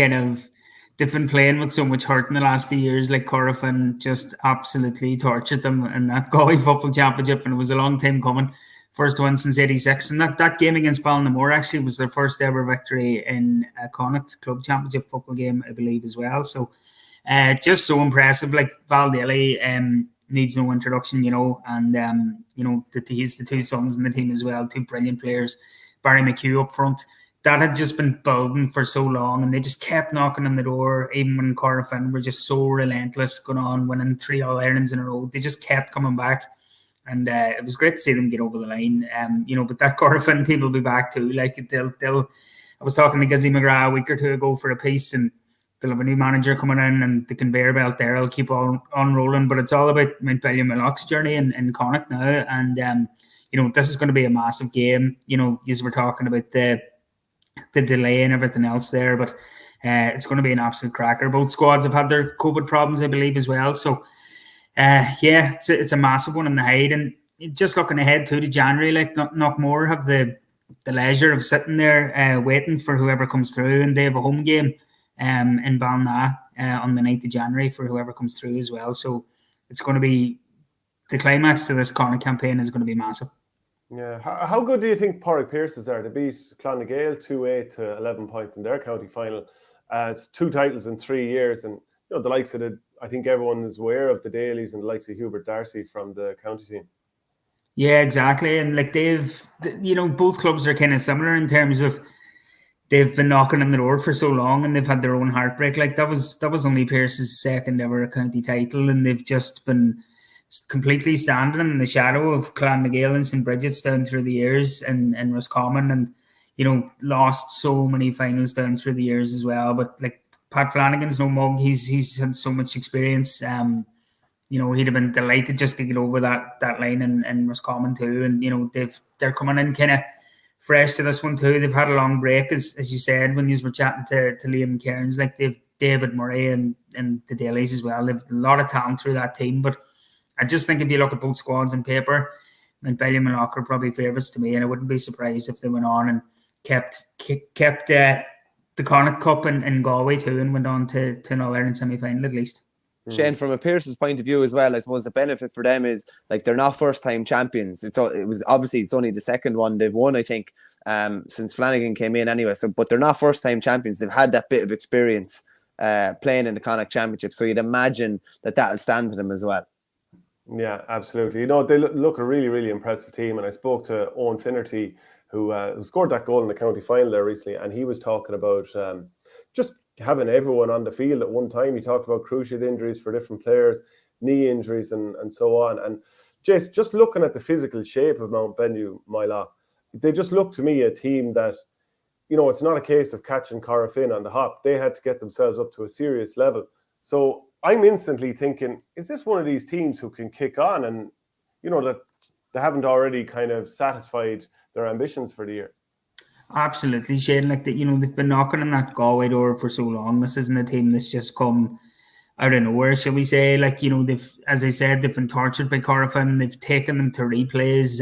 they've been playing with so much hurt in the last few years. Like, Corofin just absolutely tortured them in that Galway Football Championship, and it was a long time coming. First one since '86. And that game against Ballinamore actually was their first ever victory in a Connacht Club Championship football game, I believe, as well. So, just so impressive. Like, Val Daly needs no introduction, and he's the two sons in the team as well, two brilliant players. Barry McHugh up front. That had just been building for so long, and they just kept knocking on the door, even when Corofin were just so relentless, going on, winning 3 All-Irelands in a row. They just kept coming back, and it was great to see them get over the line. But that Corofin team will be back too. Like, they'll. I was talking to Gizzy McGrath a week or two ago for a piece, and they'll have a new manager coming in, and the conveyor belt there will keep on rolling. But it's all about Mountbellew-Moylough's journey in Connacht now. And, this is going to be a massive game. As we're talking about the delay and everything else there. But it's going to be an absolute cracker. Both squads have had their COVID problems, I believe, as well. So, it's a massive one in the Hyde. And just looking ahead to January, like, Knockmore have the leisure of sitting there waiting for whoever comes through. And they have a home game in Ballina on the 9th of January for whoever comes through as well. So it's going to be the climax to this Connacht campaign is going to be massive. Yeah. How good do you think Padraig Pearses are to beat Clonagale 2-8 to 11 points in their county final? It's 2 titles in 3 years, and the likes of I think everyone is aware of the Dailies and the likes of Hubert Darcy from the county team. Yeah, exactly. And like both clubs are kind of similar in terms of they've been knocking on the door for so long, and they've had their own heartbreak. Like, that was only Pearse's second ever county title, and they've just been completely standing in the shadow of Clonmacud and St. Bridget's down through the years, and Roscommon, and lost so many finals down through the years as well. But like Pat Flanagan's no mug. He's had so much experience. He'd have been delighted just to get over that line in Roscommon too. And they're coming in kind of fresh to this one too. They've had a long break, as you said when you were chatting to Liam Cairns. Like they've David Murray and the Dailies as well. They've a lot of talent through that team. But I just think if you look at both squads on paper, Mountbellew-Moylough are probably favourites to me, and I wouldn't be surprised if they went on and kept the Connacht Cup in Galway too, and went on to an All-Ireland semi-final at least. Shane, from a Pearses point of view as well, I suppose the benefit for them is like they're not first-time champions. It's only the second one they've won, I think, since Flanagan came in anyway. So, but they're not first-time champions. They've had that bit of experience playing in the Connacht Championship. So you'd imagine that'll stand to them as well. Yeah, absolutely. They look a really, really impressive team. And I spoke to Owen Finnerty, who scored that goal in the county final there recently, and he was talking about just having everyone on the field at one time. He talked about cruciate injuries for different players, knee injuries and so on. And Jace, just looking at the physical shape of Mountbellew-Moylough, they just look to me a team that, it's not a case of catching Corofin on the hop. They had to get themselves up to a serious level. So I'm instantly thinking, is this one of these teams who can kick on and, that they haven't already kind of satisfied their ambitions for the year? Absolutely, Shane. Like that, they've been knocking on that Galway door for so long. This isn't a team that's just come out of nowhere, shall we say? Like, they've, as I said, they've been tortured by Corofin. They've taken them to replays.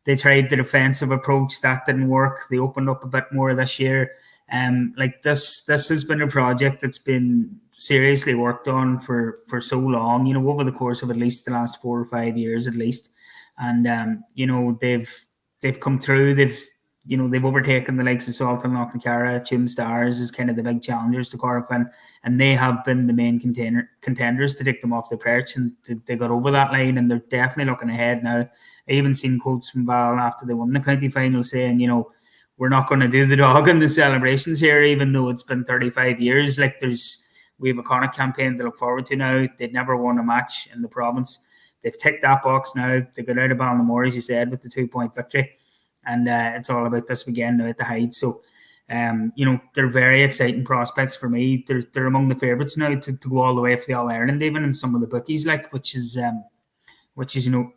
They tried the defensive approach, that didn't work. They opened up a bit more this year. This has been a project that's been seriously worked on for so long. Over the course of at least the last 4 or 5 years, at least. And they've come through. They've overtaken the likes of Salton, Knocknacarra, Chim Stars as kind of the big challengers to Corofin, and they have been the main contenders to take them off the perch, and they got over that line, and they're definitely looking ahead now. I even seen quotes from Val after they won the county final saying, we're not going to do the dog in the celebrations here, even though it's been 35 years. Like we have a Connacht campaign to look forward to now. They'd never won a match in the province. They've ticked that box now. They got out of Ballinamore, as you said, with the 2-point victory. And it's all about this weekend now at the Hyde. So, they're very exciting prospects for me. They're among the favourites now to go all the way for the All-Ireland even in some of the bookies, which is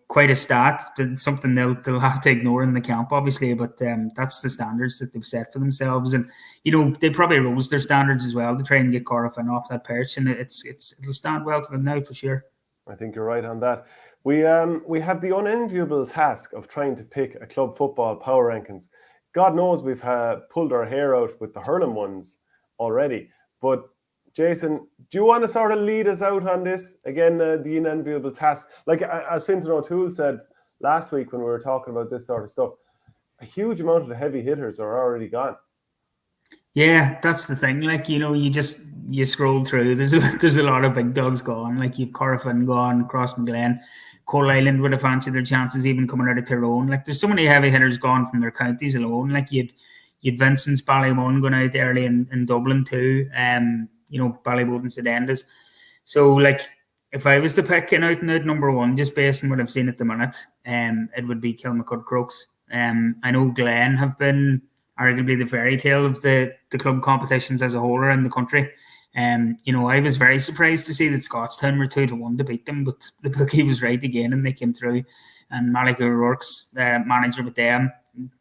quite a stat. Something they'll have to ignore in the camp, obviously. But that's the standards that they've set for themselves. And, they probably rose their standards as well to try and get Corofin off that perch. And it'll stand well to them now for sure. I think you're right on that. We have the unenviable task of trying to pick a club football power rankings. God knows we've pulled our hair out with the hurling ones already. But Jason, do you want to sort of lead us out on this? Again, the unenviable task. Like as Fenton O'Toole said last week when we were talking about this sort of stuff, a huge amount of the heavy hitters are already gone. Yeah, that's the thing. Like, you scroll through. There's a lot of big dogs gone. Like you've Corofin gone, Crossmaglen, Coal Island would have fancied their chances even coming out of Tyrone. Like there's so many heavy hitters gone from their counties alone. Like you'd Vincent's Ballymun going out early in Dublin too. Ballyboat and Sedendas. So like if I was to pick an out and out number one, just based on what I've seen at the minute, it would be Kilmacud Crokes. I know Glen have been arguably the fairy tale of the club competitions as a whole around the country. I was very surprised to see that Scottstown were 2-1 to beat them, but the bookie was right again and they came through. And Malik O'Rourke's manager with them,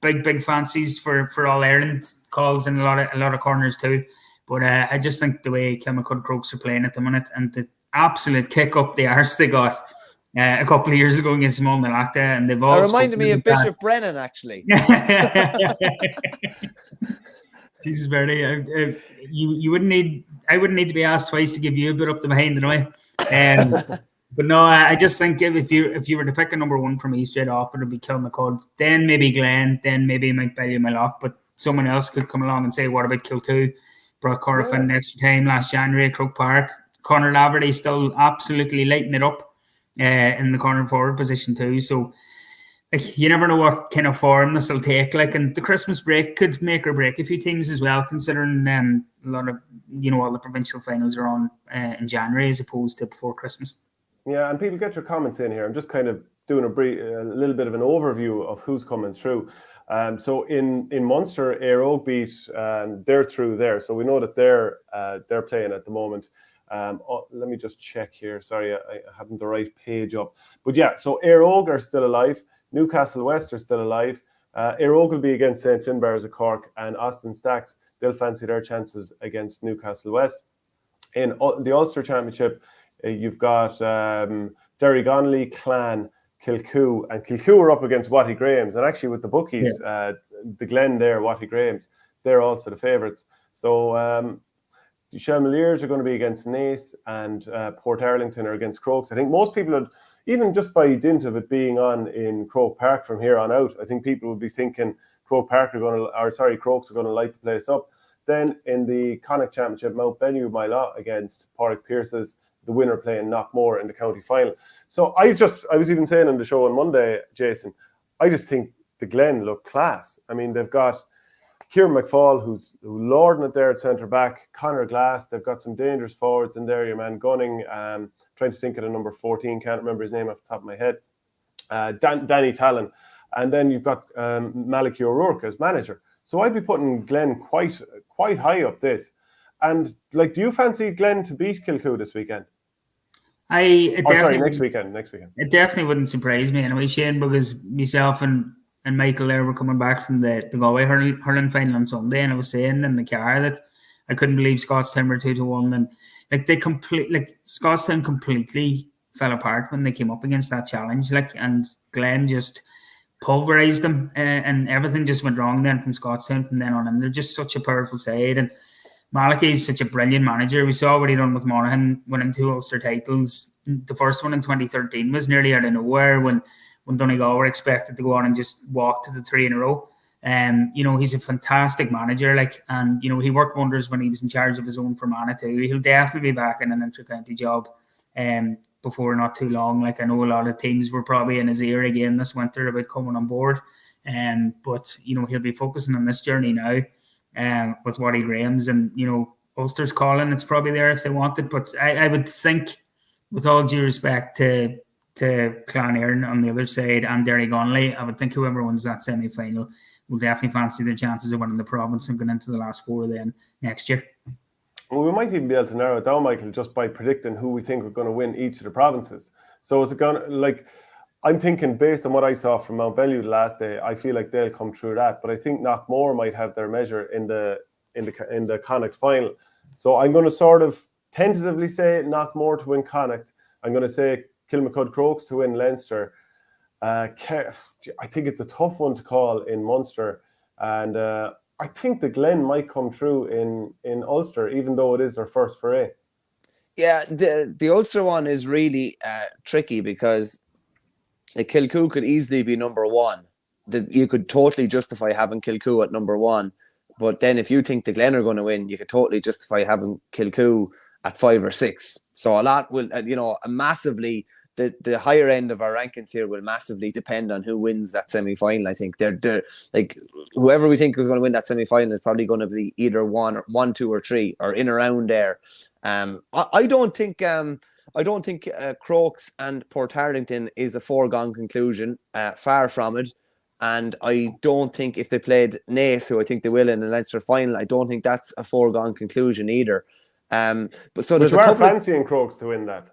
big fancies for All Ireland calls in a lot of corners too. But I just think the way Kilmacud Crokes are playing at the minute and the absolute kick up the arse they got a couple of years ago against Mullinalack, and they've all. It reminded me of Bishop Brennan, actually. Jesus, Bernie, you wouldn't need. I wouldn't need to be asked twice to give you a bit up the behind anyway. But no, I just think if you were to pick a number one for me straight off, it would be Kilmacud, then maybe Glen, then maybe Mountbellew-Moylough. But someone else could come along and say, what about Kilcoo? Brought Corofin extra time last January at Croke Park. Conor Laverty still absolutely lighting it up in the corner forward position too. So you never know what kind of form this will take. And the Christmas break could make or break a few teams as well, considering a lot of all the provincial finals are on in January as opposed to before Christmas. Yeah, and people get your comments in here. I'm just kind of doing a little bit of an overview of who's coming through. So in Munster, Éire beat, they're through there. So we know that they're playing at the moment. Let me just check here. Sorry, I haven't the right page up. But yeah, so Éire are still alive. Newcastle West are still alive. Éire will be against St. Finbarrs of Cork, and Austin Stacks, they'll fancy their chances against Newcastle West. In the Ulster Championship, you've got Derry-Gonley, Clan, Kilcoo, and Kilcoo are up against Watty Graham's. And actually with the bookies, the Glen there, Watty Graham's, they're also the favourites. So Shamrocks are going to be against Naoise, and Port Arlington are against Crokes. I think most people would, even just by dint of it being on in Croke Park from here on out, I think people would be thinking Crokes are going to light the place up. Then in the Connacht Championship, Mountbellew-Moylough against Pearses, the winner playing Loughmore in the county final. So I was even saying on the show on Monday, Jason, I just think the Glen look class. I mean, they've got Kieran McFall, who's lording it there at centre back, Conor Glass. They've got some dangerous forwards in there. Your man Gunning, trying to think of the number 14, can't remember his name off the top of my head. Danny Tallon, and then you've got Malachy O'Rourke as manager. So I'd be putting Glen quite high up this. And like, do you fancy Glen to beat Kilcoo this weekend? Next weekend. It definitely wouldn't surprise me anyway, Shane, because myself and Michael there were coming back from the Galway hurling final on Sunday, and I was saying in the car that I couldn't believe Scottstown were 2-1, and Scottstown completely fell apart when they came up against that challenge, and Glen just pulverized them, and everything just went wrong then from Scottstown from then on, and they're just such a powerful side. And Malachy is such a brilliant manager. We saw what he done with Monaghan, winning 2 Ulster titles. The first one in 2013 was nearly out of nowhere when Donegal were expected to go on and just walk to the 3 in a row. He's a fantastic manager, and he worked wonders when he was in charge of his own Fermanagh too. He'll definitely be back in an inter-county job before not too long. I know a lot of teams were probably in his ear again this winter about coming on board, but he'll be focusing on this journey now with Watty Graham's, and Ulster's calling. It's probably there if they want it, but I would think, with all due respect to Clonairin on the other side and Derry-Gonley, I would think whoever wins that semi-final will definitely fancy their chances of winning the province and going into the last 4 then next year. Well, we might even be able to narrow it down, Michael, just by predicting who we think are going to win each of the provinces. So is it going to, I'm thinking based on what I saw from Mountbellew the last day, I feel like they'll come through that. But I think Knockmore might have their measure in the Connacht final. So I'm going to sort of tentatively say Knockmore to win Connacht. I'm going to say Kilmacud Crokes to win Leinster. I think it's a tough one to call in Munster, and I think the Glen might come through in Ulster, even though it is their first foray. Yeah, the Ulster one is really tricky because Kilcoo could easily be number 1. You could totally justify having Kilcoo at number 1, but then if you think the Glen are going to win, you could totally justify having Kilcoo at 5 or 6. So a lot will, massively. The higher end of our rankings here will massively depend on who wins that semi-final. I think they're whoever we think is going to win that semi-final is probably going to be either 1, 2, or 3, or in around there. I don't think Crokes and Port Arlington is a foregone conclusion. Far from it. And I don't think if they played Naoise, who I think they will in the Leinster final, I don't think that's a foregone conclusion either. But so there's a couple fancying Crokes to win that.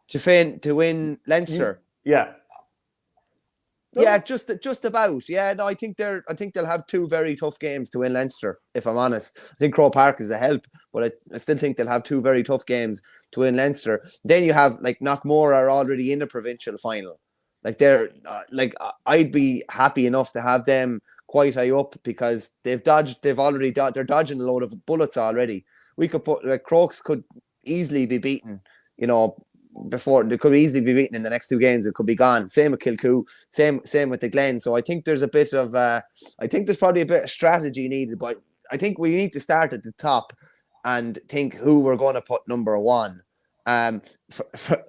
To win Leinster. Yeah. Yeah, just about. Yeah, no, I think they'll have 2 very tough games to win Leinster, if I'm honest. I think Croke Park is a help, but I still think they'll have 2 very tough games to win Leinster. Then you have Knockmore are already in the provincial final. They're I'd be happy enough to have them quite high up because they're dodging a load of bullets already. We could put Crokes could easily be beaten, before they could easily be beaten in the next 2 games. It could be gone. Same with Kilcoo, same with the Glen. So I think there's a bit of there's probably a bit of strategy needed, but I think we need to start at the top and think who we're going to put number 1.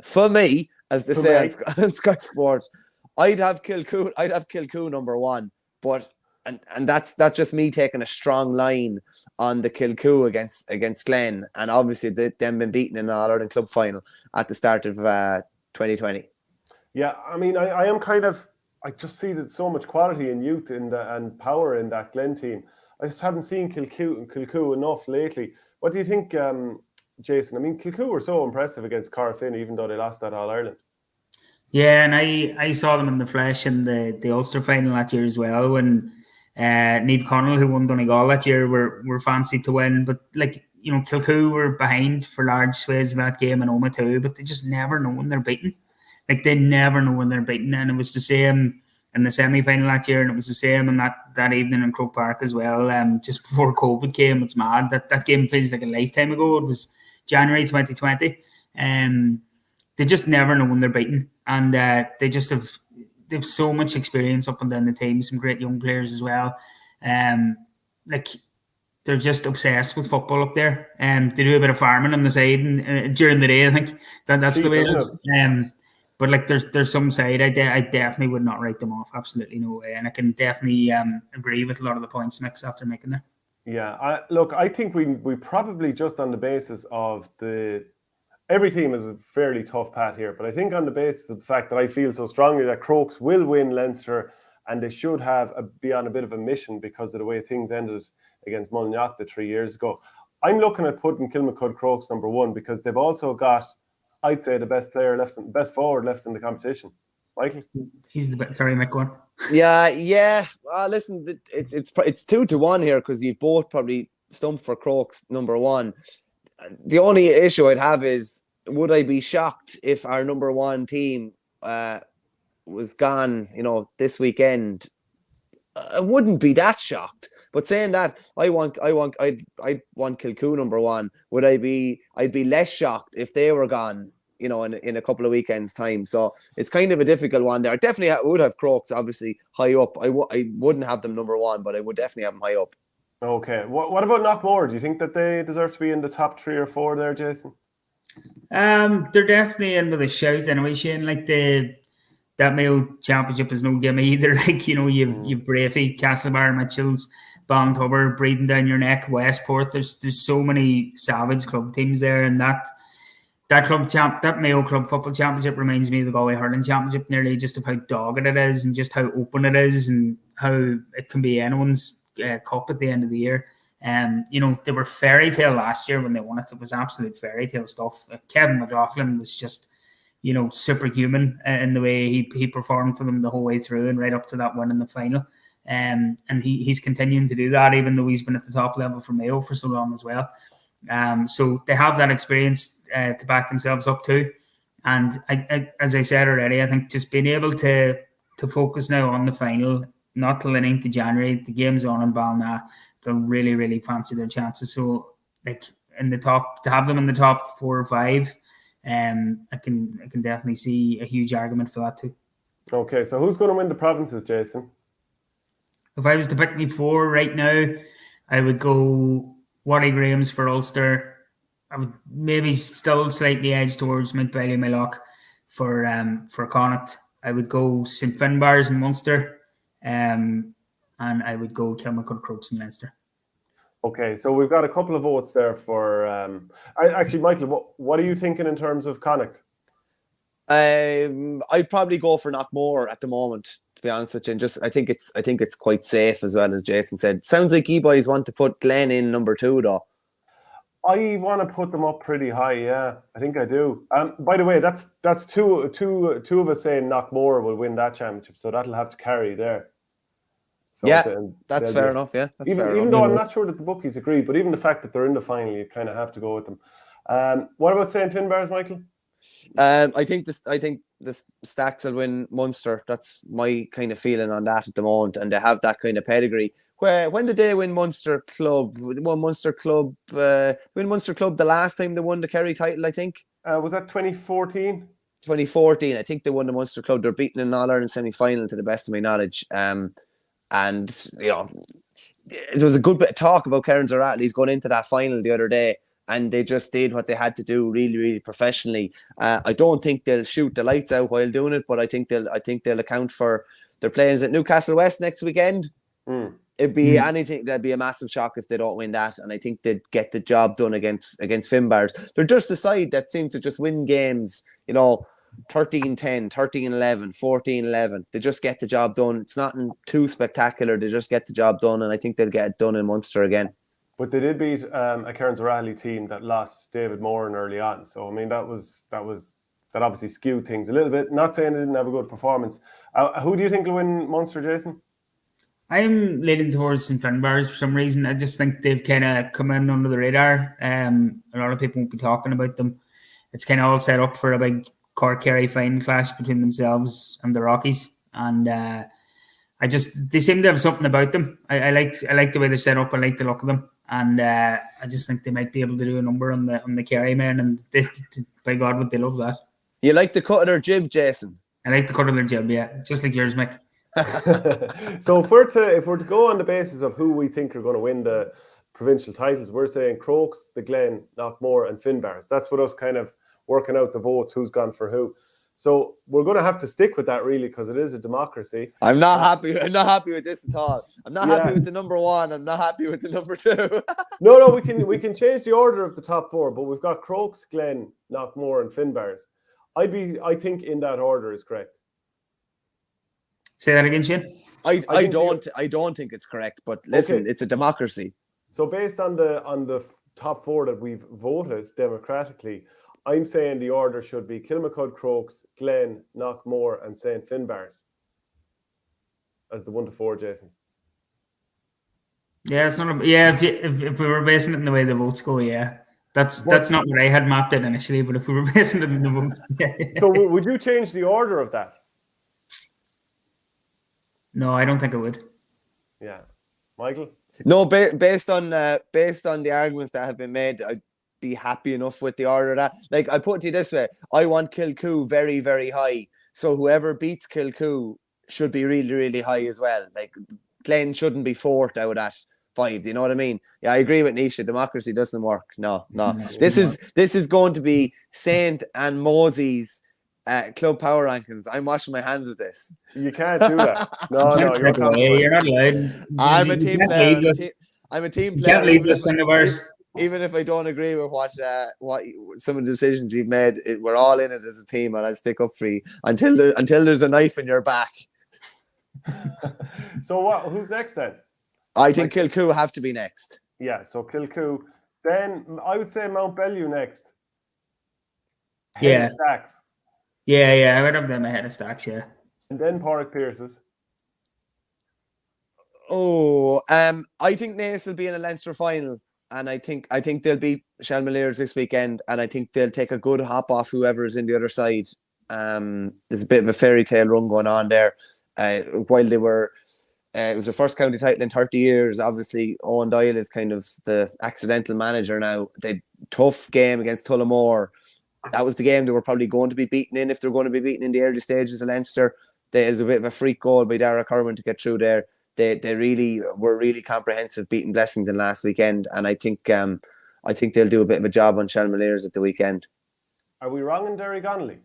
For me, as they say on Sky Sports, I'd have Kilcoo number 1, but and that's just me taking a strong line on the Kilcoo against Glen, and obviously them been beaten in an All-Ireland club final at the start of 2020. Yeah, I mean, I am kind of, I just see that so much quality and youth and power in that Glen team. I just haven't seen Kilcoo enough lately. What do you think, Jason? I mean, Kilcoo were so impressive against Corofin, even though they lost that All-Ireland. Yeah, and I saw them in the flesh in the Ulster final that year as well, when Niamh Connell, who won Donegal that year, were fancied to win. But like, you know, Kilcoo were behind for large swathes of that game, and Oma too, but they just never know when they're beaten. Like, they never know when they're beaten. And it was the same in the semi-final that year, and it was the same in that evening in Croke Park as well. Just before COVID came, it's mad. That game feels like a lifetime ago. It was January 2020. They just never know when they're beaten. And they've so much experience up and down the team, some great young players as well. Like, they're just obsessed with football up there. They do a bit of farming on the side and during the day. I think that's the way it is. But like, there's some side I definitely would not write them off. Absolutely no way. And I can definitely agree with a lot of the points mix after making there. Yeah, look, I think we probably, just on the basis of every team is a fairly tough pat here, but I think on the basis of the fact that I feel so strongly that Crokes will win Leinster, and they should be on a bit of a mission because of the way things ended against Mullinlock 3 years ago. I'm looking at putting Kilmacud Crokes number 1 because they've also got, I'd say, the best forward left in the competition. Michael? He's the best. Sorry, Mick, go on. Yeah. Listen, it's 2-1 here because you've both probably stumped for Crokes number 1. The only issue I'd have is, would I be shocked if our number 1 team was gone, this weekend? I wouldn't be that shocked. But saying that, I'd want Kilcoo number 1. I'd be less shocked if they were gone, in a couple of weekends' time. So it's kind of a difficult one there. I definitely would have Crokes obviously high up. I wouldn't have them number 1, but I would definitely have them high up. Okay. What about Loughmore? Do you think that they deserve to be in the top 3 or 4 there, Jason? They're definitely in with a shout anyway, Shane. Like, that Mayo Championship is no gimme either. Like, you've Brafey, Castlebar, Mitchells, Ballintober breathing down your neck, Westport. There's so many savage club teams there, and that Mayo Club Football Championship reminds me of the Galway Hurling Championship, nearly, just of how dogged it is and just how open it is and how it can be anyone's cup at the end of the year. They were fairy tale last year when they won it. It was absolute fairy tale stuff. Kevin McLaughlin was just, superhuman in the way he performed for them the whole way through and right up to that win in the final. And he's continuing to do that, even though he's been at the top level for Mayo for so long as well. So they have that experience to back themselves up to. And as I said already, I think just being able to focus now on the final, not till the 9th of January, the game's on in Ballina, they'll really, really fancy their chances. So, like, in the top, to have them in the top 4 or 5, I can definitely see a huge argument for that too. Okay, so who's going to win the provinces, Jason? If I was to pick me 4 right now, I would go Wally Graham's for Ulster. I would maybe still slightly edge towards Mountbellew-Moylough for Connacht. I would go St Finbarrs in Munster. And I would go Kilmacud Crokes in Leinster. Okay, so we've got a couple of votes there for. Actually, Michael, what are you thinking in terms of Connacht? I'd probably go for Knockmore at the moment, to be honest with you. And I think it's quite safe as well, as Jason said. Sounds like you boys want to put Glen in number 2, though. I want to put them up pretty high. Yeah, I think I do. By the way, that's two of us saying Knockmore will win that championship, so that'll have to carry there. So that's fair enough. Yeah, even though I'm not sure that the bookies agree, but even the fact that they're in the final, you kind of have to go with them. What about St Finbarrs, Michael? I think the Stacks will win Munster. That's my kind of feeling on that at the moment, and they have that kind of pedigree. When did they win Munster Club? Win Munster Club the last time they won the Kerry title, I think. Was that 2014? 2014. I think they won the Munster Club. They're beaten in an All-Ireland semi-final, to the best of my knowledge. And there was a good bit of talk about Karen Zaratley's going into that final the other day, and they just did what they had to do really, really professionally. I don't think they'll shoot the lights out while doing it, but I think they'll account for their players at Newcastle West next weekend. It'd be anything. That'd be a massive shock if they don't win that, and I think they'd get the job done against Finbars. They're just a side that seem to just win games, 13-10, 13-11, 14-11. They just get the job done. It's nothing too spectacular. They just get the job done, and I think they'll get it done in Munster again. But they did beat a Cairns O'Reilly team that lost David Moran early on. So I mean that obviously skewed things a little bit. Not saying they didn't have a good performance. Who do you think will win Munster, Jason? I'm leaning towards St Finbars for some reason. I just think they've kind of come in under the radar. A lot of people won't be talking about them. It's kind of all set up for a big Cork Kerry final clash between themselves and the Rockies, and they seem to have something about them. I like the way they're set up. I like the look of them, and I just think they might be able to do a number on the Kerry men, and by God, would they love that. You like the cut of their jib, Jason? I like the cut of their jib, yeah, just like yours, Mick. So if we're to go on the basis of who we think are going to win the provincial titles, we're saying Crokes, the Glen, Loughmore, and Finbars. That's what us kind of working out the votes, who's gone for who. So we're going to have to stick with that, really, because it is a democracy. I'm not happy with this at all. I'm not happy with the number one. I'm not happy with the number two. No, we can change the order of the top four, but we've got Crokes, Glen, Loughmore, and Finbars. I think in that order is correct. Say that again, Shane. I don't think it's correct, but listen, It's a democracy. So based on the top four that we've voted democratically, I'm saying the order should be Kilmacud, Crokes, Glen, Loughmore, and St Finbars as the 1 to 4, Jason. Yeah, it's not. If we were basing it in the way the votes go, yeah. That's not what I had mapped it initially, but if we were basing it in the votes, yeah. So would you change the order of that? No, I don't think I would. Yeah, Michael. No, based on the arguments that have been made, I'd be happy enough with the order of that. Like, I put it to you this way: I want Kilcoo very, very high. So whoever beats Kilcoo should be really, really high as well. Like, Glen shouldn't be fourth out of that 5. You know what I mean? Yeah, I agree with Naoise. Democracy doesn't work. No. This is going to be Saint and Mosey's club power rankings. I'm washing my hands with this. You can't do that. No, you're not allowed. I'm a team player. I'm a team player. Can't leave this in ours. Even if I don't agree with what some of the decisions you've made, we're all in it as a team, and I'll stick up for you until there's a knife in your back. So who's next then? I think Kilcoo have to be next. Yeah, so Kilcoo. Then I would say Mountbellew next. Yeah. Stacks. Yeah, I would have them ahead of Stacks, yeah. And then Pearses. I think Naoise will be in a Leinster final, and I think they'll beat Shamrocks this weekend, and I think they'll take a good hop off whoever is in the other side. There's a bit of a fairy tale run going on there. While they were, it was their first county title in 30 years. Obviously, Owen Doyle is kind of the accidental manager now. They tough game against Tullamore. That was the game they were probably going to be beaten in if they're going to be beaten in the early stages of Leinster. There's a bit of a freak goal by Dara Curran to get through there. They really were really comprehensive beating Blessington last weekend, and I think they'll do a bit of a job on Shamrocks at the weekend. Are we wrong in Derry Connolly?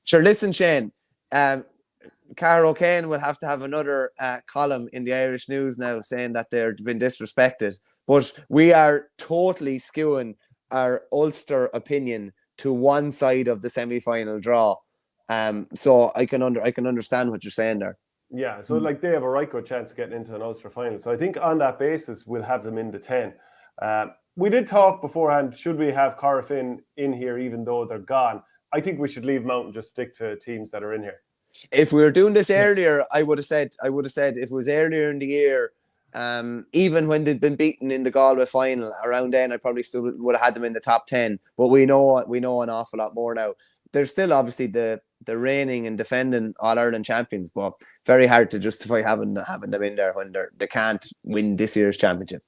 Sure, listen, Shane. Cara O'Kane will have to have another column in the Irish News now saying that they've been disrespected. But we are totally skewing our Ulster opinion to one side of the semi-final draw. So I can understand what you're saying there. Yeah, so like they have a right good chance of getting into an Ulster final. So I think on that basis, we'll have them in the 10. We did talk beforehand, should we have Corofin in here even though they're gone? I think we should leave Mount and just stick to teams that are in here. If we were doing this earlier, I would have said if it was earlier in the year, even when they'd been beaten in the Galway final, around then I probably still would have had them in the top 10. But we know an awful lot more now. They're still obviously the reigning and defending All-Ireland champions, but very hard to justify having them in there when they can't win this year's championship.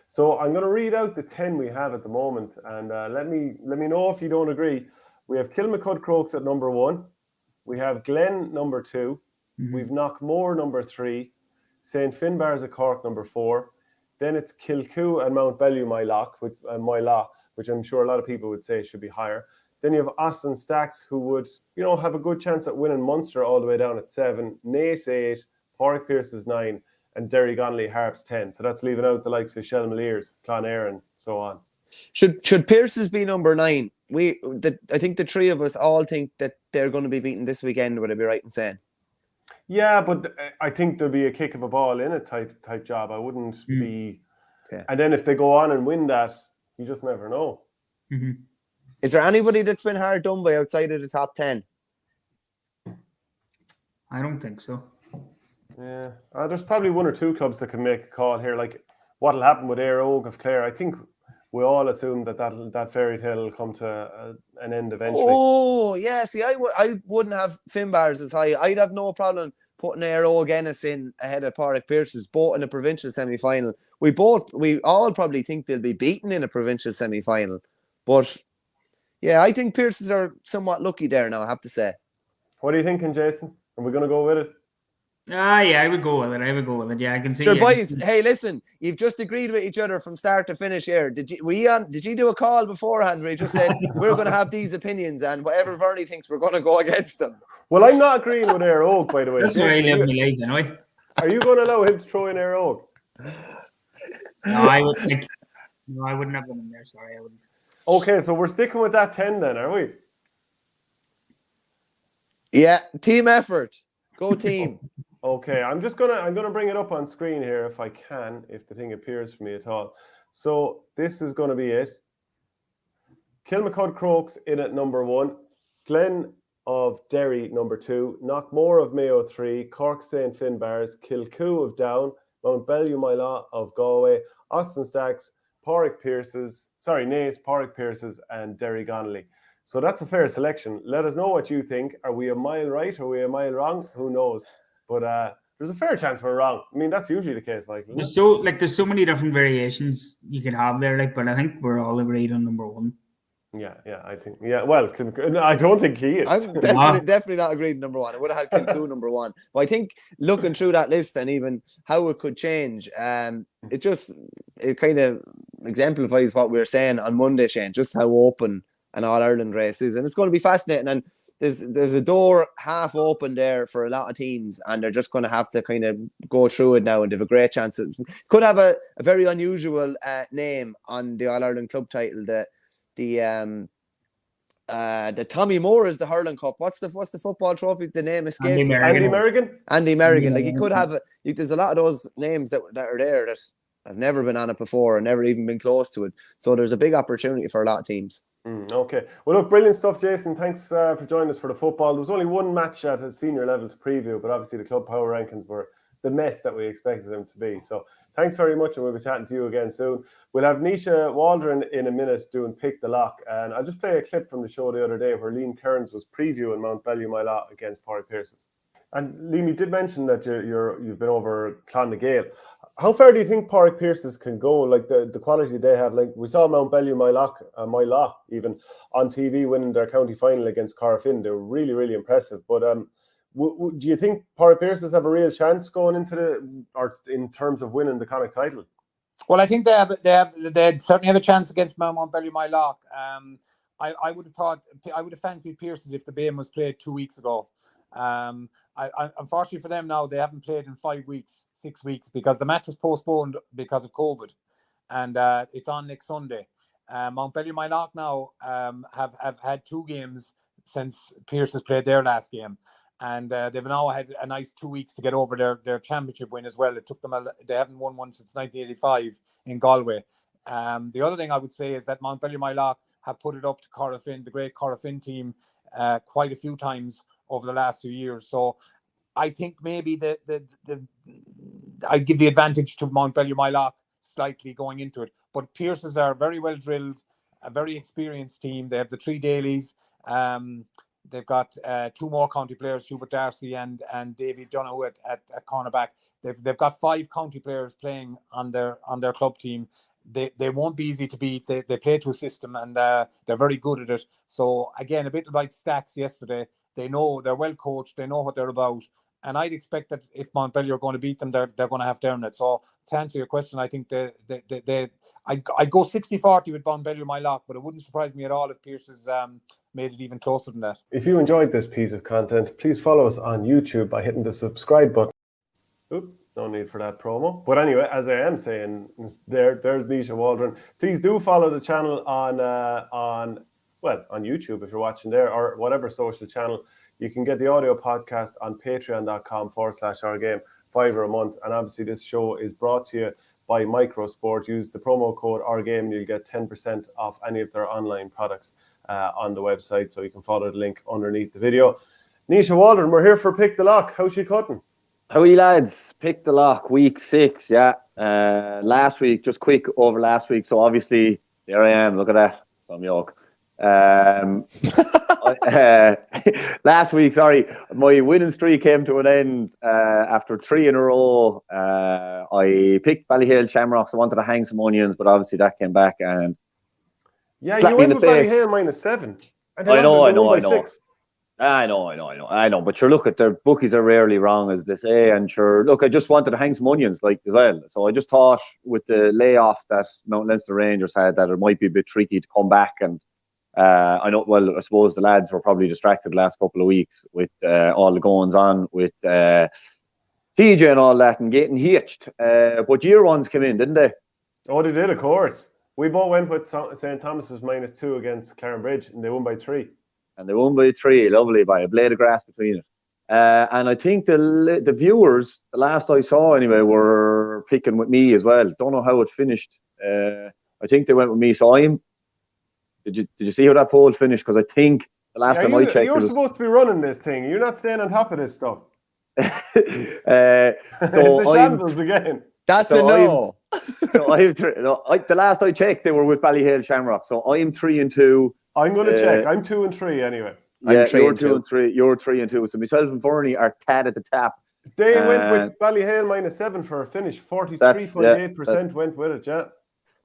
So I'm going to read out the 10 we have at the moment, and let me know if you don't agree. We have Kilmacud Crokes at number 1. We have Glen number 2. Mm-hmm. We've Loughmore number 3. St Finbars at Cork number 4. Then it's Kilcoo and Mountbellew-Moylough, which I'm sure a lot of people would say should be higher. Then you have Austin Stacks, who would, have a good chance at winning Munster all the way down at 7. Naoise 8. Pearses 9. and Derry Gonley Harps 10. So that's leaving out the likes of Shelmaliers, Clonare, and so on. Should Pearses be number 9? I think the three of us all think that they're going to be beaten this weekend. Would I be right in saying? Yeah, but I think there'll be a kick of a ball in it type job. I wouldn't be. Okay. And then if they go on and win that, you just never know. Mm-hmm. Is there anybody that's been hard done by outside of the top 10? I don't think so. Yeah, there's probably one or two clubs that can make a call here. Like what'll happen with Éire Óg of Clare. I think we all assume that fairy tale will come to an end eventually. Oh, yeah. See, I wouldn't have Finbars as high. I'd have no problem putting Éire Óg Ennis in ahead of Padraig Pearses, both in a provincial semi-final. We all probably think they'll be beaten in a provincial semi-final. But, yeah, I think Pearses are somewhat lucky there now, I have to say. What are you thinking, Jason? Are we going to go with it? Yeah, I would go with it. Yeah, I can see. Sure, boys. Hey, listen, you've just agreed with each other from start to finish here. Did you do a call beforehand where you just said we're going to have these opinions and whatever Verney thinks we're going to go against them? Well, I'm not agreeing with Éire Óg, by the way. That's where I live my life, anyway. Are you going to allow him to throw in Éire Óg? No, I wouldn't have them in there. Sorry, I wouldn't. Okay, so we're sticking with that 10 then, are we? Yeah, team effort. Go team. Okay, I'm gonna bring it up on screen here if I can, if the thing appears for me at all. So this is going to be it. Kilmacud Crokes in at number 1, Glen of Derry number 2, Knockmore of Mayo 3, Cork St. Finbars, Kilcoo of Down, Mountbellew-Moylough of Galway, Austin Stacks, Naoise, Padraig Pearses, and Derry Gonley. So that's a fair selection. Let us know what you think. Are we a mile right? Are we a mile wrong? Who knows? But there's a fair chance we're wrong. I mean, that's usually the case, Michael. There's so many different variations you could have there, but I think we're all agreed on number 1. Yeah, I think. Yeah, well, I don't think he is. I'm definitely not agreed with number 1. I would have had Kilcoo number 1. But I think looking through that list and even how it could change, it kind of exemplifies what we were saying on Monday, Shane, just how open an All-Ireland race is. And it's going to be fascinating. And there's a door half open there for a lot of teams, and they're just going to have to kind of go through it now, and they have a great chance. It could have a very unusual name on the All-Ireland club title. The Tommy Moore is the Hurling Cup. What's the football trophy? The name escapes me. Andy Merrigan. Andy Merrigan. Like, he could have. There's a lot of those names that are there that have never been on it before and never even been close to it. So there's a big opportunity for a lot of teams. Okay. Well, look, brilliant stuff, Jason. Thanks for joining us for the football. There was only one match at a senior level to preview, but obviously the club power rankings were the mess that we expected them to be. So thanks very much, and we'll be chatting to you again soon. We'll have Naoise Waldron in a minute doing Pick the Lock, and I'll just play a clip from the show the other day where Liam Kearns was previewing Mountbellew-Moylough against Padraig Pearses. And Liam, you did mention that you've been over Clonagale. How far do you think Padraig Pearses can go? Like the quality they have. Like we saw Mountbellew-Moylough even on TV winning their county final against Corofin. They were really, really impressive. But do you think Padraig Pearses have a real chance going into in terms of winning the Connacht title? Well, I think they certainly have a chance against Mountbellew-Moylough. I would have fancied Pearses if the game was played 2 weeks ago. Unfortunately for them now, they haven't played in 6 weeks, because the match was postponed because of COVID, and it's on next Sunday. Mountbellew-Moylough now have had 2 games since Pearses played their last game, and they've now had a nice 2 weeks to get over their championship win as well. It took them they haven't won one since 1985 in Galway. The other thing I would say is that Mountbellew-Moylough have put it up to Corofin, the great Corofin team, quite a few times over the last few years. So I think maybe I give the advantage to Mountbellew-Moylough slightly going into it. But Pearses are very well drilled, a very experienced team. They have the 3 dailies. They've got 2 more county players, Hubert Darcy and David Donoghue at cornerback. They've got 5 county players playing on their club team. They won't be easy to beat. They play to a system, and they're very good at it. So again, a bit like Stacks yesterday. They know they're well coached. They know what they're about. And I'd expect that if Mountbellew are going to beat them, they're going to have to earn it. So to answer your question, I think I go 60-40 with Mountbellew-Moylough, but it wouldn't surprise me at all if Pearses made it even closer than that. If you enjoyed this piece of content, please follow us on YouTube by hitting the subscribe button. No need for that promo. But anyway, as I am saying, there's Naoise Waldron. Please do follow the channel on YouTube if you're watching there, or whatever social channel. You can get the audio podcast on patreon.com/OurGame, $5 a month. And obviously this show is brought to you by Microsport. Use the promo code OurGame and you'll get 10% off any of their online products on the website. So you can follow the link underneath the video. Naoise Waldron, we're here for Pick the Lock. How's she cutting? How are you lads? Pick the Lock, week 6, yeah. Last week, just quick over last week. So obviously, there I am. Look at that. Some yoke. Last week, sorry, my winning streak came to an end after 3 in a row. I picked Ballyhale Shamrocks. I wanted to hang some onions, but obviously that came back and yeah, you went with Ballyhale -7. I know. But sure, look, at their bookies are rarely wrong, as they say. And sure, look, I just wanted to hang some onions, like, as well. So I just thought with the layoff that Mount Leinster Rangers had, that it might be a bit tricky to come back. And I know, well, I suppose the lads were probably distracted the last couple of weeks with all the goings on with TJ and all that and getting hitched. But year ones came in, didn't they? Oh, they did, of course. We both went with St. Thomas's -2 against Clarenbridge, and they won by 3. And they won by 3, lovely, by a blade of grass between it. And I think the viewers, the last I saw anyway, were picking with me as well. Don't know how it finished. I think they went with me. So did you see how that poll finished? Because I think the last time I checked, you're supposed to be running this thing. You're not staying on top of this stuff. It's a shambles again. That's a no. The last I checked, they were with Ballyhale Shamrock. So I'm 3-2. I'm going to check. I'm 2 and 3 anyway. Yeah, you're 2 and 3. You're 3 and 2. So myself and Byrne are tad at the top. They went with Ballyhale -7 for a finish. 43.8% went with it, yeah.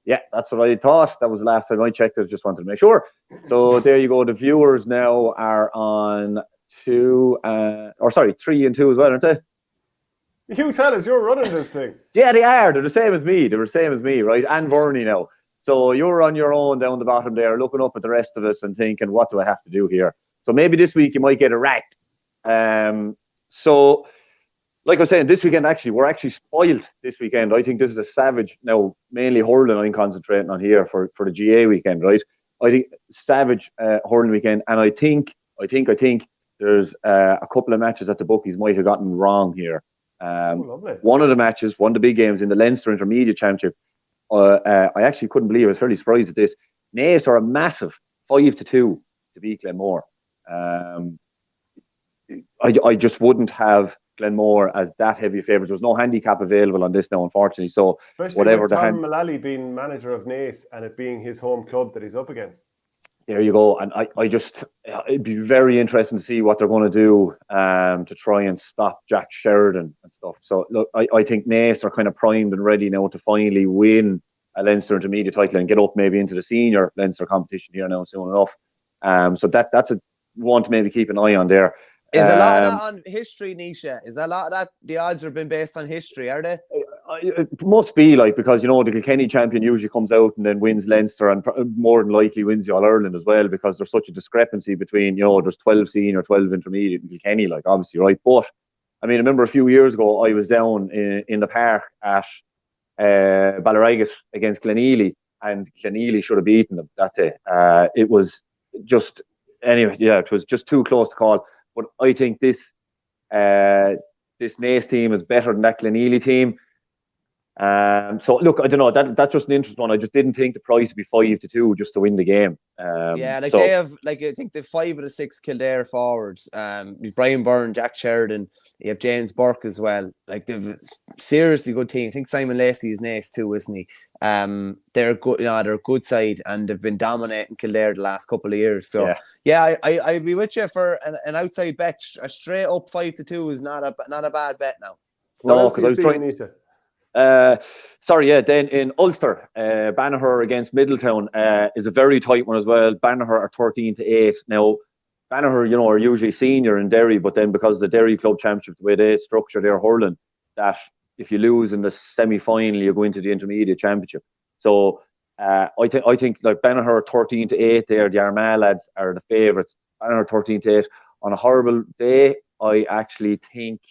Yeah, that's what I thought. That was the last time I checked it. Just wanted to make sure. So there you go. The viewers now are on 3 and 2 as well, aren't they? You tell us, you're running this thing. Yeah, they are. They're the same as me. Right? And Byrne now. So you're on your own down the bottom there, looking up at the rest of us and thinking, what do I have to do here? So maybe this week you might get a rat. So, like I was saying, this weekend, we're actually spoiled this weekend. I think this is a savage, now mainly hurling I'm concentrating on here for the GA weekend, right? I think savage hurling weekend. And I think there's a couple of matches that the bookies might have gotten wrong here. Lovely. One of the matches, one of the big games in the Leinster Intermediate Championship, I actually couldn't believe it. I was fairly surprised at this. Naoise are a massive 5-2 to beat Glenmore. I just wouldn't have Glenmore as that heavy a favourite. There was no handicap available on this now, unfortunately. So especially whatever with Tom Mullally being manager of Naoise and it being his home club that he's up against. There you go. And it'd be very interesting to see what they're going to do to try and stop Jack Sheridan and stuff. So look, I think Naoise are kind of primed and ready now to finally win a Leinster Intermediate title and get up maybe into the senior Leinster competition here now soon enough. So that's a one to maybe keep an eye on there. Is a lot of that on history, Naoise? Is that a lot of that? The odds have been based on history, are they? It must be, like, because the Kilkenny champion usually comes out and then wins Leinster and more than likely wins the All-Ireland as well, because there's such a discrepancy between, there's 12 senior, 12 intermediate in Kilkenny, like, obviously, right? But I mean, I remember a few years ago I was down in the park at Ballygunner against Glenealy, and Glenealy should have beaten them that day. It was just it was just too close to call. But I think this Naoise team is better than that Glenealy team. So look, I don't know. That's just an interesting one. I just didn't think the price would be 5-2 just to win the game. They have, I think the 5 of the 6 Kildare forwards. Brian Byrne, Jack Sheridan. You have James Burke as well. Like, they've seriously good team. I think Simon Lacey is Naoise too, isn't he? They're good. They're a good side, and they've been dominating Kildare the last couple of years. So I'd be with you for an outside bet. A straight up 5-2 is not a bad bet now. No, because I was trying. Then in Ulster, Banagher against Midleton is a very tight one as well. Banagher are 13-8. Now, Banagher, are usually senior in Derry, but then because of the Derry Club Championship, the way they structure their hurling, that if you lose in the semi-final, you go into the Intermediate Championship. So I think like Banagher 13-8 there, the Armagh lads are the favourites. Banagher 13-8. On a horrible day, I actually think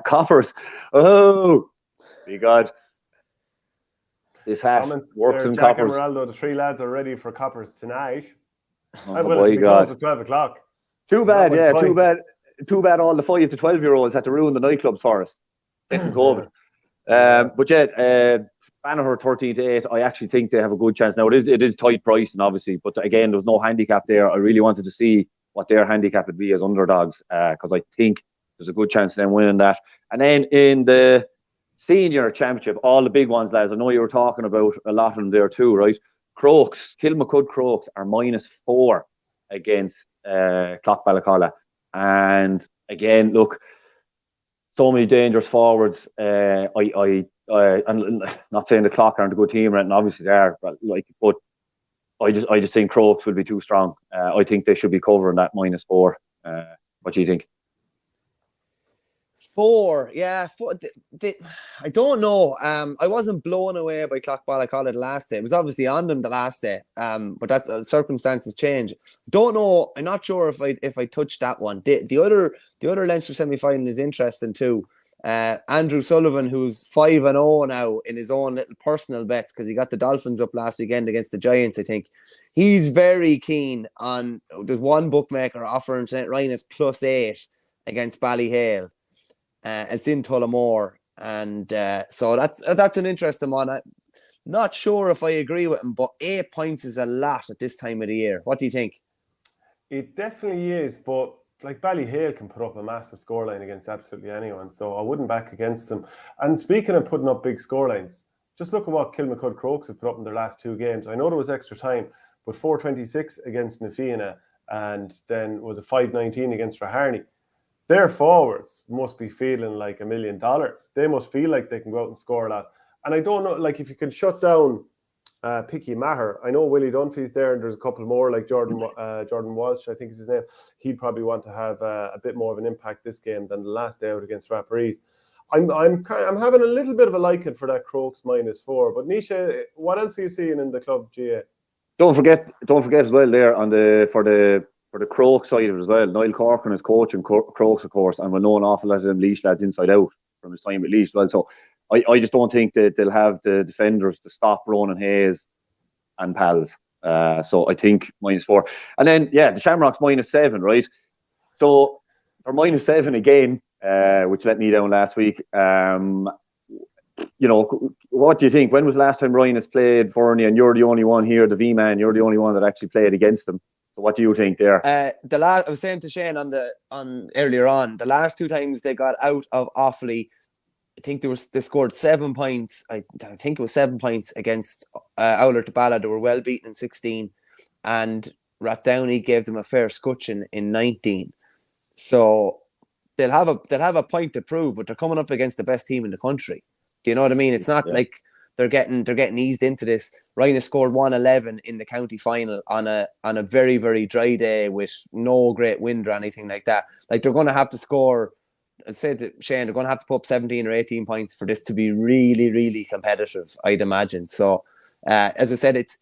Coppers. Oh, my God. This hat works in Jack Coppers. Emeraldo, the 3 lads are ready for Coppers tonight. Oh, Well, it'll be closed at 12 o'clock. Too bad, yeah, too bad. Too bad all the 5 to 12-year-olds had to ruin the nightclubs for us. Getting COVID. But yeah, Banagher 13-8. I actually think they have a good chance. Now it is tight pricing, obviously, but again, there's no handicap there. I really wanted to see what their handicap would be as underdogs, because I think there's a good chance of them winning that. And then in the senior championship, all the big ones, lads. I know you were talking about a lot of them there too, right? Crokes, Kilmacud Crokes are -4 against Clough-Ballacolla. And again, look, so many dangerous forwards. I'm not saying the Clough aren't a good team, and obviously they are, but I just think Crokes will be too strong. I think they should be covering that -4. What do you think? 4, yeah. 4, I don't know. I wasn't blown away by Clough-Ballacolla the last day. It was obviously on them the last day. But that circumstances change. Don't know. I'm not sure if I touched that one. The other Leinster semi-final is interesting too. Andrew Sullivan, who's 5-0 now in his own little personal bets because he got the Dolphins up last weekend against the Giants, I think. He's very keen on. There's one bookmaker offering St. Ryan's +8 against Ballyhale. It's in Tullamore, and so that's an interesting one. I'm not sure if I agree with him, but 8 points is a lot at this time of the year. What do you think? It definitely is, but like Ballyhale can put up a massive scoreline against absolutely anyone, so I wouldn't back against them. And speaking of putting up big scorelines, just look at what Kilmacud Crokes have put up in their last 2 games. I know there was extra time, but 4-26 against Nafiana, and then was a 5-19 against Raharney. Their forwards must be feeling like $1 million. They must feel like they can go out and score a lot. And I don't know, like if you can shut down Picky Maher, I know Willie Dunphy's there, and there's a couple more like Jordan Walsh, I think is his name. He'd probably want to have a bit more of an impact this game than the last day out against Rapparees. I'm having a little bit of a liking for that Crokes -4. But Naoise, what else are you seeing in the club GA? Don't forget as well there for the Crokes side of it as well. Niall Corcoran is coaching Crokes, of course, and we'll know an awful lot of them Laois lads inside out from his time at Laois as well. So I just don't think that they'll have the defenders to stop Ronan Hayes and Pals. So I think -4. And then, yeah, the Shamrocks -7, right? So they're -7 again, which let me down last week. You know, what do you think? When was the last time Ryan has played Byrne? And you're the only one here, the V-man, you're the only one that actually played against them. So what do you think there? I was saying to Shane on earlier on, the last 2 times they got out of Offaly, I think they scored 7 points. I think it was 7 points against Owler to Bala. They were well beaten in 16, and Rathdowney gave them a fair scutcheon in 19. So they'll have a point to prove, but they're coming up against the best team in the country. Do you know what I mean? It's not like they're getting eased into this. Ryan scored 111 in the county final on a very, very dry day with no great wind or anything like that. Like they're going to have to score. I'd say to Shane, they're going to have to put up 17 or 18 points for this to be really, really competitive, I'd imagine. So, as I said, it's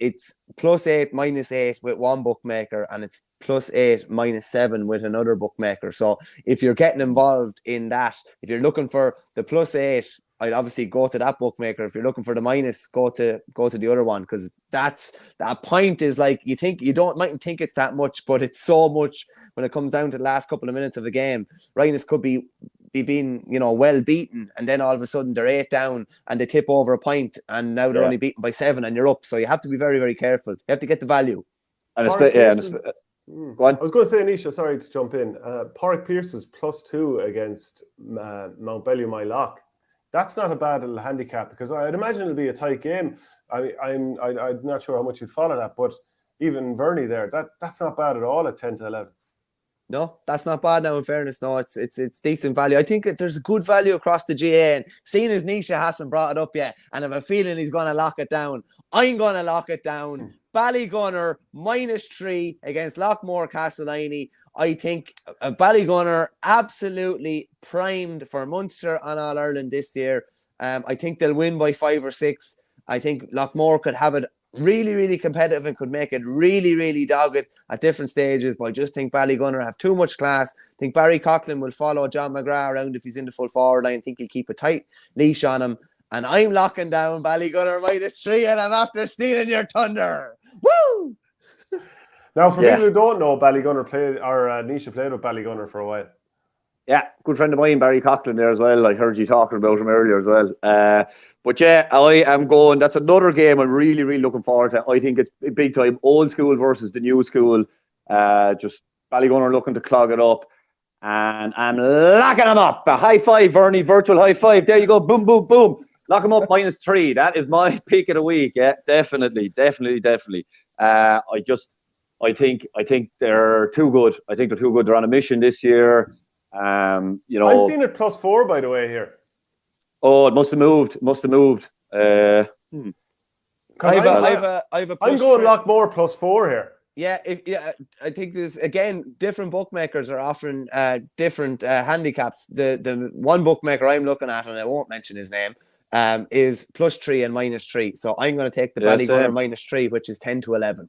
+8, -8 with one bookmaker, and it's +8, -7 with another bookmaker. So, if you're getting involved in that, if you're looking for the +8, I'd obviously go to that bookmaker. If you're looking for the minus, go to the other one, because that point is like you mightn't think it's that much, but it's so much when it comes down to the last couple of minutes of a game. Rynagh could be being well beaten, and then all of a sudden they're 8 down and they tip over a point, and now they're only beaten by 7 and you're up. So you have to be very, very careful. You have to get the value. And go on. I was going to say, Naoise, sorry to jump in. Padraig Pearses +2 against Mountbellew-Moylough. That's not a bad little handicap, because I'd imagine it'll be a tight game. I'm not sure how much you'd follow that, but even Byrne there, that's not bad at all at 10-11. No, that's not bad now, in fairness. No, it's decent value. I think there's a good value across the GA, and seeing as Naoise hasn't brought it up yet, and I have a feeling he's going to lock it down, I'm going to lock it down. Ballygunner -3 against Loughmore-Castleiney. I think Ballygunner absolutely primed for Munster and All-Ireland this year. I think they'll win by 5 or 6. I think Loughmore could have it really, really competitive and could make it really, really dogged at different stages. But I just think Ballygunner have too much class. I think Barry Coughlin will follow John McGrath around if he's in the full forward line. I think he'll keep a tight leash on him. And I'm locking down Ballygunner -3, and I'm after stealing your thunder. Woo! Now, for people who don't know, Ballygunner played, or Naoise played with Ballygunner for a while. Yeah, good friend of mine, Barry Coughlin, there as well. I heard you talking about him earlier as well. But yeah, I am going. That's another game I'm really, really looking forward to. I think it's big time. Old school versus the new school. Just Ballygunner looking to clog it up. And I'm locking them up. A high five, Byrne, virtual high five. There you go. Boom, boom, boom. Lock them up -3. That is my pick of the week. Yeah, definitely. I think they're too good. I think they're too good. They're on a mission this year. I'm seeing it +4, by the way, here. Oh, it must have moved. I have a I'm going Loughmore +4 here. Yeah, I think there's, again, different bookmakers are offering different handicaps. The one bookmaker I'm looking at, and I won't mention his name, is +3 and -3. So I'm going to take the Ballygunner -3, which is 10 to 11.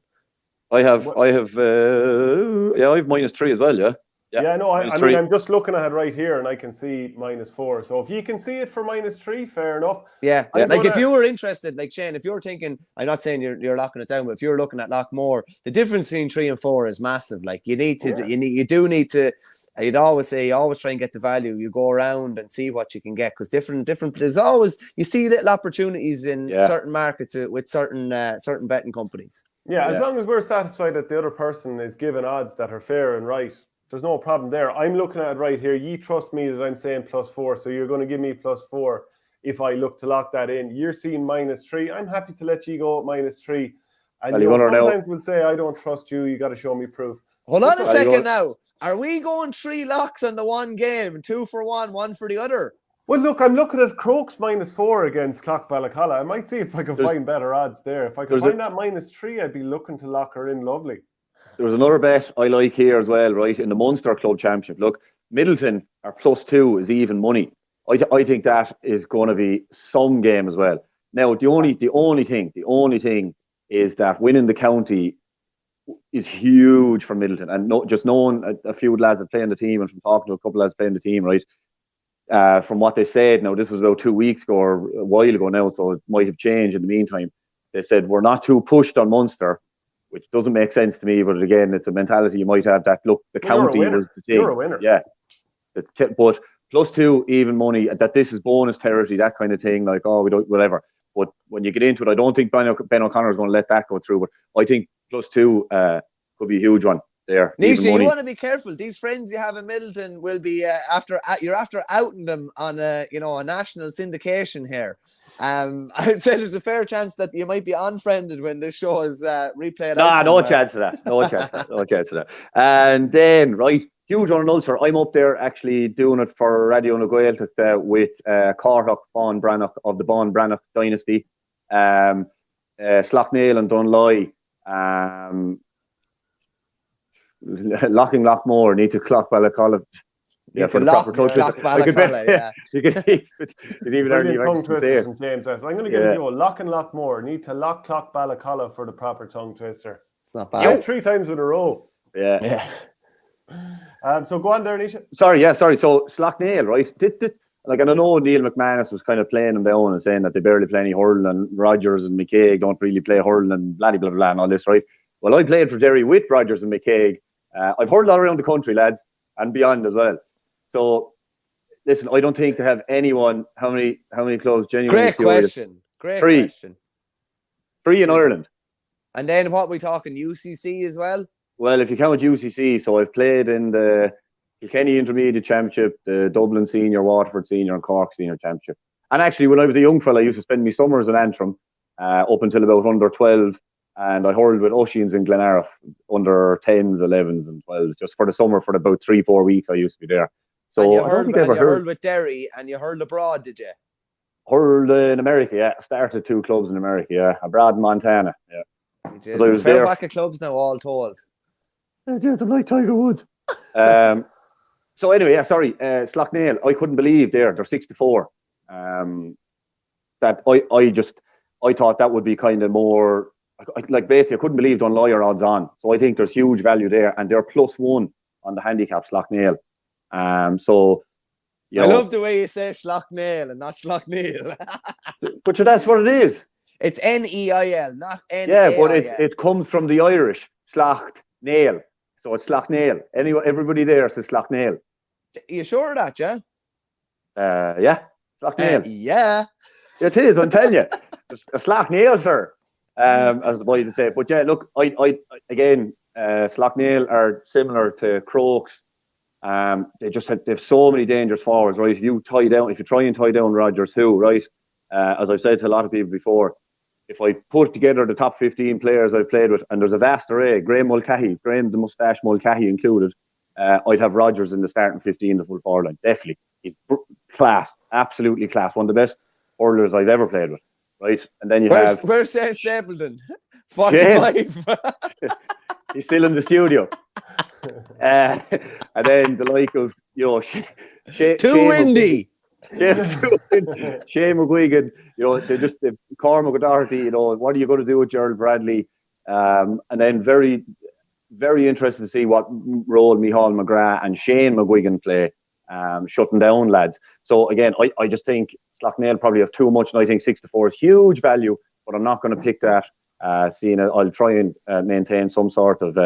I have -3 as well. Yeah, no, I mean, I'm just looking at it right here, and I can see -4. So if you can see it for -3, fair enough. Yeah. Like if you were interested, like Shane, if you're thinking, I'm not saying you're locking it down, but if you're looking at Loughmore, the difference between 3 and 4 is massive. Like you need to, you do need to. You'd always say, you always try and get the value. You go around and see what you can get, because different. There's always, you see little opportunities in certain markets with certain betting companies. Yeah, as long as we're satisfied that the other person is given odds that are fair and right, there's no problem there. I'm looking at it right here. You trust me that I'm saying +4, so you're going to give me +4 if I look to lock that in. You're seeing -3. I'm happy to let you go at -3. And sometimes we'll say, I don't trust you. You got to show me proof. Hold on a second now. Are we going 3 locks on the one game, 2 for one, 1 for the other? Well, look, I'm looking at Crokes -4 against Clough-Ballacolla. I might see if I can find better odds there. If I can find that -3, I'd be looking to lock her in lovely. There's another bet I like here as well, right? In the Munster Club Championship. Look, Midleton are +2 is even money. I think that is going to be some game as well. Now, the only thing is that winning the county is huge for Midleton. And just knowing a few lads that play in the team, and from talking to a couple of lads playing the team, right? From what they said, now this was about 2 weeks ago or a while ago now, so it might have changed in the meantime. They said we're not too pushed on Munster, which doesn't make sense to me, but again, it's a mentality you might have that, look, the county was the thing. You're a winner. Yeah. But +2, even money, that this is bonus territory, that kind of thing, like, we don't, whatever. But when you get into it, I don't think Ben O'Connor is going to let that go through, but I think +2 could be a huge one there. Naoise, you want to be careful. These friends you have in Midleton will be you're after outing them on a national syndication here. I'd say there's a fair chance that you might be unfriended when this show is replayed. No chance of that. No chance of that. And then, right, huge on Ulster. I'm up there actually doing it for Radio na Gaeltacht with Cork, Bán Brannoch of the Bán Brannoch dynasty, Slaughtneil and Dunloy, locking Loughmore, need to Clough-Ballacolla. Yeah, for the proper Clough-Ballacolla, yeah. You could even argue tongue twisters from James. I'm going to give you a lock and Loughmore. Need to lock Clough-Ballacolla for the proper tongue twister. It's not bad. 3 times in a row. Yeah. So go on there, Naoise. Sorry. So Slaughtneil, right? And I know Neil McManus was kind of playing them down and saying that they barely play any hurling, and Rogers and McCaig don't really play hurling, and blah blah blah and all this, right? Well, I played for Derry with Rogers and McCaig. I've hurled all around the country, lads, and beyond as well. So, listen, I don't think they have anyone. How many clubs? Genuinely Great question. Three. 3 in Ireland. And then what are we talking? UCC as well? Well, if you count UCC, so I've played in the Kilkenny Intermediate Championship, the Dublin Senior, Waterford Senior, and Cork Senior Championship. And actually, when I was a young fella, I used to spend my summers in Antrim up until about under 12. And I hurled with Ossians in Glenariff under 10s, 11s, and 12s just for the summer for about 3-4 weeks. I used to be there. So and you hurled with Derry, and you hurled abroad, did you? Hurled in America, yeah. Started 2 clubs in America, yeah. Abroad in Montana, yeah. There's a fair whack of clubs now, all told. Yeah, I'm like Tiger Woods. So anyway, Slaughtneil, I couldn't believe they're 6-4. That I thought that would be kind of more like basically, I couldn't believe Dunloy are odds on. So I think there's huge value there, and they're +1 on the handicap Slaughtneil. So you I know, love the way you say Slaughtneil and not Slaughtneil. but that's what it is. It's Neil, not Nail. Yeah, but it comes from the Irish Slaughtneil, so it's Slaughtneil. Anyway, everybody there says Slaughtneil. You sure of that, yeah? Yeah, Slaughtneil. Yeah. It is. I'm telling you, a Slaughtneil, sir. As the boys would say. But yeah, look, I again, Slaughtneil are similar to Crokes. They have so many dangerous forwards, right? If you try and tie down Rodgers, right? As I've said to a lot of people before, if I put together the top 15 players I've played with, and there's a vast array, Graham the Moustache Mulcahy included, I'd have Rodgers in the starting 15, the full forward line. Definitely. He's class, absolutely class. One of the best hurlers I've ever played with, right? And then where's Shane Stapleton? 45. He's still in the studio. And then the like of, Too windy. Shane McGuigan, they've Cormac O'Doherty, what are you going to do with Gerald Bradley? And then very, very interested to see what role Micheál McGrath and Shane McGuigan play, shutting down lads. So again, I just think Slaughtneil probably have too much, and I think 6-4 is huge value, but I'm not going to pick that. I'll try and maintain some sort of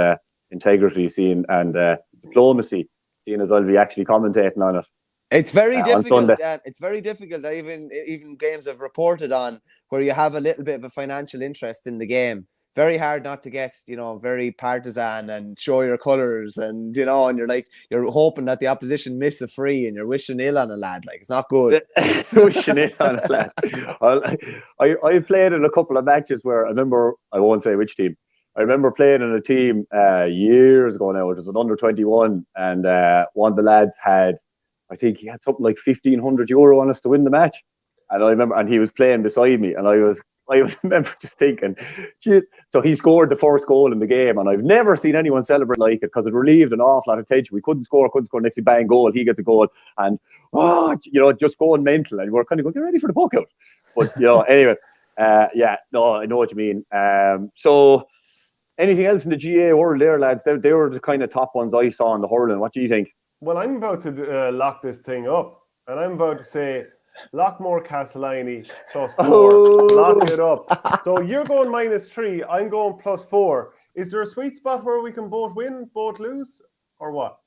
integrity, and diplomacy, seeing as I'll be actually commentating on it. It's very difficult. It's very difficult that even games have reported on where you have a little bit of a financial interest in the game. Very hard not to get, very partisan and show your colours, and and you're hoping that the opposition miss a free, and you're wishing ill on a lad. Like, it's not good. Wishing ill on a lad. I played in a couple of matches where I remember, I won't say which team. I remember playing in a team years ago now. It was an under-21, and one of the lads I think he had something like €1,500 on us to win the match. And I remember, and he was playing beside me, and I remember just thinking, geez. So he scored the first goal in the game, and I've never seen anyone celebrate like it, because it relieved an awful lot of tension. We couldn't score. Next thing, bang, goal. He gets a goal, and just going mental, and we're kind of going, get ready for the puck out. But anyway, I know what you mean. So anything else in the GA world there, lads? They were the kind of top ones I saw in the hurling. What do you think? Well, I'm about to lock this thing up, and I'm about to say Loughmore-Castleiney +4. Lock it up. So you're going -3. I'm going +4. Is there a sweet spot where we can both win, both lose, or what?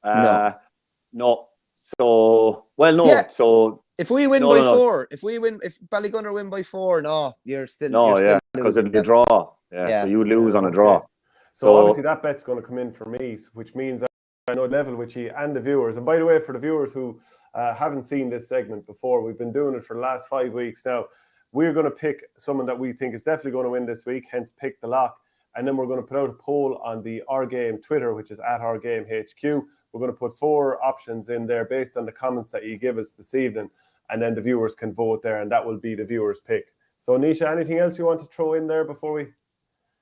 No. So, no. Yeah. So if we win by 4, if Ballygunner win by 4, you're still because it'll be a draw. Yeah, so you lose on a draw. So obviously that bet's going to come in for me, which means I know level with you and the viewers. And by the way, for the viewers who haven't seen this segment before, we've been doing it for the last 5 weeks now. We're going to pick someone that we think is definitely going to win this week, hence pick the lock. And then we're going to put out a poll on the OurGame Twitter, which is @OurGameHQ. We're going to put 4 options in there based on the comments that you give us this evening. And then the viewers can vote there, and that will be the viewers' pick. So, Nisha, anything else you want to throw in there before we...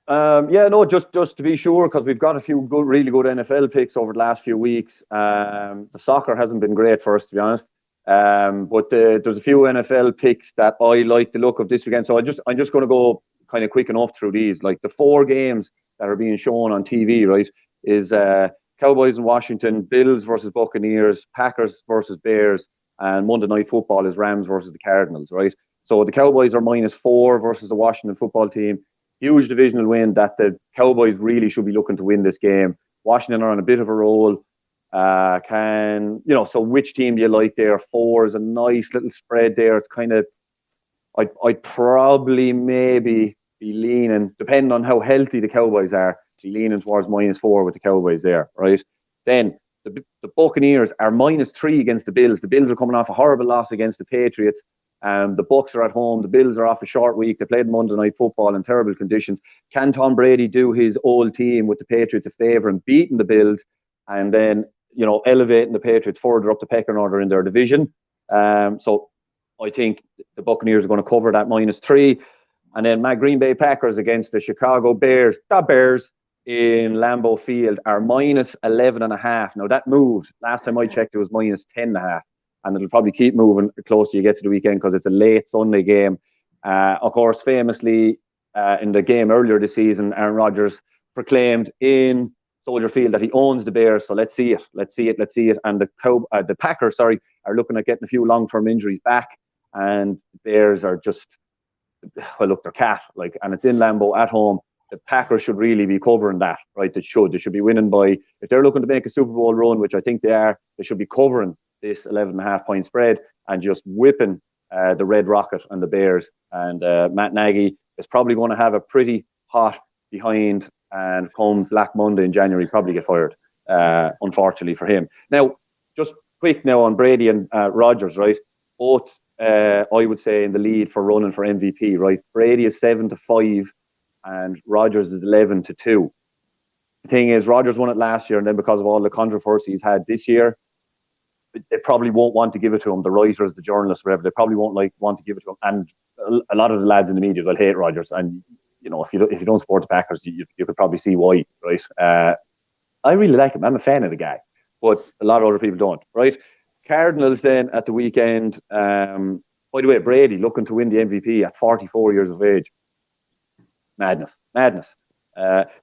Just to be sure, because we've got a few really good NFL picks over the last few weeks. The soccer hasn't been great for us, to be honest. But there's a few NFL picks that I like the look of this weekend. So I'm just going to go kind of quick enough through these. Like the 4 games that are being shown on TV, right, is Cowboys in Washington, Bills versus Buccaneers, Packers versus Bears, and Monday Night Football is Rams versus the Cardinals, right? So the Cowboys are -4 versus the Washington football team. Huge divisional win that the Cowboys really should be looking to win this game. Washington are on a bit of a roll. So which team do you like there? 4 is a nice little spread there. It's kind of, I'd probably maybe be leaning, depending on how healthy the Cowboys are, be leaning towards -4 with the Cowboys there, right? Then the Buccaneers are -3 against the Bills. The Bills are coming off a horrible loss against the Patriots. The Bucs are at home. The Bills are off a short week. They played Monday Night Football in terrible conditions. Can Tom Brady do his old team with the Patriots a favour and beating the Bills, and then elevating the Patriots further up the pecking order in their division? So I think the Buccaneers are going to cover that -3, and then my Green Bay Packers against the Chicago Bears. The Bears in Lambeau Field are -11.5. Now that moved. Last time I checked, it was -10.5. And it'll probably keep moving closer you get to the weekend because it's a late Sunday game. Of course, famously, in the game earlier this season, Aaron Rodgers proclaimed in Soldier Field that he owns the Bears. So let's see it. And the Packers, are looking at getting a few long-term injuries back, and the Bears are just, well, look, they're cat, like, and it's in Lambeau at home. The Packers should really be covering that, right? They should be winning by, if they're looking to make a Super Bowl run, which I think they are, they should be covering this 11.5 point spread and just whipping the Red Rocket and the Bears. And Matt Nagy is probably going to have a pretty hot behind, and come Black Monday in January, probably get fired, unfortunately for him. Now, just quick now on Brady and Rodgers, right? Both, I would say, in the lead for running for MVP, right? Brady is 7-5 and Rodgers is 11-2. The thing is, Rodgers won it last year, and then because of all the controversy he's had this year, they probably won't want to give it to him. The writers, the journalists, whatever, they probably won't want to give it to him. And a lot of the lads in the media will hate Rodgers. And you know, if you don't support the Packers, you could probably see why, right? I really like him. I'm a fan of the guy, but a lot of other people don't, right? Cardinals then at the weekend. By the way, Brady looking to win the MVP at 44 years of age. Madness.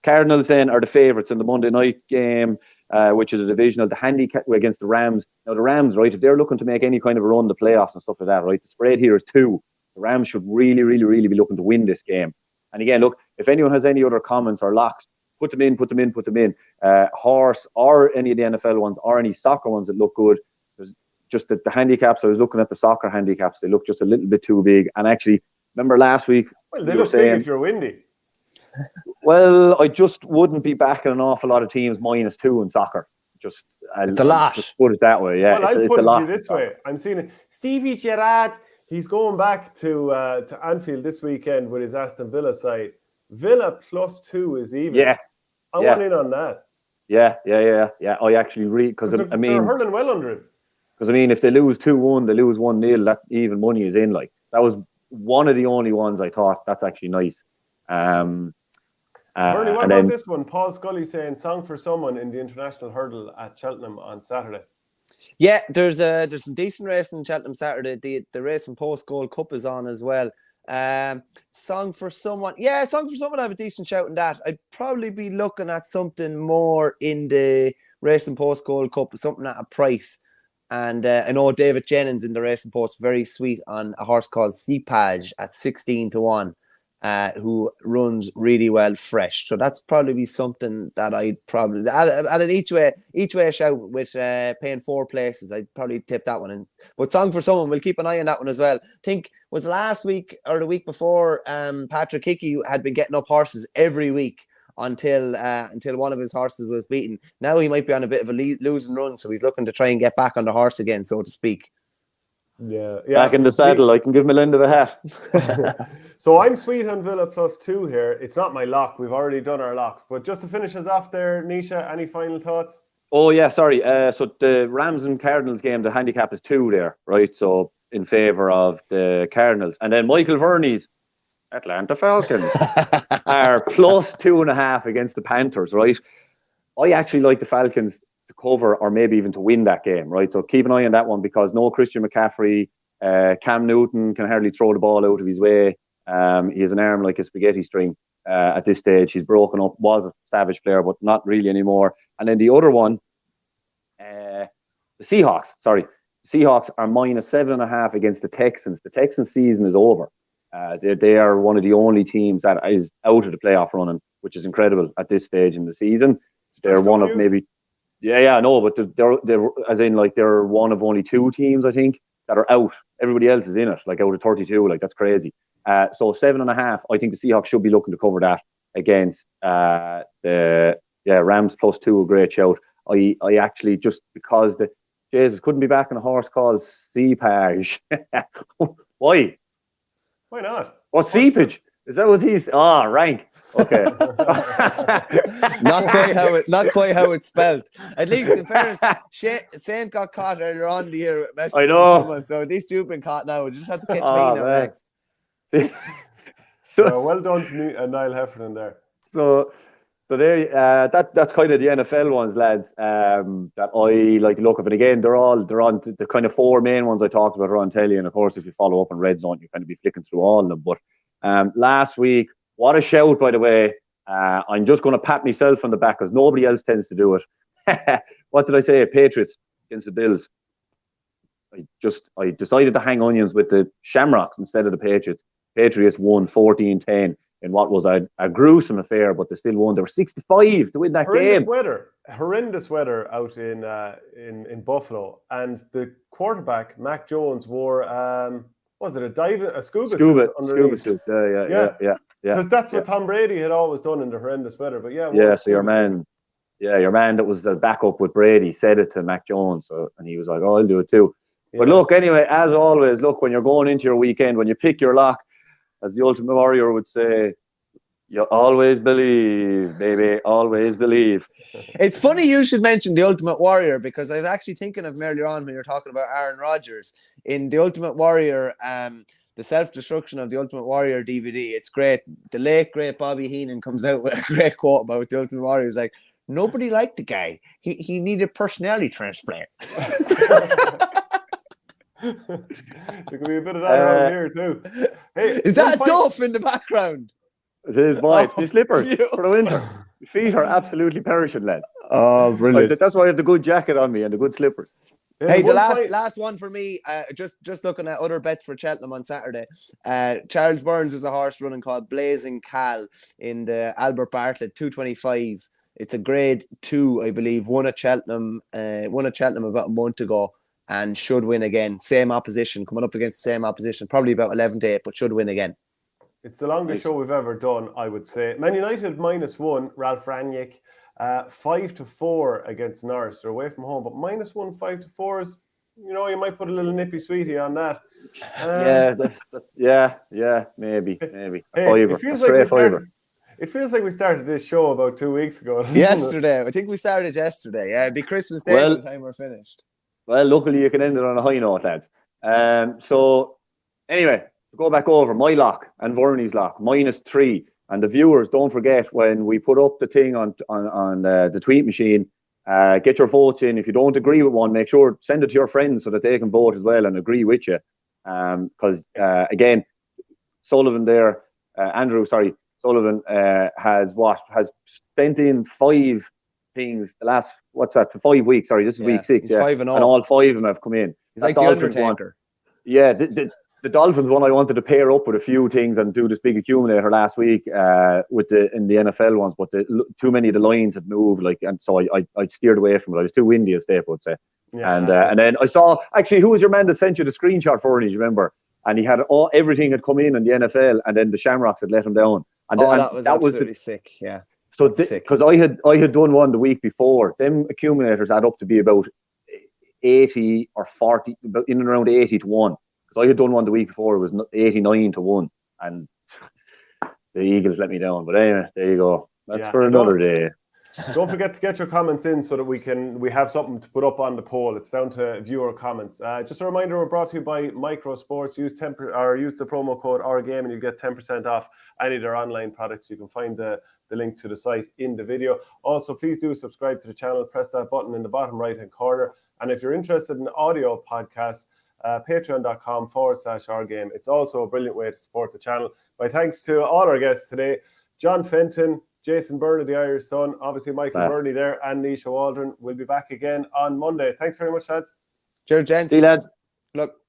Cardinals then are the favourites in the Monday night game, which is a divisional, the handicap against the Rams. Now the Rams, right, if they're looking to make any kind of a run, the playoffs and stuff like that, right, the spread here is 2. The Rams should really, really, really be looking to win this game. And again, look, if anyone has any other comments or locks, put them in. Horse or any of the NFL ones or any soccer ones that look good. There's just the handicaps. I was looking at the soccer handicaps. They look just a little bit too big. And actually, remember last week? Well, they look big if you're windy. Well, I just wouldn't be backing an awful lot of teams -2 in soccer. It's a lot. Just put it that way, yeah. Well, I'll put it to you this way. I'm seeing it. Stevie Gerrard, he's going back to Anfield this weekend with his Aston Villa side. Villa +2 is even. Yeah. I want in on that. Yeah. I actually read, because I mean, they're hurling well under him. Because I mean, if they lose 2-1, they lose 1-0. That even money is in. Like, that was one of the only ones I thought that's actually nice. Bernie, what about this one? Paul Scully saying song for someone in the international hurdle at Cheltenham on Saturday. Yeah, there's some decent racing in Cheltenham Saturday. The race from Post Gold Cup is on as well. Song for someone. Yeah, song for someone. I have a decent shout in that. I'd probably be looking at something more in the Racing Post Gold Cup, something at a price. And I know David Jennings in the Racing Post, very sweet on a horse called Seapage at 16-1. Who runs really well fresh. So that's probably be something that I'd probably at an each way shout with paying 4 places. I'd probably tip that one in. But song for someone, we'll keep an eye on that one as well. I think was last week or the week before, Patrick Hickey had been getting up horses every week until one of his horses was beaten. Now he might be on a bit of a losing run, so he's looking to try and get back on the horse again, so to speak. Yeah. Back in the saddle, I can give Melinda the hat. So I'm sweet on Villa +2 here. It's not my lock. We've already done our locks. But just to finish us off there, Nisha, any final thoughts? Oh, yeah, sorry. So the Rams and Cardinals game, the handicap is 2 there, right? So in favour of the Cardinals. And then Michael Verney's Atlanta Falcons are +2.5 against the Panthers, right? I actually like the Falcons to cover or maybe even to win that game, right? So keep an eye on that one, because no Christian McCaffrey, Cam Newton can hardly throw the ball out of his way. He has an arm like a spaghetti string at this stage. He's broken up, was a savage player, but not really anymore. And then the other one, the Seahawks. Sorry, the Seahawks are -7.5 against the Texans. The Texans season is over. They are one of the only teams that is out of the playoff running, which is incredible at this stage in the season. They're one of maybe, but they're as in like they're one of only 2 teams I think that are out. Everybody else is in it, like out of 32. Like, that's crazy. So 7.5, I think the Seahawks should be looking to cover that against the Rams +2, a great shout. I actually, just because Jesus couldn't be back on a horse called Seapage. Why? Why not? What, Seepage? Is that what he's? Ah, rank. Okay. Not quite how it's spelled. At least in fairness, Saint got caught earlier on the year. I know. Someone, so at least you've been caught now. We just have to catch me now next. Well done to Niall Heffernan there. So there, that's kind of the NFL ones, lads. That I like to look at. But again, they're on the kind of 4 main ones I talked about are on telly. And of course, if you follow up on Red Zone, you kind of be flicking through all of them. But last week what a shout, by the way. I'm just going to pat myself on the back because nobody else tends to do it. What did I say? Patriots against the Bills. I decided to hang onions with the Shamrocks instead of the Patriots. Patriots won 14-10 in what was a gruesome affair, but they still won. They were 6-5 to win that game. Horrendous weather out in Buffalo, and the quarterback Mac Jones wore was it a scuba suit underneath? Scuba suit. Yeah. Because that's what Tom Brady had always done in the horrendous weather. But so your man that was the backup with Brady said it to Mac Jones, and he was like, "Oh, I'll do it too." Yeah. But look, anyway, as always, when you're going into your weekend, when you pick your lock, as the Ultimate Warrior would say, you always believe, baby, always believe. It's funny you should mention the Ultimate Warrior, because I was actually thinking of him earlier on when you were talking about Aaron Rodgers. In the Ultimate Warrior, the self-destruction of the Ultimate Warrior DVD, it's great. The late, great Bobby Heenan comes out with a great quote about the Ultimate Warrior. He's like, nobody liked the guy. He needed a personality transplant. There could be a bit of that around here too. Hey, is that Duff in the background? It is, boy. The slippers for the winter. My feet are absolutely perishing, lads. Oh, brilliant. That's why I have the good jacket on me and the good slippers. Hey, the last one for me, just looking at other bets for Cheltenham on Saturday. Charles Burns is a horse running called Blazing Cal in the Albert Bartlett 225. It's a grade 2, I believe. Won at Cheltenham about a month ago and should win again. Same opposition, coming up against the same opposition, probably about 11-8, but should win again. It's the longest show we've ever done, I would say. Man United -1, Ralph Rangnick. 5-4 against Norris. They're away from home, but -1, 5-4 is, you might put a little nippy sweetie on that. Maybe. Hey, it feels like we started this show about 2 weeks ago. Yesterday. I think we started yesterday. Yeah, it'd be Christmas Day by the time we're finished. Well, luckily you can end it on a high note, lads. So anyway, to go back over my lock and Verney's lock, -3. And the viewers, don't forget, when we put up the thing on the tweet machine, get your votes in. If you don't agree with one, make sure send it to your friends so that they can vote as well and agree with you. Because again, Sullivan has sent in 5 things the last for 5 weeks. Sorry, this is week 6. He's 5-0. And all 5 of them have come in. He's like the Undertaker. Yeah, the Dolphins one, I wanted to pair up with a few things and do this big accumulator last week in the NFL ones, but too many of the lines had moved, and so I steered away from it. I was too windy, as Dave would say. Yeah, and then I saw, actually, who was your man that sent you the screenshot for it? Do you remember? And he had everything had come in the NFL, and then the Shamrocks had let him down. And that was absolutely sick. Yeah. So because I had done one the week before, them accumulators add up to be about 80 or 40, in and around 80 to 1. Because I had done one the week before, it was 89 to 1, and the Eagles let me down. But anyway, there you go. That's for another day. Don't forget to get your comments in so that we have something to put up on the poll. It's down to viewer comments. Just a reminder, we're brought to you by Micro Sports. Use the promo code OurGame and you'll get 10% off any of their online products. You can find the link to the site in the video. Also, please do subscribe to the channel. Press that button in the bottom right-hand corner. And if you're interested in audio podcasts, patreon.com/OurGame. It's also a brilliant way to support the channel. My thanks to all our guests today: John Fenton, Jason Byrne, the Irish Sun, obviously Michael Burney there, and Naoise Waldron. We'll be back again on Monday. Thanks very much, lads. Cheers, gents. See you, lads. Look.